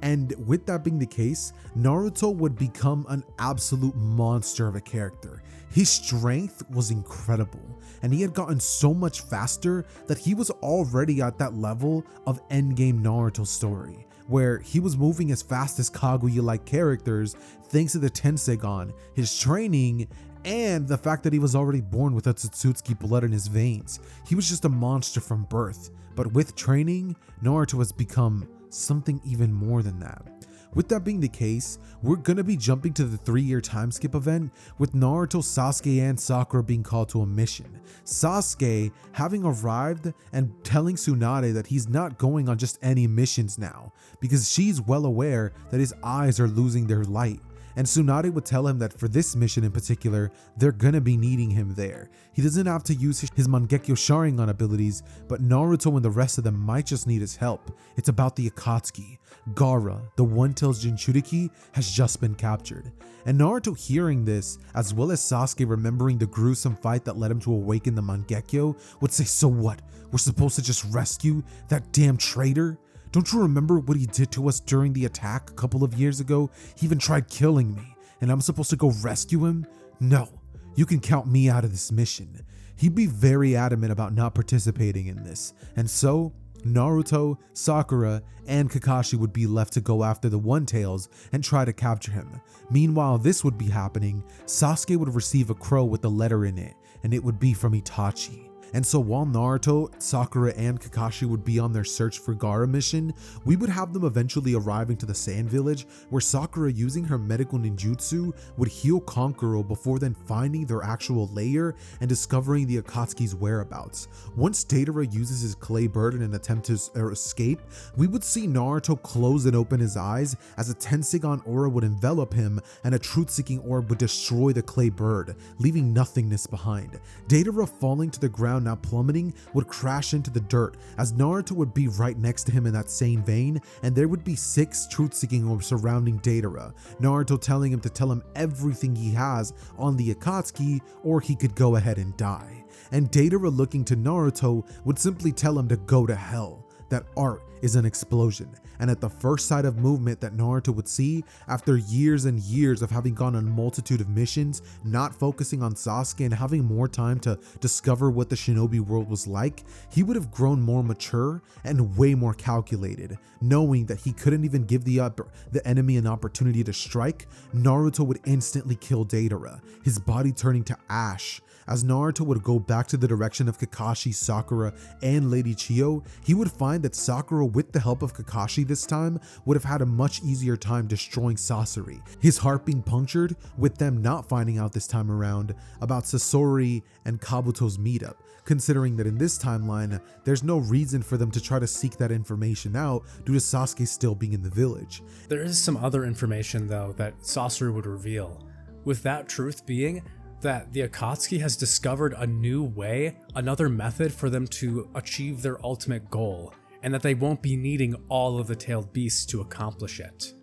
And with that being the case, Naruto would become an absolute monster of a character. His strength was incredible, and he had gotten so much faster that he was already at that level of endgame Naruto story, where he was moving as fast as Kaguya-like characters thanks to the Tensegon, his training, and the fact that he was already born with Otsutsuki blood in his veins. He was just a monster from birth, but with training, Naruto has become something even more than that. With that being the case, we're gonna be jumping to the 3-year time skip event with Naruto, Sasuke, and Sakura being called to a mission. Sasuke having arrived and telling Tsunade that he's not going on just any missions now, because she's well aware that his eyes are losing their light. And Tsunade would tell him that for this mission in particular, they're gonna be needing him there. He doesn't have to use his Mangekyo Sharingan abilities, but Naruto and the rest of them might just need his help. It's about the Akatsuki. Gaara, the One-Tail's Jinchuriki, has just been captured. And Naruto hearing this, as well as Sasuke remembering the gruesome fight that led him to awaken the Mangekyo, would say, so what? We're supposed to just rescue that damn traitor? Don't you remember what he did to us during the attack a couple of years ago? He even tried killing me, and I'm supposed to go rescue him? No, you can count me out of this mission. He'd be very adamant about not participating in this, and so Naruto, Sakura, and Kakashi would be left to go after the One-Tails and try to capture him. Meanwhile this would be happening, Sasuke would receive a crow with a letter in it, and it would be from Itachi. And so while Naruto, Sakura, and Kakashi would be on their search for Gaara mission, we would have them eventually arriving to the Sand Village, where Sakura, using her medical ninjutsu, would heal Kankuro before then finding their actual lair and discovering the Akatsuki's whereabouts. Once Deidara uses his clay bird in an attempt to escape, we would see Naruto close and open his eyes as a Tensegon aura would envelop him and a truth-seeking orb would destroy the clay bird, leaving nothingness behind. Deidara, falling to the ground now plummeting, would crash into the dirt as Naruto would be right next to him in that same vein, and there would be 6 truth-seeking orbs surrounding Deidara, Naruto telling him to tell him everything he has on the Akatsuki or he could go ahead and die. And Deidara, looking to Naruto, would simply tell him to go to hell, that art is an explosion. And at the first sight of movement that Naruto would see, after years and years of having gone on a multitude of missions, not focusing on Sasuke and having more time to discover what the shinobi world was like, he would have grown more mature and way more calculated. Knowing that he couldn't even give the enemy an opportunity to strike, Naruto would instantly kill Deidara, his body turning to ash. As Naruto would go back to the direction of Kakashi, Sakura, and Lady Chiyo, he would find that Sakura, with the help of Kakashi this time, would have had a much easier time destroying Sasori, his heart being punctured, with them not finding out this time around about Sasori and Kabuto's meetup, considering that in this timeline, there's no reason for them to try to seek that information out due to Sasuke still being in the village. There is some other information though that Sasori would reveal, with that truth being that the Akatsuki has discovered a new way, another method for them to achieve their ultimate goal, and that they won't be needing all of the tailed beasts to accomplish it.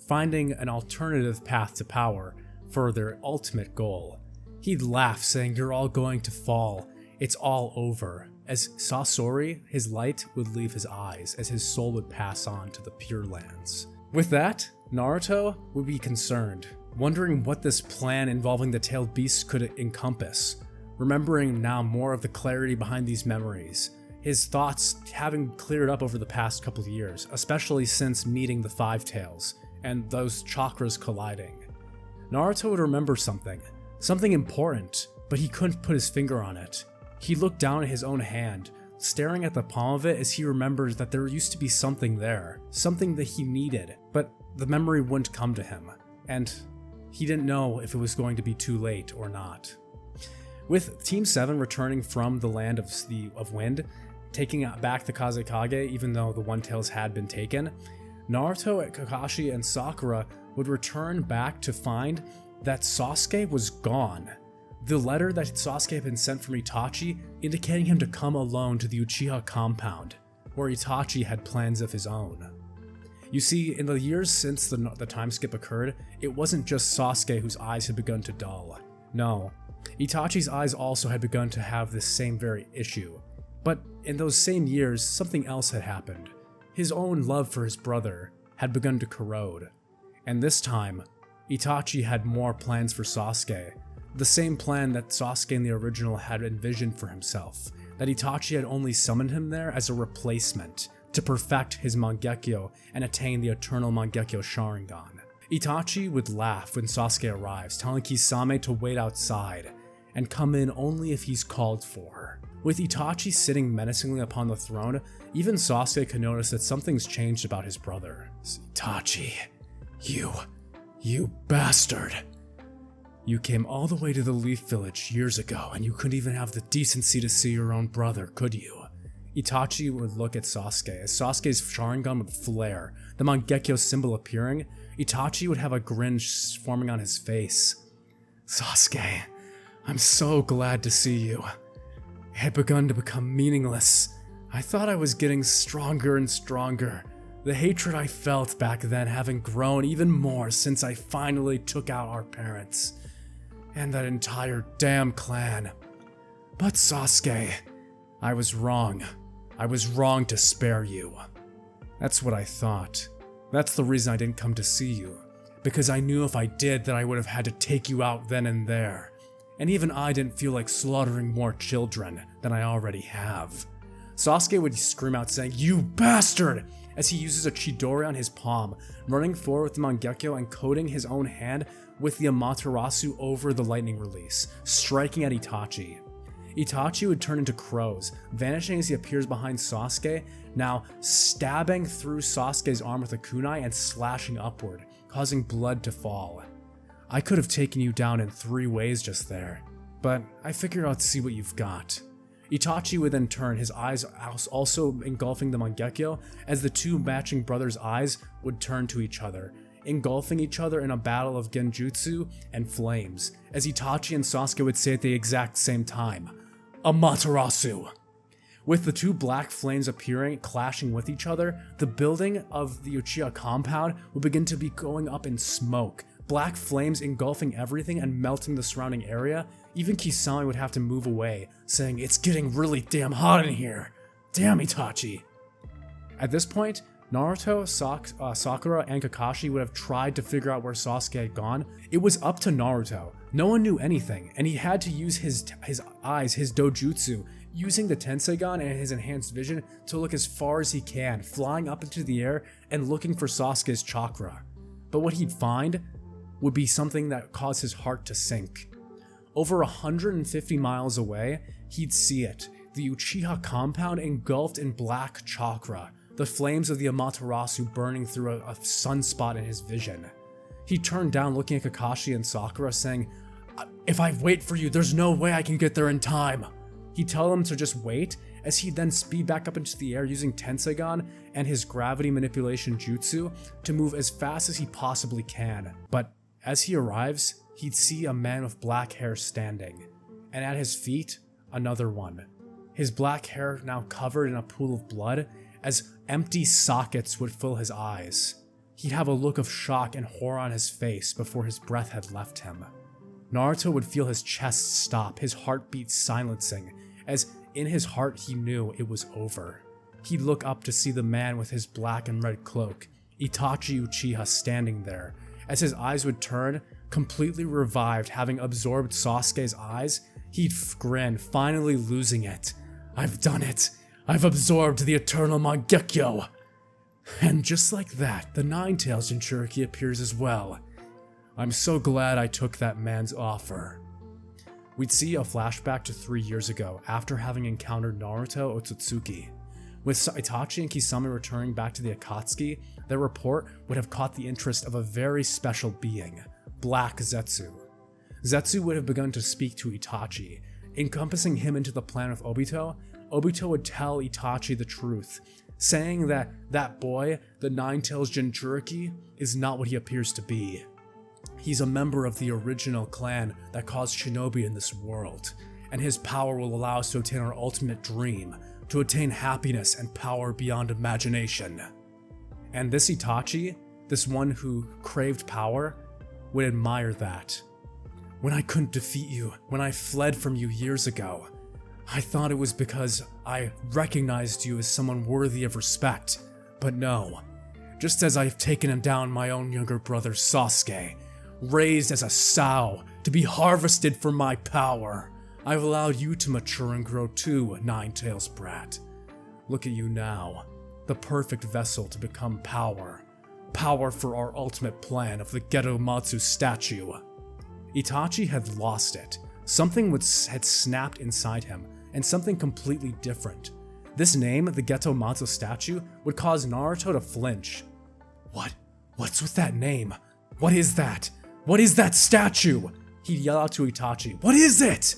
Finding an alternative path to power for their ultimate goal. He'd laugh, saying, "You're all going to fall. It's all over." As Sasori, his light would leave his eyes as his soul would pass on to the Pure Lands. With that, Naruto would be concerned, wondering what this plan involving the tailed beasts could encompass, remembering now more of the clarity behind these memories, his thoughts having cleared up over the past couple of years, especially since meeting the Five Tails and those chakras colliding. Naruto would remember something important, but he couldn't put his finger on it. He looked down at his own hand, staring at the palm of it as he remembers that there used to be something there, something that he needed, but the memory wouldn't come to him, and he didn't know if it was going to be too late or not. With Team 7 returning from the land of wind, taking back the Kazekage even though the One-Tails had been taken, Naruto, Kakashi, and Sakura would return back to find that Sasuke was gone. The letter that Sasuke had been sent from Itachi indicating him to come alone to the Uchiha compound, where Itachi had plans of his own. You see, in the years since the time skip occurred, it wasn't just Sasuke whose eyes had begun to dull. No, Itachi's eyes also had begun to have this same very issue. But in those same years, something else had happened. His own love for his brother had begun to corrode. And this time, Itachi had more plans for Sasuke. The same plan that Sasuke in the original had envisioned for himself, that Itachi had only summoned him there as a replacement to perfect his Mangekyo and attain the eternal Mangekyo Sharingan. Itachi would laugh when Sasuke arrives, telling Kisame to wait outside and come in only if he's called for. With Itachi sitting menacingly upon the throne, even Sasuke could notice that something's changed about his brother. Itachi, you bastard. You came all the way to the Leaf Village years ago and you couldn't even have the decency to see your own brother, could you? Itachi would look at Sasuke. As Sasuke's Sharingan would flare, the Mangekyo symbol appearing, Itachi would have a grin forming on his face. Sasuke, I'm so glad to see you. It had begun to become meaningless. I thought I was getting stronger and stronger. The hatred I felt back then having grown even more since I finally took out our parents. And that entire damn clan. But Sasuke, I was wrong. I was wrong to spare you. That's what I thought. That's the reason I didn't come to see you. Because I knew if I did that I would have had to take you out then and there. And even I didn't feel like slaughtering more children than I already have. Sasuke would scream out saying, "You bastard!" as he uses a Chidori on his palm, running forward with the Mangekyo and coating his own hand with the Amaterasu over the lightning release, striking at Itachi. Itachi would turn into crows, vanishing as he appears behind Sasuke, now stabbing through Sasuke's arm with a kunai and slashing upward, causing blood to fall. I could have taken you down in 3 ways just there, but I figured I'd see what you've got. Itachi would then turn, his eyes also engulfing the Mangekyo, as the two matching brothers' eyes would turn to each other, engulfing each other in a battle of genjutsu and flames, as Itachi and Sasuke would say at the exact same time, "Amaterasu!" With the two black flames appearing, clashing with each other, the building of the Uchiha compound would begin to be going up in smoke, black flames engulfing everything and melting the surrounding area. Even Kisame would have to move away, saying, "It's getting really damn hot in here. Damn, Itachi." At this point, Naruto, Sakura, and Kakashi would have tried to figure out where Sasuke had gone. It was up to Naruto. No one knew anything, and he had to use his eyes, his dojutsu, using the Tenseigan and his enhanced vision to look as far as he can, flying up into the air and looking for Sasuke's chakra. But what he'd find would be something that caused his heart to sink. Over 150 miles away, he'd see it, the Uchiha compound engulfed in black chakra, the flames of the Amaterasu burning through a sunspot in his vision. He turned down looking at Kakashi and Sakura saying, "If I wait for you, there's no way I can get there in time." He'd tell them to just wait, as he'd then speed back up into the air using Tenseigan and his gravity manipulation jutsu to move as fast as he possibly can. But as he arrives, he'd see a man with black hair standing, and at his feet, another one. His black hair now covered in a pool of blood, as empty sockets would fill his eyes. He'd have a look of shock and horror on his face before his breath had left him. Naruto would feel his chest stop, his heartbeat silencing, as in his heart he knew it was over. He'd look up to see the man with his black and red cloak, Itachi Uchiha, standing there. As his eyes would turn, completely revived, having absorbed Sasuke's eyes, he'd grin, finally losing it. "I've done it! I've absorbed the eternal Mangekyo!" And just like that, the Nine-Tails Jinchuriki appears as well. I'm so glad I took that man's offer. We'd see a flashback to 3 years ago, after having encountered Naruto Otsutsuki. With Itachi and Kisame returning back to the Akatsuki, their report would have caught the interest of a very special being, Black Zetsu. Zetsu would have begun to speak to Itachi. Encompassing him into the plan with Obito, Obito would tell Itachi the truth, saying that that boy, the Nine-Tails Jinchuriki, is not what he appears to be. He's a member of the original clan that caused shinobi in this world, and his power will allow us to attain our ultimate dream, to attain happiness and power beyond imagination. And this Itachi, this one who craved power, would admire that. When I couldn't defeat you, when I fled from you years ago, I thought it was because I recognized you as someone worthy of respect, but no. just as I've taken him down my own younger brother Sasuke, raised as a sow to be harvested for my power. I've allowed you to mature and grow too, Nine-Tails brat. Look at you now, the perfect vessel to become power. Power for our ultimate plan of the Getomatsu statue. Itachi had lost it. Something had snapped inside him, and something completely different. This name, the Getomatsu statue, would cause Naruto to flinch. What's with that name? What is that? What is that statue? He'd yell out to Itachi, what is it?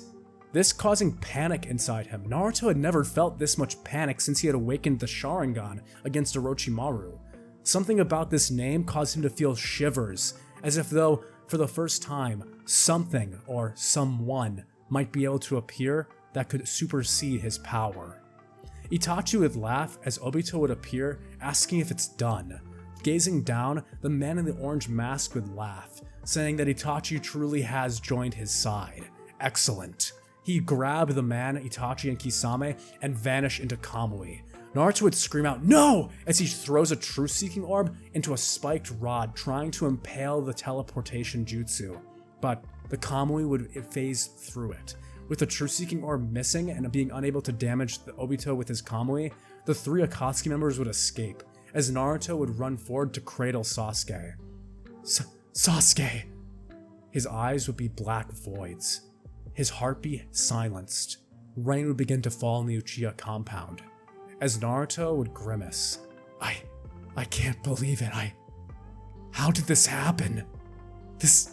This causing panic inside him. Naruto had never felt this much panic since he had awakened the Sharingan against Orochimaru. Something about this name caused him to feel shivers, as if though, for the first time, something or someone might be able to appear that could supersede his power. Itachi would laugh as Obito would appear, asking if it's done. Gazing down, the man in the orange mask would laugh, saying that Itachi truly has joined his side. Excellent. He grabbed the man, Itachi and Kisame, and vanished into Kamui. Naruto would scream out, "No!" as he throws a truth-seeking orb into a spiked rod, trying to impale the teleportation jutsu. But the Kamui would phase through it. With the truth-seeking orb missing and being unable to damage the Obito with his Kamui, the three Akatsuki members would escape, as Naruto would run forward to cradle Sasuke. Sasuke! His eyes would be black voids. His heartbeat silenced. Rain would begin to fall in the Uchiha compound. As Naruto would grimace. I can't believe it. How did this happen? This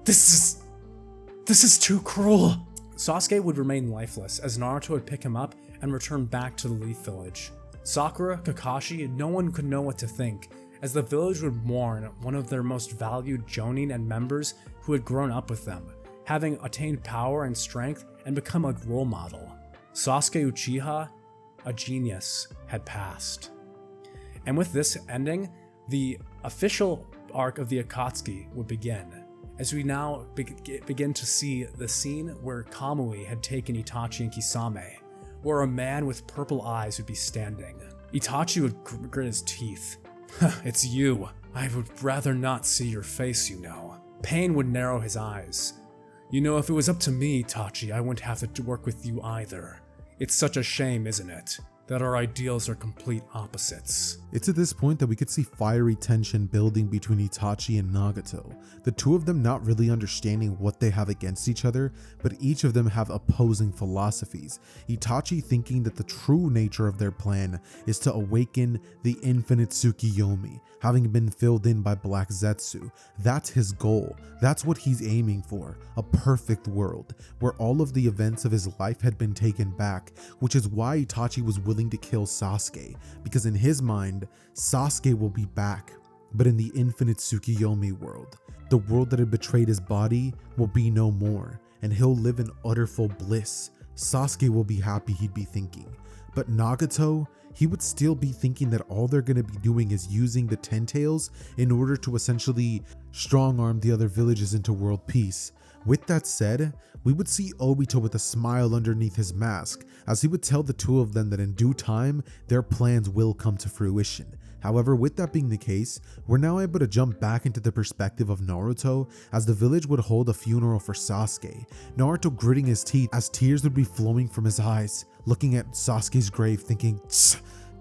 is too cruel. Sasuke would remain lifeless as Naruto would pick him up and return back to the Leaf Village. Sakura, Kakashi, no one could know what to think, as the village would mourn one of their most valued Jonin and members who had grown up with them, having attained power and strength and become a role model. Sasuke Uchiha, a genius, had passed. And with this ending, the official arc of the Akatsuki would begin, as we now begin to see the scene where Kamui had taken Itachi and Kisame, where a man with purple eyes would be standing. Itachi would grit his teeth. It's you. I would rather not see your face, you know. Pain would narrow his eyes. You know, if it was up to me, Itachi, I wouldn't have to work with you either. It's such a shame, isn't it, that our ideals are complete opposites. It's at this point that we could see fiery tension building between Itachi and Nagato, the two of them not really understanding what they have against each other, but each of them have opposing philosophies. Itachi thinking that the true nature of their plan is to awaken the infinite Tsukiyomi, having been filled in by Black Zetsu. That's his goal. That's what he's aiming for, a perfect world, where all of the events of his life had been taken back, which is why Itachi was willing to kill Sasuke, because in his mind, Sasuke will be back, but in the infinite Tsukiyomi world, the world that had betrayed his body will be no more, and he'll live in utter full bliss. Sasuke will be happy, he'd be thinking. But Nagato, he would still be thinking that all they're going to be doing is using the Ten Tails in order to essentially strong-arm the other villages into world peace. With that said, we would see Obito with a smile underneath his mask, as he would tell the two of them that in due time, their plans will come to fruition. However, with that being the case, we're now able to jump back into the perspective of Naruto, as the village would hold a funeral for Sasuke. Naruto gritting his teeth as tears would be flowing from his eyes, looking at Sasuke's grave thinking,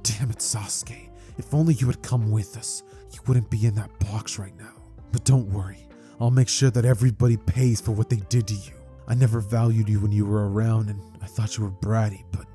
damn it Sasuke, if only you had come with us, you wouldn't be in that box right now. But don't worry, I'll make sure that everybody pays for what they did to you. I never valued you when you were around and I thought you were bratty, but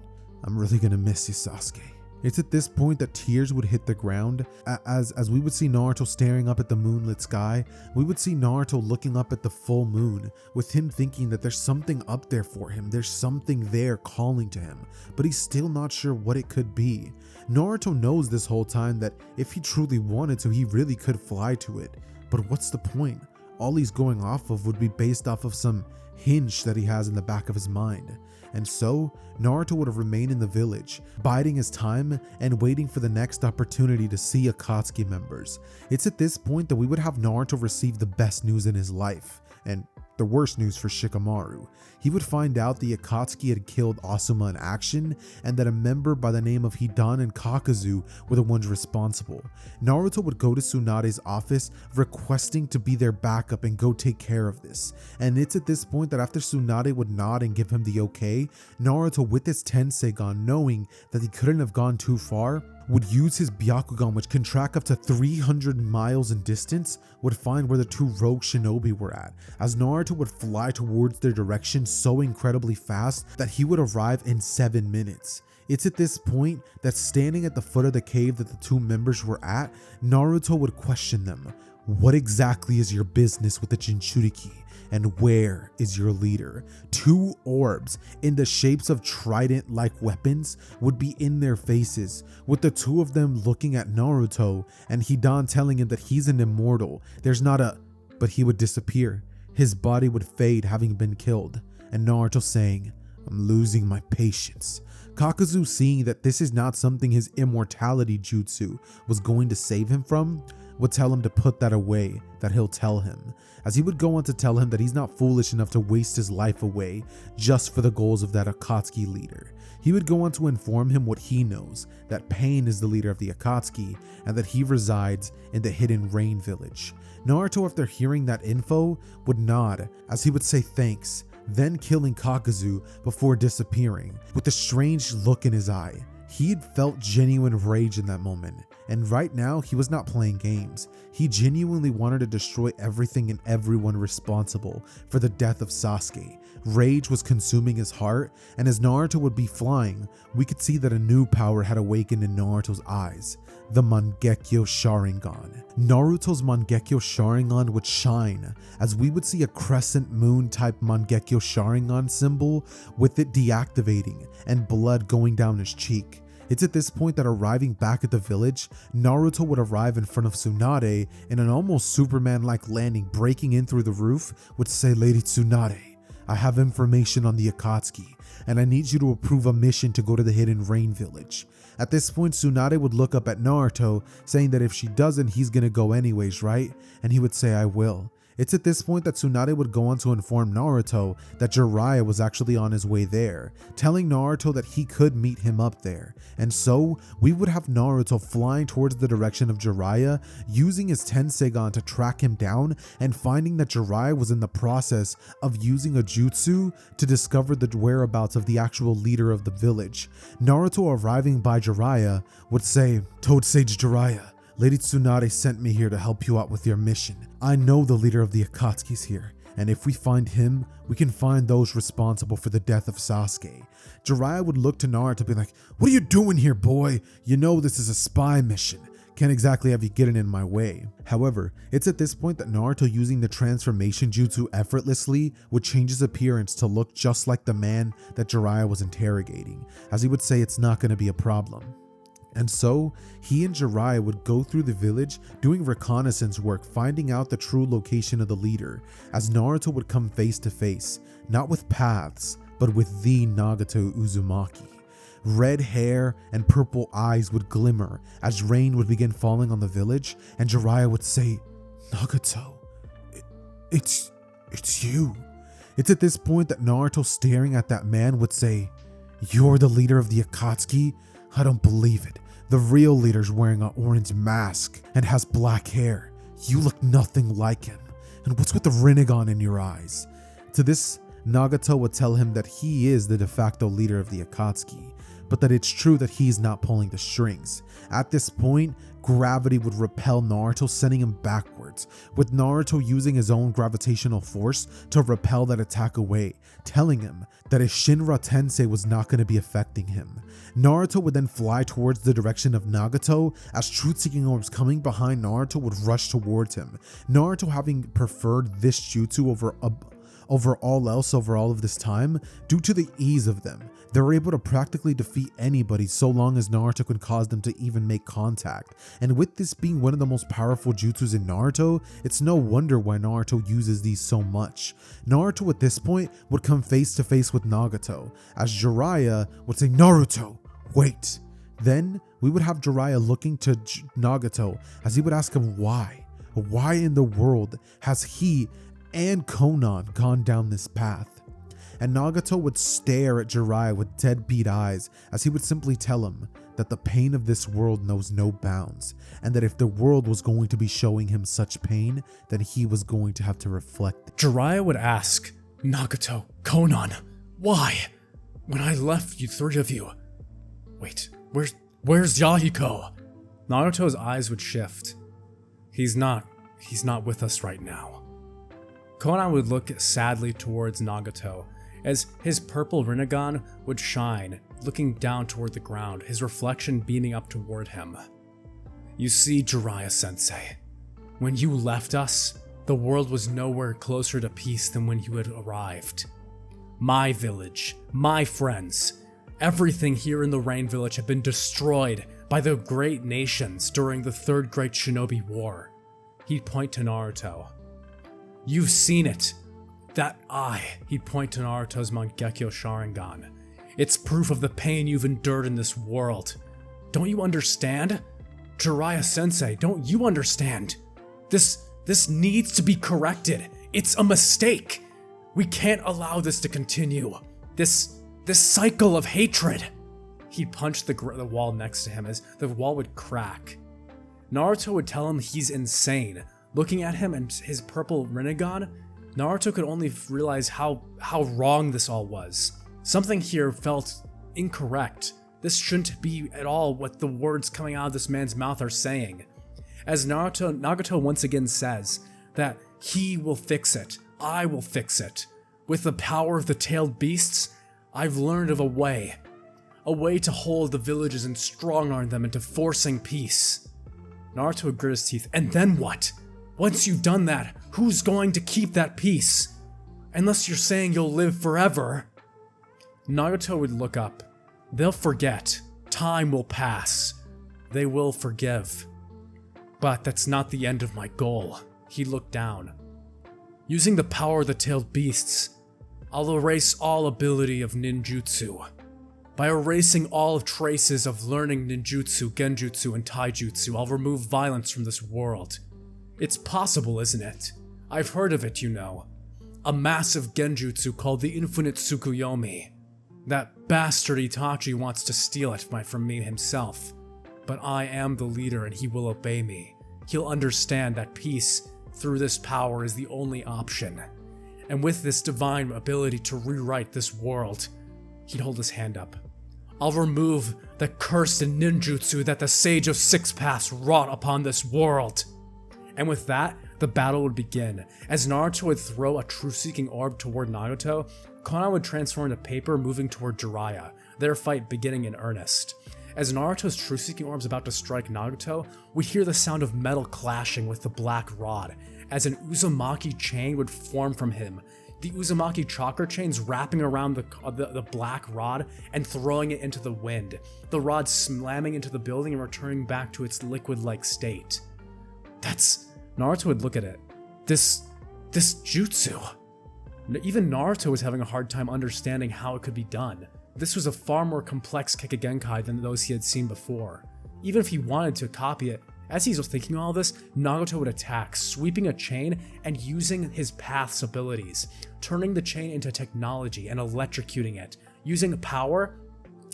I'm really gonna miss you, Sasuke. It's at this point that tears would hit the ground, as we would see Naruto staring up at the moonlit sky. We would see Naruto looking up at the full moon, with him thinking that there's something up there for him, there's something there calling to him, but he's still not sure what it could be. Naruto knows this whole time that if he truly wanted to, he really could fly to it, but what's the point? All he's going off of would be based off of some hinge that he has in the back of his mind. And so, Naruto would have remained in the village, biding his time and waiting for the next opportunity to see Akatsuki members. It's at this point that we would have Naruto receive the best news in his life, and the worst news for Shikamaru. He would find out the Akatsuki had killed Asuma in action, and that a member by the name of Hidan and Kakazu were the ones responsible. Naruto would go to Tsunade's office requesting to be their backup and go take care of this. And it's at this point that after Tsunade would nod and give him the okay, Naruto, with his Tenseigan, knowing that he couldn't have gone too far, would use his Byakugan, which can track up to 300 miles in distance, would find where the two rogue shinobi were at, as Naruto would fly towards their direction so incredibly fast that he would arrive in 7 minutes. It's at this point that, standing at the foot of the cave that the two members were at, Naruto would question them. What exactly is your business with the Jinchuriki? And where is your leader? Two orbs in the shapes of trident-like weapons would be in their faces, with the two of them looking at Naruto and Hidan telling him that he's an immortal. But he would disappear. His body would fade, having been killed. And Naruto saying, I'm losing my patience. Kakazu, seeing that this is not something his immortality jutsu was going to save him from, would tell him to put that away, that he'll tell him, as he would go on to tell him that he's not foolish enough to waste his life away just for the goals of that Akatsuki leader. He would go on to inform him what he knows, that Pain is the leader of the Akatsuki and that he resides in the Hidden Rain village. Naruto, after hearing that info, would nod as he would say thanks, then killing Kakazu before disappearing with a strange look in his eye. He had felt genuine rage in that moment, and right now he was not playing games. He genuinely wanted to destroy everything and everyone responsible for the death of Sasuke. Rage was consuming his heart, and as Naruto would be flying, we could see that a new power had awakened in Naruto's eyes. The Mangekyo Sharingan. Naruto's Mangekyo Sharingan would shine, as we would see a crescent moon type Mangekyo Sharingan symbol with it deactivating and blood going down his cheek. It's at this point that, arriving back at the village, Naruto would arrive in front of Tsunade in an almost Superman-like landing, breaking in through the roof, would say, Lady Tsunade, I have information on the Akatsuki, and I need you to approve a mission to go to the Hidden Rain village. At this point, Tsunade would look up at Naruto, saying that if she doesn't, he's gonna go anyways, right? And he would say, I will. It's at this point that Tsunade would go on to inform Naruto that Jiraiya was actually on his way there, telling Naruto that he could meet him up there. And so, we would have Naruto flying towards the direction of Jiraiya, using his Tenseigan to track him down, and finding that Jiraiya was in the process of using a jutsu to discover the whereabouts of the actual leader of the village. Naruto, arriving by Jiraiya, would say, Toad Sage Jiraiya, Lady Tsunade sent me here to help you out with your mission. I know the leader of the Akatsuki's here, and if we find him, we can find those responsible for the death of Sasuke. Jiraiya would look to Naruto, be like, what are you doing here, boy? You know this is a spy mission. Can't exactly have you getting in my way. However, it's at this point that Naruto, using the transformation jutsu effortlessly, would change his appearance to look just like the man that Jiraiya was interrogating, as he would say it's not going to be a problem. And so, he and Jiraiya would go through the village doing reconnaissance work, finding out the true location of the leader, as Naruto would come face to face, not with paths, but with the Nagato Uzumaki. Red hair and purple eyes would glimmer as rain would begin falling on the village, and Jiraiya would say, Nagato, it's you. It's at this point that Naruto, staring at that man, would say, you're the leader of the Akatsuki? I don't believe it. The real leader's wearing an orange mask and has black hair. You look nothing like him. And what's with the Rinnegan in your eyes? To this, Nagato would tell him that he is the de facto leader of the Akatsuki, but that it's true that he's not pulling the strings. At this point, gravity would repel Naruto, sending him backwards, with Naruto using his own gravitational force to repel that attack away, telling him that his Shinra Tensei was not going to be affecting him. Naruto would then fly towards the direction of Nagato, as truth-seeking orbs coming behind Naruto would rush towards him. Naruto, having preferred this jutsu over all of this time, due to the ease of them, they were able to practically defeat anybody so long as Naruto could cause them to even make contact. And with this being one of the most powerful jutsus in Naruto, it's no wonder why Naruto uses these so much. Naruto at this point would come face to face with Nagato, as Jiraiya would say, Naruto, wait. Then we would have Jiraiya looking to Nagato as he would ask him why. Why in the world has he and Konan gone down this path. And Nagato would stare at Jiraiya with deadbeat eyes as he would simply tell him that the pain of this world knows no bounds, and that if the world was going to be showing him such pain, then he was going to have to reflect. Jiraiya would ask, Nagato, Konan, why? When I left you three of you. Wait, where's Yahiko? Nagato's eyes would shift. He's not with us right now. Konan would look sadly towards Nagato as his purple Rinnegan would shine, looking down toward the ground, his reflection beaming up toward him. You see, Jiraiya-sensei, when you left us, the world was nowhere closer to peace than when you had arrived. My village, my friends, everything here in the Rain Village had been destroyed by the great nations during the Third Great Shinobi War. He'd point to Naruto. You've seen it. That eye, he'd point to Naruto's Mangekyo Sharingan. It's proof of the pain you've endured in this world. Don't you understand? Jiraiya-sensei, don't you understand? This needs to be corrected. It's a mistake. We can't allow this to continue. This cycle of hatred. He'd punch the wall next to him as the wall would crack. Naruto would tell him he's insane. Looking at him and his purple Rinnegan, Naruto could only realize how wrong this all was. Something here felt incorrect. This shouldn't be at all what the words coming out of this man's mouth are saying. As Nagato once again says that he will fix it, I will fix it. With the power of the tailed beasts, I've learned of a way to hold the villages and strong-arm them into forcing peace. Naruto would grit his teeth. And then what? Once you've done that, who's going to keep that peace? Unless you're saying you'll live forever. Nagato would look up. They'll forget. Time will pass. They will forgive. But that's not the end of my goal. He looked down. Using the power of the tailed beasts, I'll erase all ability of ninjutsu. By erasing all traces of learning ninjutsu, genjutsu, and taijutsu, I'll remove violence from this world. It's possible, isn't it? I've heard of it, you know. A massive genjutsu called the Infinite Tsukuyomi. That bastard Itachi wants to steal it from me himself. But I am the leader and he will obey me. He'll understand that peace through this power is the only option. And with this divine ability to rewrite this world, he'd hold his hand up. I'll remove the cursed ninjutsu that the Sage of Six Paths wrought upon this world. And with that, the battle would begin. As Naruto would throw a truth-seeking orb toward Nagato, Konan would transform into paper moving toward Jiraiya, their fight beginning in earnest. As Naruto's truth-seeking orb is about to strike Nagato, we hear the sound of metal clashing with the black rod, as an Uzumaki chain would form from him. The Uzumaki chakra chains wrapping around the black rod and throwing it into the wind, the rod slamming into the building and returning back to its liquid-like state. Naruto would look at it. This jutsu. Even Naruto was having a hard time understanding how it could be done. This was a far more complex Kekkeigenkai than those he had seen before. Even if he wanted to copy it, as he was thinking all this, Nagato would attack, sweeping a chain and using his path's abilities, turning the chain into technology and electrocuting it. Using power,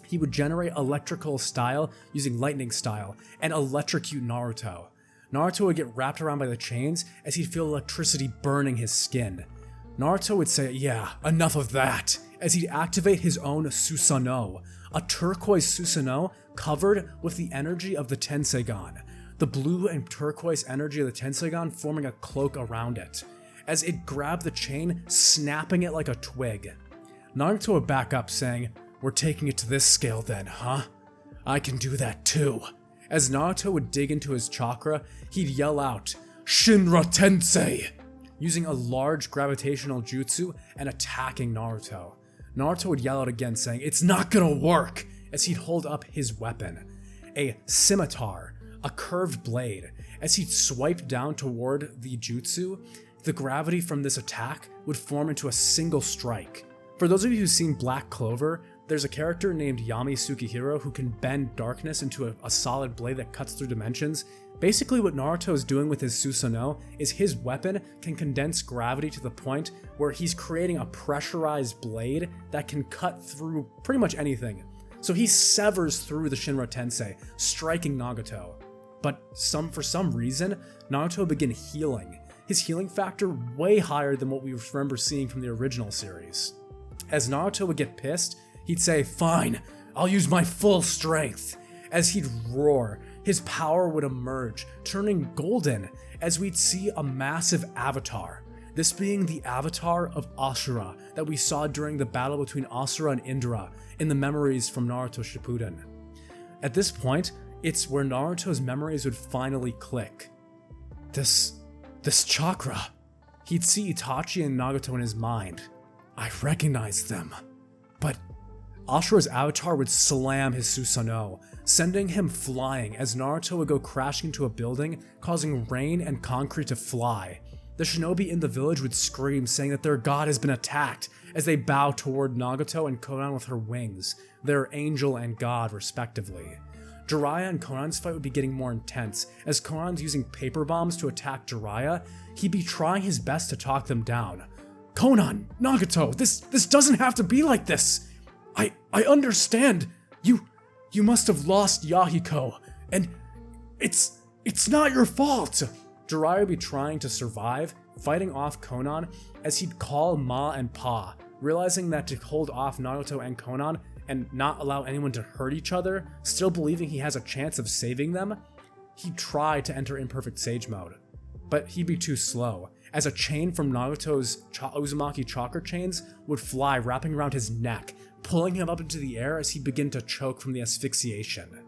he would generate electrical style using lightning style and electrocute Naruto. Naruto would get wrapped around by the chains as he'd feel electricity burning his skin. Naruto would say, yeah, enough of that, as he'd activate his own Susanoo, a turquoise Susanoo covered with the energy of the Tenseigan, the blue and turquoise energy of the Tenseigan forming a cloak around it, as it grabbed the chain, snapping it like a twig. Naruto would back up saying, we're taking it to this scale then, huh? I can do that too. As Naruto would dig into his chakra, he'd yell out, Shinra Tensei! Using a large gravitational jutsu and attacking Naruto. Naruto would yell out again saying, it's not gonna work! As he'd hold up his weapon. A scimitar, a curved blade. As he'd swipe down toward the jutsu, the gravity from this attack would form into a single strike. For those of you who've seen Black Clover, There's a character named Yami Sukihiro who can bend darkness into a solid blade that cuts through dimensions. Basically what Naruto is doing with his Susanoo is his weapon can condense gravity to the point where he's creating a pressurized blade that can cut through pretty much anything. So he severs through the Shinra Tensei, striking Nagato. But for some reason, Naruto began healing. His healing factor way higher than what we remember seeing from the original series. As Naruto would get pissed, he'd say, "Fine, I'll use my full strength." As he'd roar, his power would emerge, turning golden, as we'd see a massive avatar. This being the avatar of Asura that we saw during the battle between Asura and Indra in the memories from Naruto Shippuden. At this point, it's where Naruto's memories would finally click. This chakra. He'd see Itachi and Nagato in his mind. I recognized them. But Ashura's avatar would slam his Susanoo, sending him flying as Naruto would go crashing into a building, causing rain and concrete to fly. The shinobi in the village would scream, saying that their god has been attacked, as they bow toward Nagato and Konan with her wings, their angel and god respectively. Jiraiya and Konan's fight would be getting more intense, as Konan's using paper bombs to attack Jiraiya. He'd be trying his best to talk them down. "Konan, Nagato, this doesn't have to be like this. I understand. You must have lost Yahiko, and it's not your fault." Jiraiya would be trying to survive, fighting off Konan as he'd call Ma and Pa, realizing that to hold off Nagato and Konan and not allow anyone to hurt each other, still believing he has a chance of saving them, he'd try to enter Imperfect Sage mode. But he'd be too slow, as a chain from Nagato's Uzumaki chakra chains would fly, wrapping around his neck, pulling him up into the air as he'd begin to choke from the asphyxiation.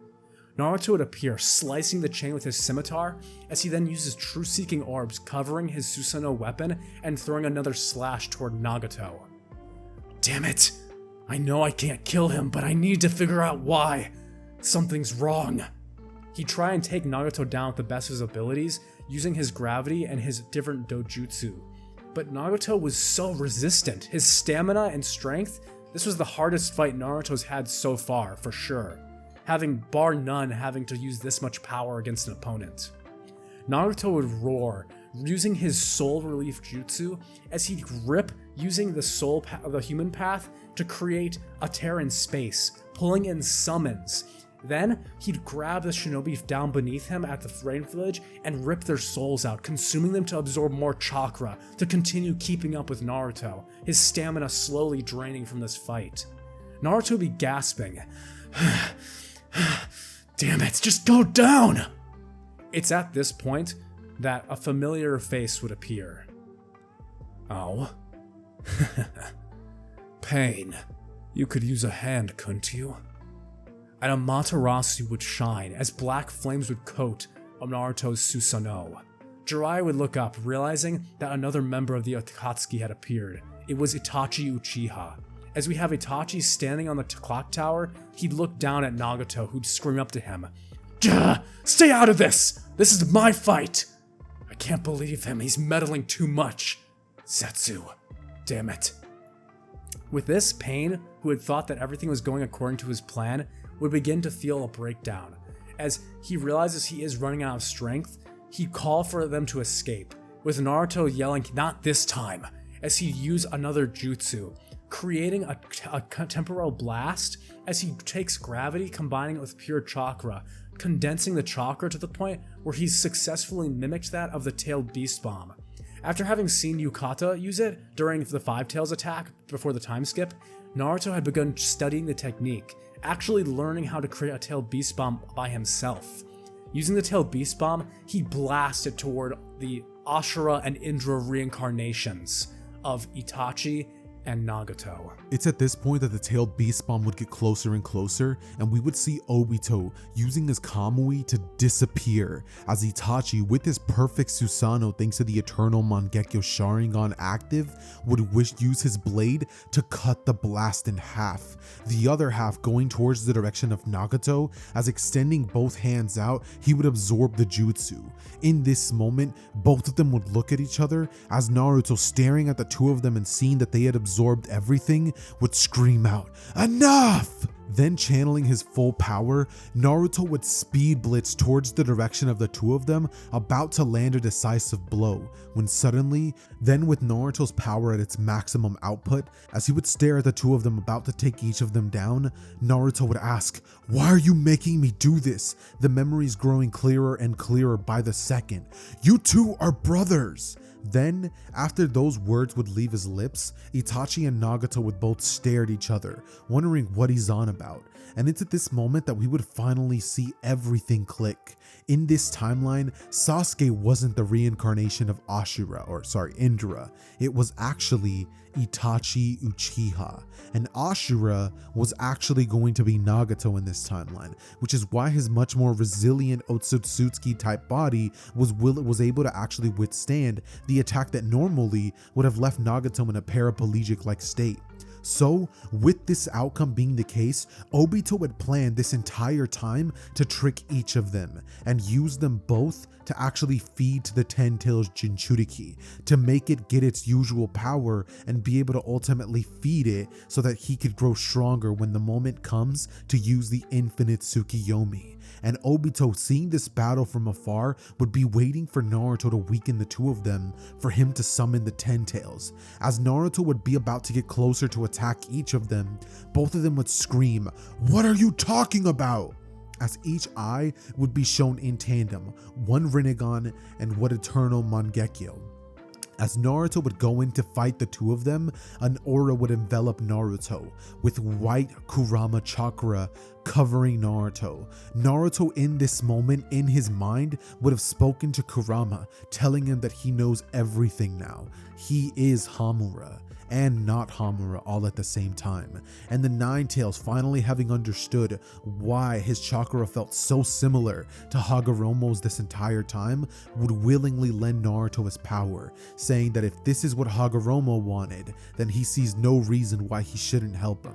Naruto would appear, slicing the chain with his scimitar, as he then uses truth-seeking orbs, covering his Susanoo weapon and throwing another slash toward Nagato. "Damn it! I know I can't kill him, but I need to figure out why. Something's wrong." He'd try and take Nagato down with the best of his abilities, using his gravity and his different dojutsu. But Nagato was so resistant. His stamina and strength, this was the hardest fight Naruto's had so far, for sure, bar none having to use this much power against an opponent. Naruto would roar, using his soul relief jutsu as he'd grip using the human path to create a tear in space, pulling in summons. Then he'd grab the shinobi down beneath him at the rain village and rip their souls out, consuming them to absorb more chakra to continue keeping up with Naruto, his stamina slowly draining from this fight. Naruto would be gasping. "Damn it, just go down!" It's at this point that a familiar face would appear. "Oh? Pain. You could use a hand, couldn't you?" And Amaterasu would shine as black flames would coat Naruto's Susanoo. Jiraiya would look up, realizing that another member of the Akatsuki had appeared. It was Itachi Uchiha. As we have Itachi standing on the clock tower, he'd look down at Nagato, who'd scream up to him, "Stay out of this! This is my fight!" "I can't believe him, he's meddling too much. Zetsu, damn it." With this, Pain, who had thought that everything was going according to his plan, would begin to feel a breakdown. As he realizes he is running out of strength, he'd call for them to escape, with Naruto yelling, "Not this time," as he'd use another jutsu, creating a temporal blast as he takes gravity, combining it with pure chakra, condensing the chakra to the point where he's successfully mimicked that of the tailed beast bomb. After having seen Yukata use it during the Five Tails attack before the time skip, Naruto had begun studying the technique, actually learning how to create a tailed beast bomb by himself. Using the tailed beast bomb, he blasted toward the Ashura and Indra reincarnations of Itachi and Nagato. It's at this point that the tailed beast bomb would get closer and closer, and we would see Obito using his Kamui to disappear, as Itachi, with his perfect Susanoo thanks to the eternal Mangekyo Sharingan active, would use his blade to cut the blast in half, the other half going towards the direction of Nagato, as extending both hands out, he would absorb the jutsu. In this moment, both of them would look at each other, as Naruto staring at the two of them and seeing that they had absorbed absorbed everything, would scream out, "Enough!" Then channeling his full power, Naruto would speed blitz towards the direction of the two of them, about to land a decisive blow, when suddenly, then with Naruto's power at its maximum output, as he would stare at the two of them about to take each of them down, Naruto would ask, "Why are you making me do this?" The memories growing clearer and clearer by the second. "You two are brothers!" Then, after those words would leave his lips, Itachi and Nagato would both stare at each other, wondering what he's on about. And it's at this moment that we would finally see everything click. In this timeline, Sasuke wasn't the reincarnation of Indra. It was actually Itachi Uchiha. And Ashura was actually going to be Nagato in this timeline, which is why his much more resilient Otsutsuki type body was able to actually withstand the attack that normally would have left Nagato in a paraplegic like state. So, with this outcome being the case, Obito had planned this entire time to trick each of them and use them both to actually feed to the Ten Tails Jinchuriki to make it get its usual power and be able to ultimately feed it so that he could grow stronger when the moment comes to use the infinite Tsukiyomi. And Obito, seeing this battle from afar, would be waiting for Naruto to weaken the two of them for him to summon the Ten Tails. As Naruto would be about to get closer to attack each of them, both of them would scream, "What are you talking about?" As each eye would be shown in tandem, one Rinnegan and one Eternal Mangekyo. As Naruto would go in to fight the two of them, an aura would envelop Naruto, with white Kurama chakra covering Naruto. Naruto in this moment, in his mind, would have spoken to Kurama, telling him that he knows everything now. He is Hamura and not Hamura all at the same time. And the Nine Tails, finally having understood why his chakra felt so similar to Hagoromo's this entire time, would willingly lend Naruto his power, saying that if this is what Hagoromo wanted, then he sees no reason why he shouldn't help him.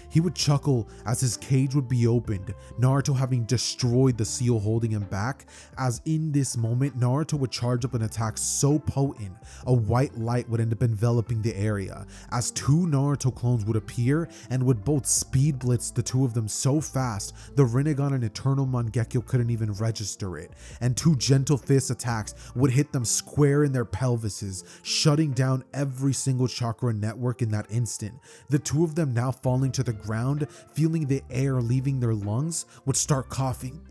He would chuckle as his cage would be opened, Naruto having destroyed the seal holding him back, as in this moment Naruto would charge up an attack so potent, a white light would end up enveloping the area, as two Naruto clones would appear and would both speed blitz the two of them so fast the Rinnegan and Eternal Mangekyo couldn't even register it, and two gentle fist attacks would hit them square in their pelvises, shutting down every single chakra network in that instant. The two of them, now falling to the ground, feeling the air leaving their lungs, would start coughing.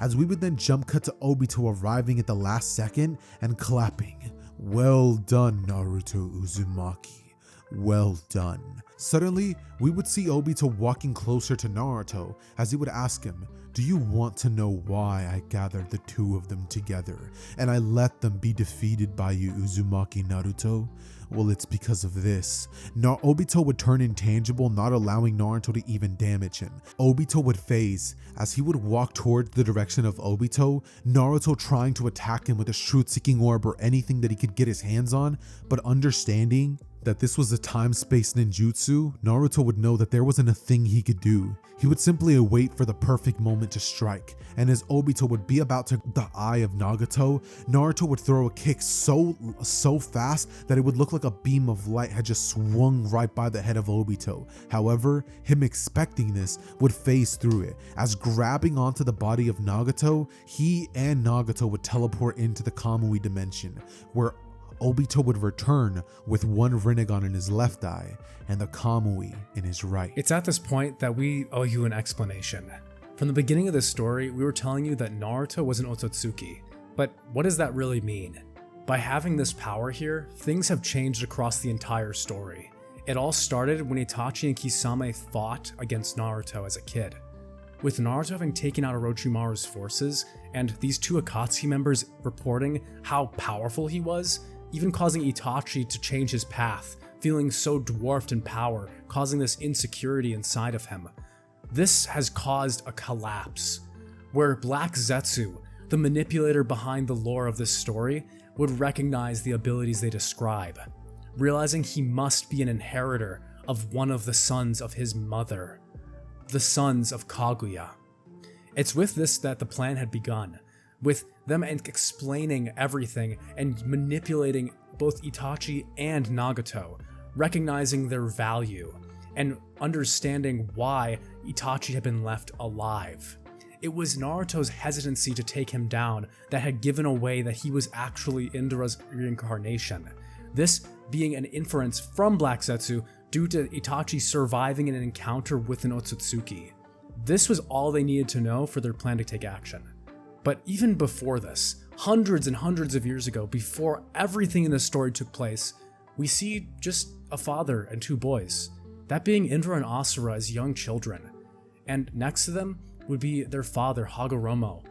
As we would then jump cut to Obito arriving at the last second and clapping. "Well done, Naruto Uzumaki. Well done." Suddenly, we would see Obito walking closer to Naruto as he would ask him, "Do you want to know why I gathered the two of them together and I let them be defeated by you, Uzumaki Naruto? Well, it's because of this." Obito would turn intangible, not allowing Naruto to even damage him. Obito would phase. As he would walk towards the direction of Obito, Naruto trying to attack him with a truth-seeking orb or anything that he could get his hands on, but understanding that this was a time-space ninjutsu, Naruto would know that there wasn't a thing he could do. He would simply await for the perfect moment to strike, and as Obito would be about to the eye of Nagato, Naruto would throw a kick so fast that it would look like a beam of light had just swung right by the head of Obito. However, him expecting this would phase through it, as grabbing onto the body of Nagato, he and Nagato would teleport into the Kamui dimension, where Obito would return with one Rinnegan in his left eye and the Kamui in his right. It's at this point that we owe you an explanation. From the beginning of this story, we were telling you that Naruto was an Otsutsuki, but what does that really mean? By having this power here, things have changed across the entire story. It all started when Itachi and Kisame fought against Naruto as a kid. With Naruto having taken out Orochimaru's forces, and these two Akatsuki members reporting how powerful he was, even causing Itachi to change his path, feeling so dwarfed in power, causing this insecurity inside of him. This has caused a collapse, where Black Zetsu, the manipulator behind the lore of this story, would recognize the abilities they describe, realizing he must be an inheritor of one of the sons of his mother, the sons of Kaguya. It's with this that the plan had begun, with them explaining everything and manipulating both Itachi and Nagato, recognizing their value, and understanding why Itachi had been left alive. It was Naruto's hesitancy to take him down that had given away that he was actually Indura's reincarnation. This being an inference from Black Zetsu due to Itachi surviving in an encounter with an Otsutsuki. This was all they needed to know for their plan to take action. But even before this, hundreds and hundreds of years ago, before everything in this story took place, we see just a father and two boys, that being Indra and Asura as young children. And next to them would be their father, Hagoromo.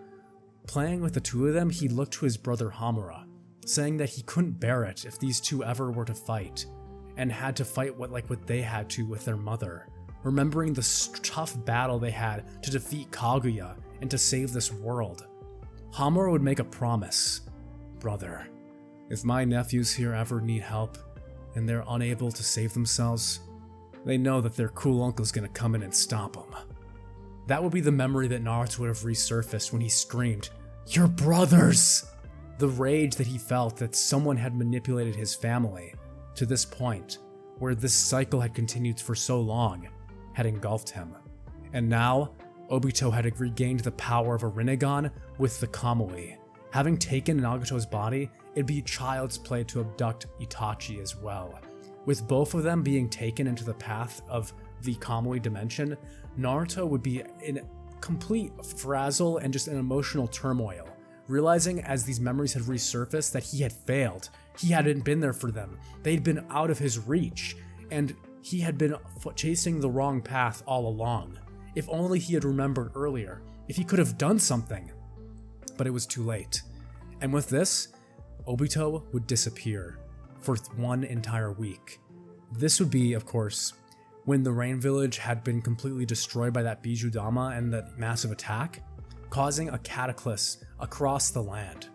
Playing with the two of them, he looked to his brother Hamura, saying that he couldn't bear it if these two ever were to fight, and had to fight what they had to with their mother, remembering the tough battle they had to defeat Kaguya and to save this world. Hamura would make a promise. Brother, if my nephews here ever need help, and they're unable to save themselves, they know that their cool uncle's gonna come in and stop them. That would be the memory that Naruto would have resurfaced when he screamed, "Your brothers!" The rage that he felt that someone had manipulated his family to this point, where this cycle had continued for so long, had engulfed him. And now, Obito had regained the power of a Rinnegan with the Kamui. Having taken Nagato's body, it'd be child's play to abduct Itachi as well. With both of them being taken into the path of the Kamui dimension, Naruto would be in complete frazzle and just an emotional turmoil, realizing as these memories had resurfaced that he had failed. He hadn't been there for them. They'd been out of his reach, and he had been chasing the wrong path all along. If only he had remembered earlier, if he could have done something. But it was too late. And with this, Obito would disappear for one entire week. This would be, of course, when the Rain Village had been completely destroyed by that Bijudama and that massive attack, causing a cataclysm across the land.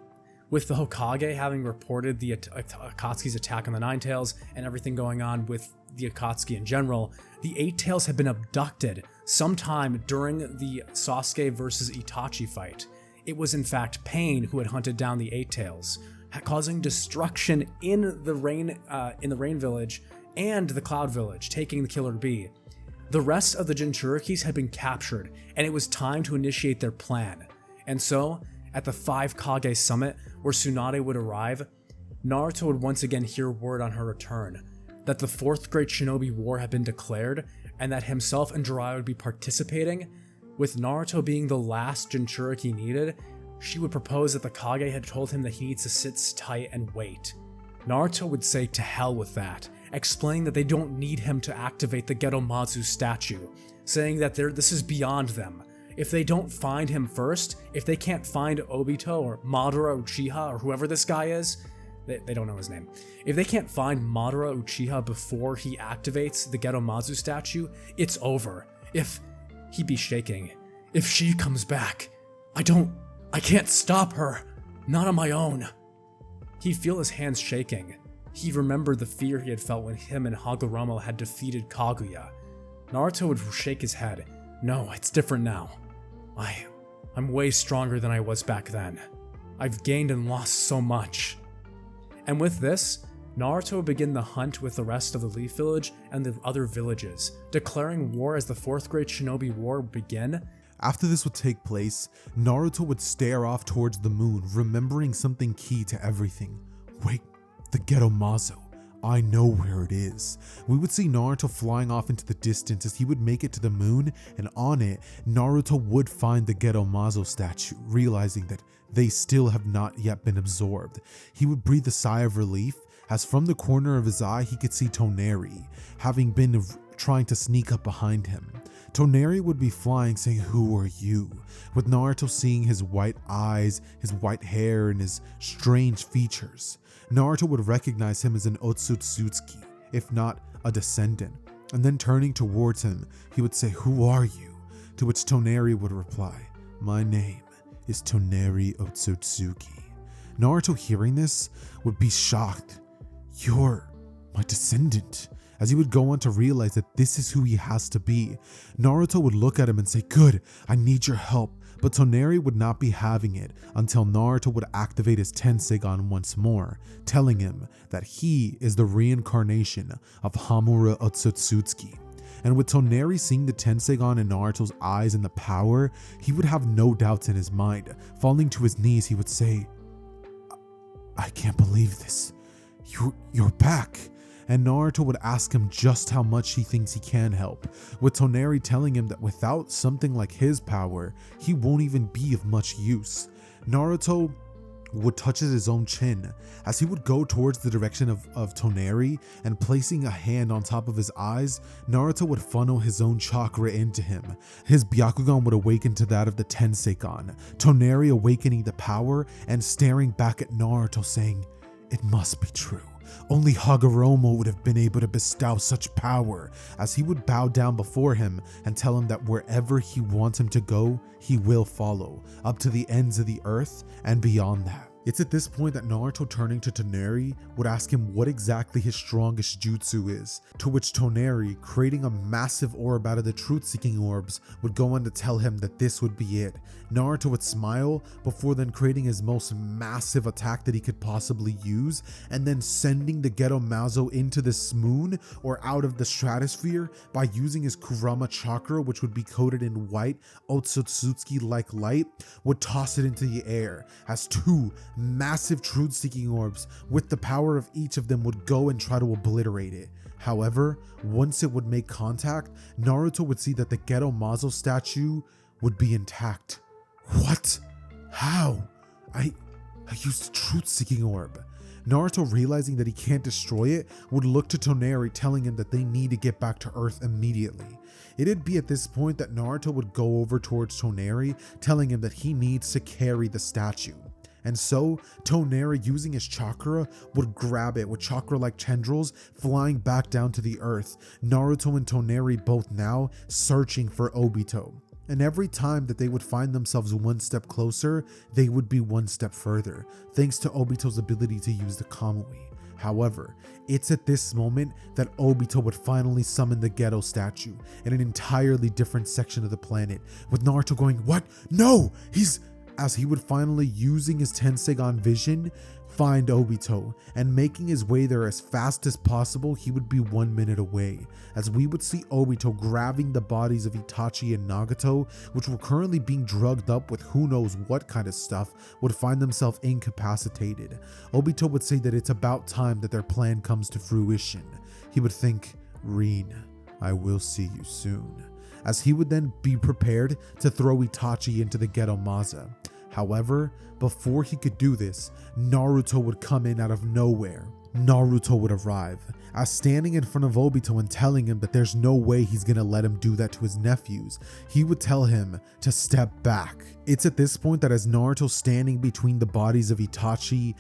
With the Hokage having reported the Akatsuki's attack on the Nine Tails and everything going on with the Akatsuki in general, the Eight Tails had been abducted sometime during the Sasuke versus Itachi fight. It was in fact Pain who had hunted down the Eight Tails, causing destruction in the Rain Village and the Cloud Village, taking the Killer Bee. The rest of the Jinchurikis had been captured, and it was time to initiate their plan. And so, at the 5 Kage summit where Tsunade would arrive, Naruto would once again hear word on her return, that the 4th Great Shinobi War had been declared, and that himself and Jiraiya would be participating. With Naruto being the last Jinchuriki needed, she would propose that the Kage had told him that he needs to sit tight and wait. Naruto would say to hell with that, explaining that they don't need him to activate the Gedomazu statue, saying that this is beyond them. If they don't find him first, if they can't find Obito or Madara Uchiha or whoever this guy is, they don't know his name. If they can't find Madara Uchiha before he activates the Gedomazu statue, it's over. He'd be shaking. If she comes back, I can't stop her. Not on my own. He'd feel his hands shaking. He remembered the fear he had felt when him and Hagoromo had defeated Kaguya. Naruto would shake his head. No, it's different now. I'm way stronger than I was back then. I've gained and lost so much. And with this, Naruto would begin the hunt with the rest of the Leaf Village and the other villages, declaring war as the 4th Great Shinobi War would begin. After this would take place, Naruto would stare off towards the moon, remembering something key to everything. Wait, the Gedomazu. I know where it is. We would see Naruto flying off into the distance as he would make it to the moon, and on it, Naruto would find the Gedomazu statue, realizing that they still have not yet been absorbed. He would breathe a sigh of relief, as from the corner of his eye he could see Toneri, having been trying to sneak up behind him. Toneri would be flying, saying, "Who are you?" with Naruto seeing his white eyes, his white hair, and his strange features. Naruto would recognize him as an Otsutsuki, if not a descendant, and then turning towards him, he would say, "Who are you?" To which Toneri would reply, "My name is Toneri Otsutsuki." Naruto, hearing this, would be shocked. "You're my descendant?" as he would go on to realize that this is who he has to be. Naruto would look at him and say, "Good, I need your help." But Toneri would not be having it until Naruto would activate his Tenseigan once more, telling him that he is the reincarnation of Hamura Otsutsuki. And with Toneri seeing the Tenseigan in Naruto's eyes and the power, he would have no doubts in his mind. Falling to his knees, he would say, "I can't believe this. You're back." And Naruto would ask him just how much he thinks he can help, with Toneri telling him that without something like his power, he won't even be of much use. Naruto would touch his own chin as he would go towards the direction of Toneri, and placing a hand on top of his eyes, Naruto would funnel his own chakra into him. His Byakugan would awaken to that of the Tenseigan, Toneri awakening the power and staring back at Naruto saying, "It must be true. Only Hagoromo would have been able to bestow such power," as he would bow down before him and tell him that wherever he wants him to go, he will follow, up to the ends of the earth and beyond that. It's at this point that Naruto, turning to Toneri, would ask him what exactly his strongest jutsu is, to which Toneri, creating a massive orb out of the truth-seeking orbs, would go on to tell him that this would be it. Naruto would smile before then creating his most massive attack that he could possibly use, and then sending the Geto Mazo into the moon or out of the stratosphere by using his Kurama chakra, which would be coated in white Otsutsuki-like light, would toss it into the air as two massive truth-seeking orbs with the power of each of them would go and try to obliterate it. However, once it would make contact, Naruto would see that the Geto Mazo statue would be intact. What? How? I used a truth-seeking orb. Naruto, realizing that he can't destroy it, would look to Toneri, telling him that they need to get back to Earth immediately. It'd be at this point that Naruto would go over towards Toneri, telling him that he needs to carry the statue. And so, Toneri, using his chakra, would grab it with chakra-like tendrils flying back down to the earth. Naruto and Toneri both now searching for Obito. And every time that they would find themselves one step closer, they would be one step further, thanks to Obito's ability to use the Kamui. However, it's at this moment that Obito would finally summon the Geto statue in an entirely different section of the planet, with Naruto going, "What? No! As he would finally, using his Tenseigan vision, find Obito, and making his way there as fast as possible, he would be 1 minute away, as we would see Obito grabbing the bodies of Itachi and Nagato, which were currently being drugged up with who knows what kind of stuff, would find themselves incapacitated. Obito would say that it's about time that their plan comes to fruition. He would think, "Rin, I will see you soon," as he would then be prepared to throw Itachi into the Geto Maza. However, before he could do this, Naruto would come in out of nowhere. Naruto would arrive, as standing in front of Obito and telling him that there's no way he's gonna let him do that to his nephews. He would tell him to step back. It's at this point that as Naruto standing between the bodies of Itachi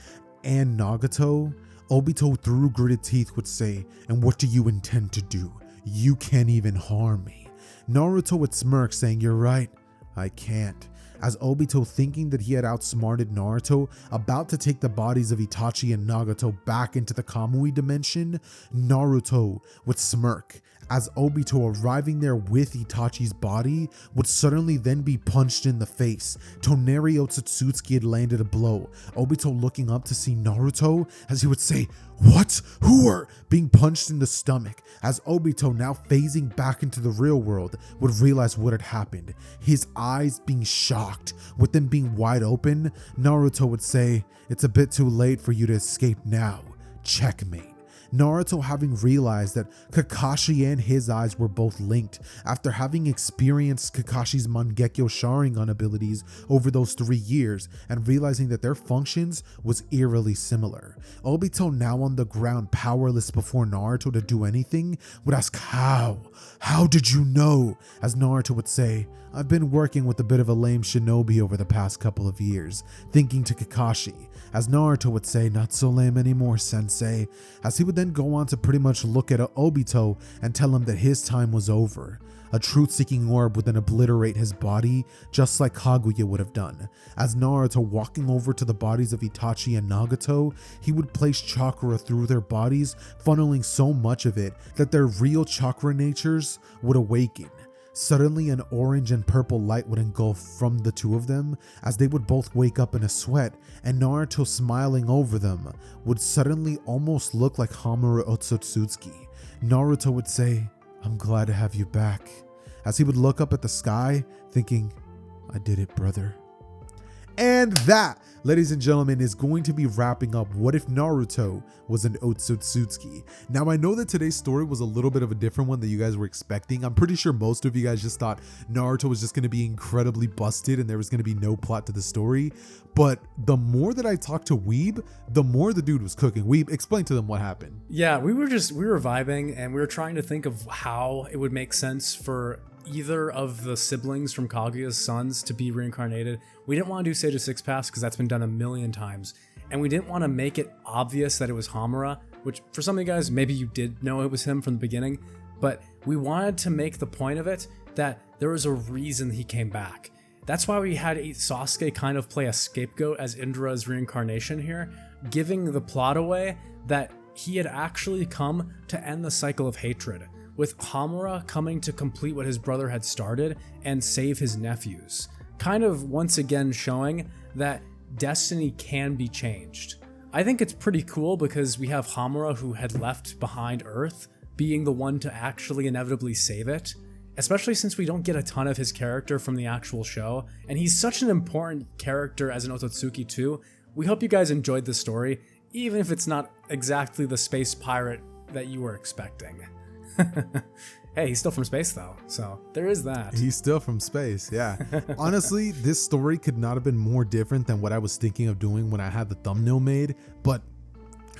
and Nagato, Obito through gritted teeth would say, "And what do you intend to do? You can't even harm me." Naruto would smirk, saying, "You're right, I can't." As Obito, thinking that he had outsmarted Naruto, about to take the bodies of Itachi and Nagato back into the Kamui dimension, Naruto would smirk, as Obito, arriving there with Itachi's body, would suddenly then be punched in the face. Toneri Otsutsuki had landed a blow. Obito looking up to see Naruto, as he would say, "What? Who are?" being punched in the stomach, as Obito, now phasing back into the real world, would realize what had happened. His eyes being shocked, with them being wide open, Naruto would say, "It's a bit too late for you to escape now. Checkmate." Naruto, having realized that Kakashi and his eyes were both linked after having experienced Kakashi's Mangekyo Sharingan abilities over those 3 years, and realizing that their functions was eerily similar. Obito, now on the ground powerless before Naruto to do anything, would ask, How did you know?" As Naruto would say, I've been working with a bit of a lame shinobi over the past couple of years, thinking to Kakashi. As Naruto would say, not so lame anymore, sensei, as he would then go on to pretty much look at Obito and tell him that his time was over. A truth-seeking orb would then obliterate his body, just like Kaguya would have done. As Naruto walking over to the bodies of Itachi and Nagato, he would place chakra through their bodies, funneling so much of it that their real chakra natures would awaken. Suddenly, an orange and purple light would engulf from the two of them, as they would both wake up in a sweat, and Naruto smiling over them would suddenly almost look like Hamura Otsutsuki. Naruto would say, "I'm glad to have you back," as he would look up at the sky, thinking, "I did it, brother." And that, ladies and gentlemen, is going to be wrapping up What If Naruto Was an Otsutsuki. Now, I know that today's story was a little bit of a different one than you guys were expecting. I'm pretty sure most of you guys just thought Naruto was just going to be incredibly busted and there was going to be no plot to the story. But the more that I talked to Weeb, the more the dude was cooking. Weeb, explain to them what happened. Yeah, we were vibing and we were trying to think of how it would make sense for either of the siblings from Kaguya's sons to be reincarnated. We didn't want to do Sage of Six Paths because that's been done a million times. And we didn't want to make it obvious that it was Hamura, which for some of you guys, maybe you did know it was him from the beginning, but we wanted to make the point of it that there was a reason he came back. That's why we had Sasuke kind of play a scapegoat as Indra's reincarnation here, giving the plot away that he had actually come to end the cycle of hatred, with Hamura coming to complete what his brother had started and save his nephews. Kind of once again showing that destiny can be changed. I think it's pretty cool because we have Hamura, who had left behind Earth, being the one to actually inevitably save it, especially since we don't get a ton of his character from the actual show, and he's such an important character as an Otsutsuki too. We hope you guys enjoyed the story, even if it's not exactly the space pirate that you were expecting. Hey, he's still from space though, so there is that. He's still from space, yeah. Honestly, this story could not have been more different than what I was thinking of doing when I had the thumbnail made, but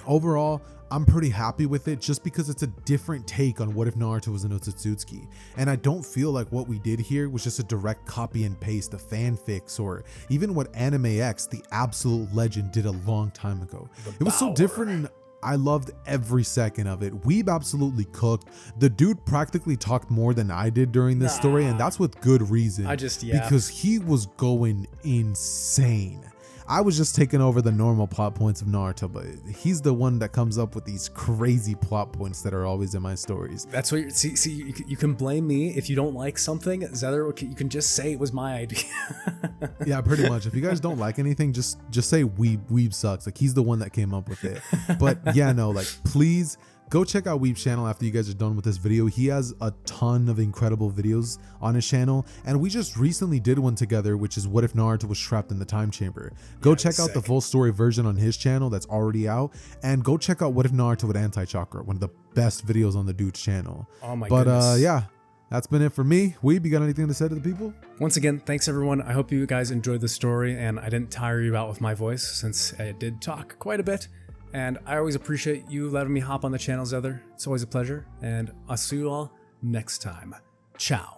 overall, I'm pretty happy with it just because it's a different take on What If Naruto Was an Otsutsuki. And I don't feel like what we did here was just a direct copy and paste of fanfics or even what Anime X, the absolute legend, did a long time ago. It was so different and I loved every second of it. Weeb absolutely cooked. The dude practically talked more than I did during this story, and that's with good reason. Because he was going insane. I was just taking over the normal plot points of Naruto, but he's the one that comes up with these crazy plot points that are always in my stories. That's what you can blame me if you don't like something. Xehther, you can just say it was my idea. Yeah, pretty much. If you guys don't like anything, just say Weeb sucks. Like, he's the one that came up with it. But yeah, no, like, please go check out Weeb's channel after you guys are done with this video. He has a ton of incredible videos on his channel, and we just recently did one together, which is What If Naruto Was Trapped in the Time Chamber. Go check out the full story version on his channel that's already out, and go check out What If Naruto Would Anti-Chakra, one of the best videos on the dude's channel. Oh my goodness. Yeah, that's been it for me. Weeb, you got anything to say to the people? Once again, thanks everyone. I hope you guys enjoyed the story, and I didn't tire you out with my voice since I did talk quite a bit. And I always appreciate you letting me hop on the channel, Xehther. It's always a pleasure, and I'll see you all next time. Ciao.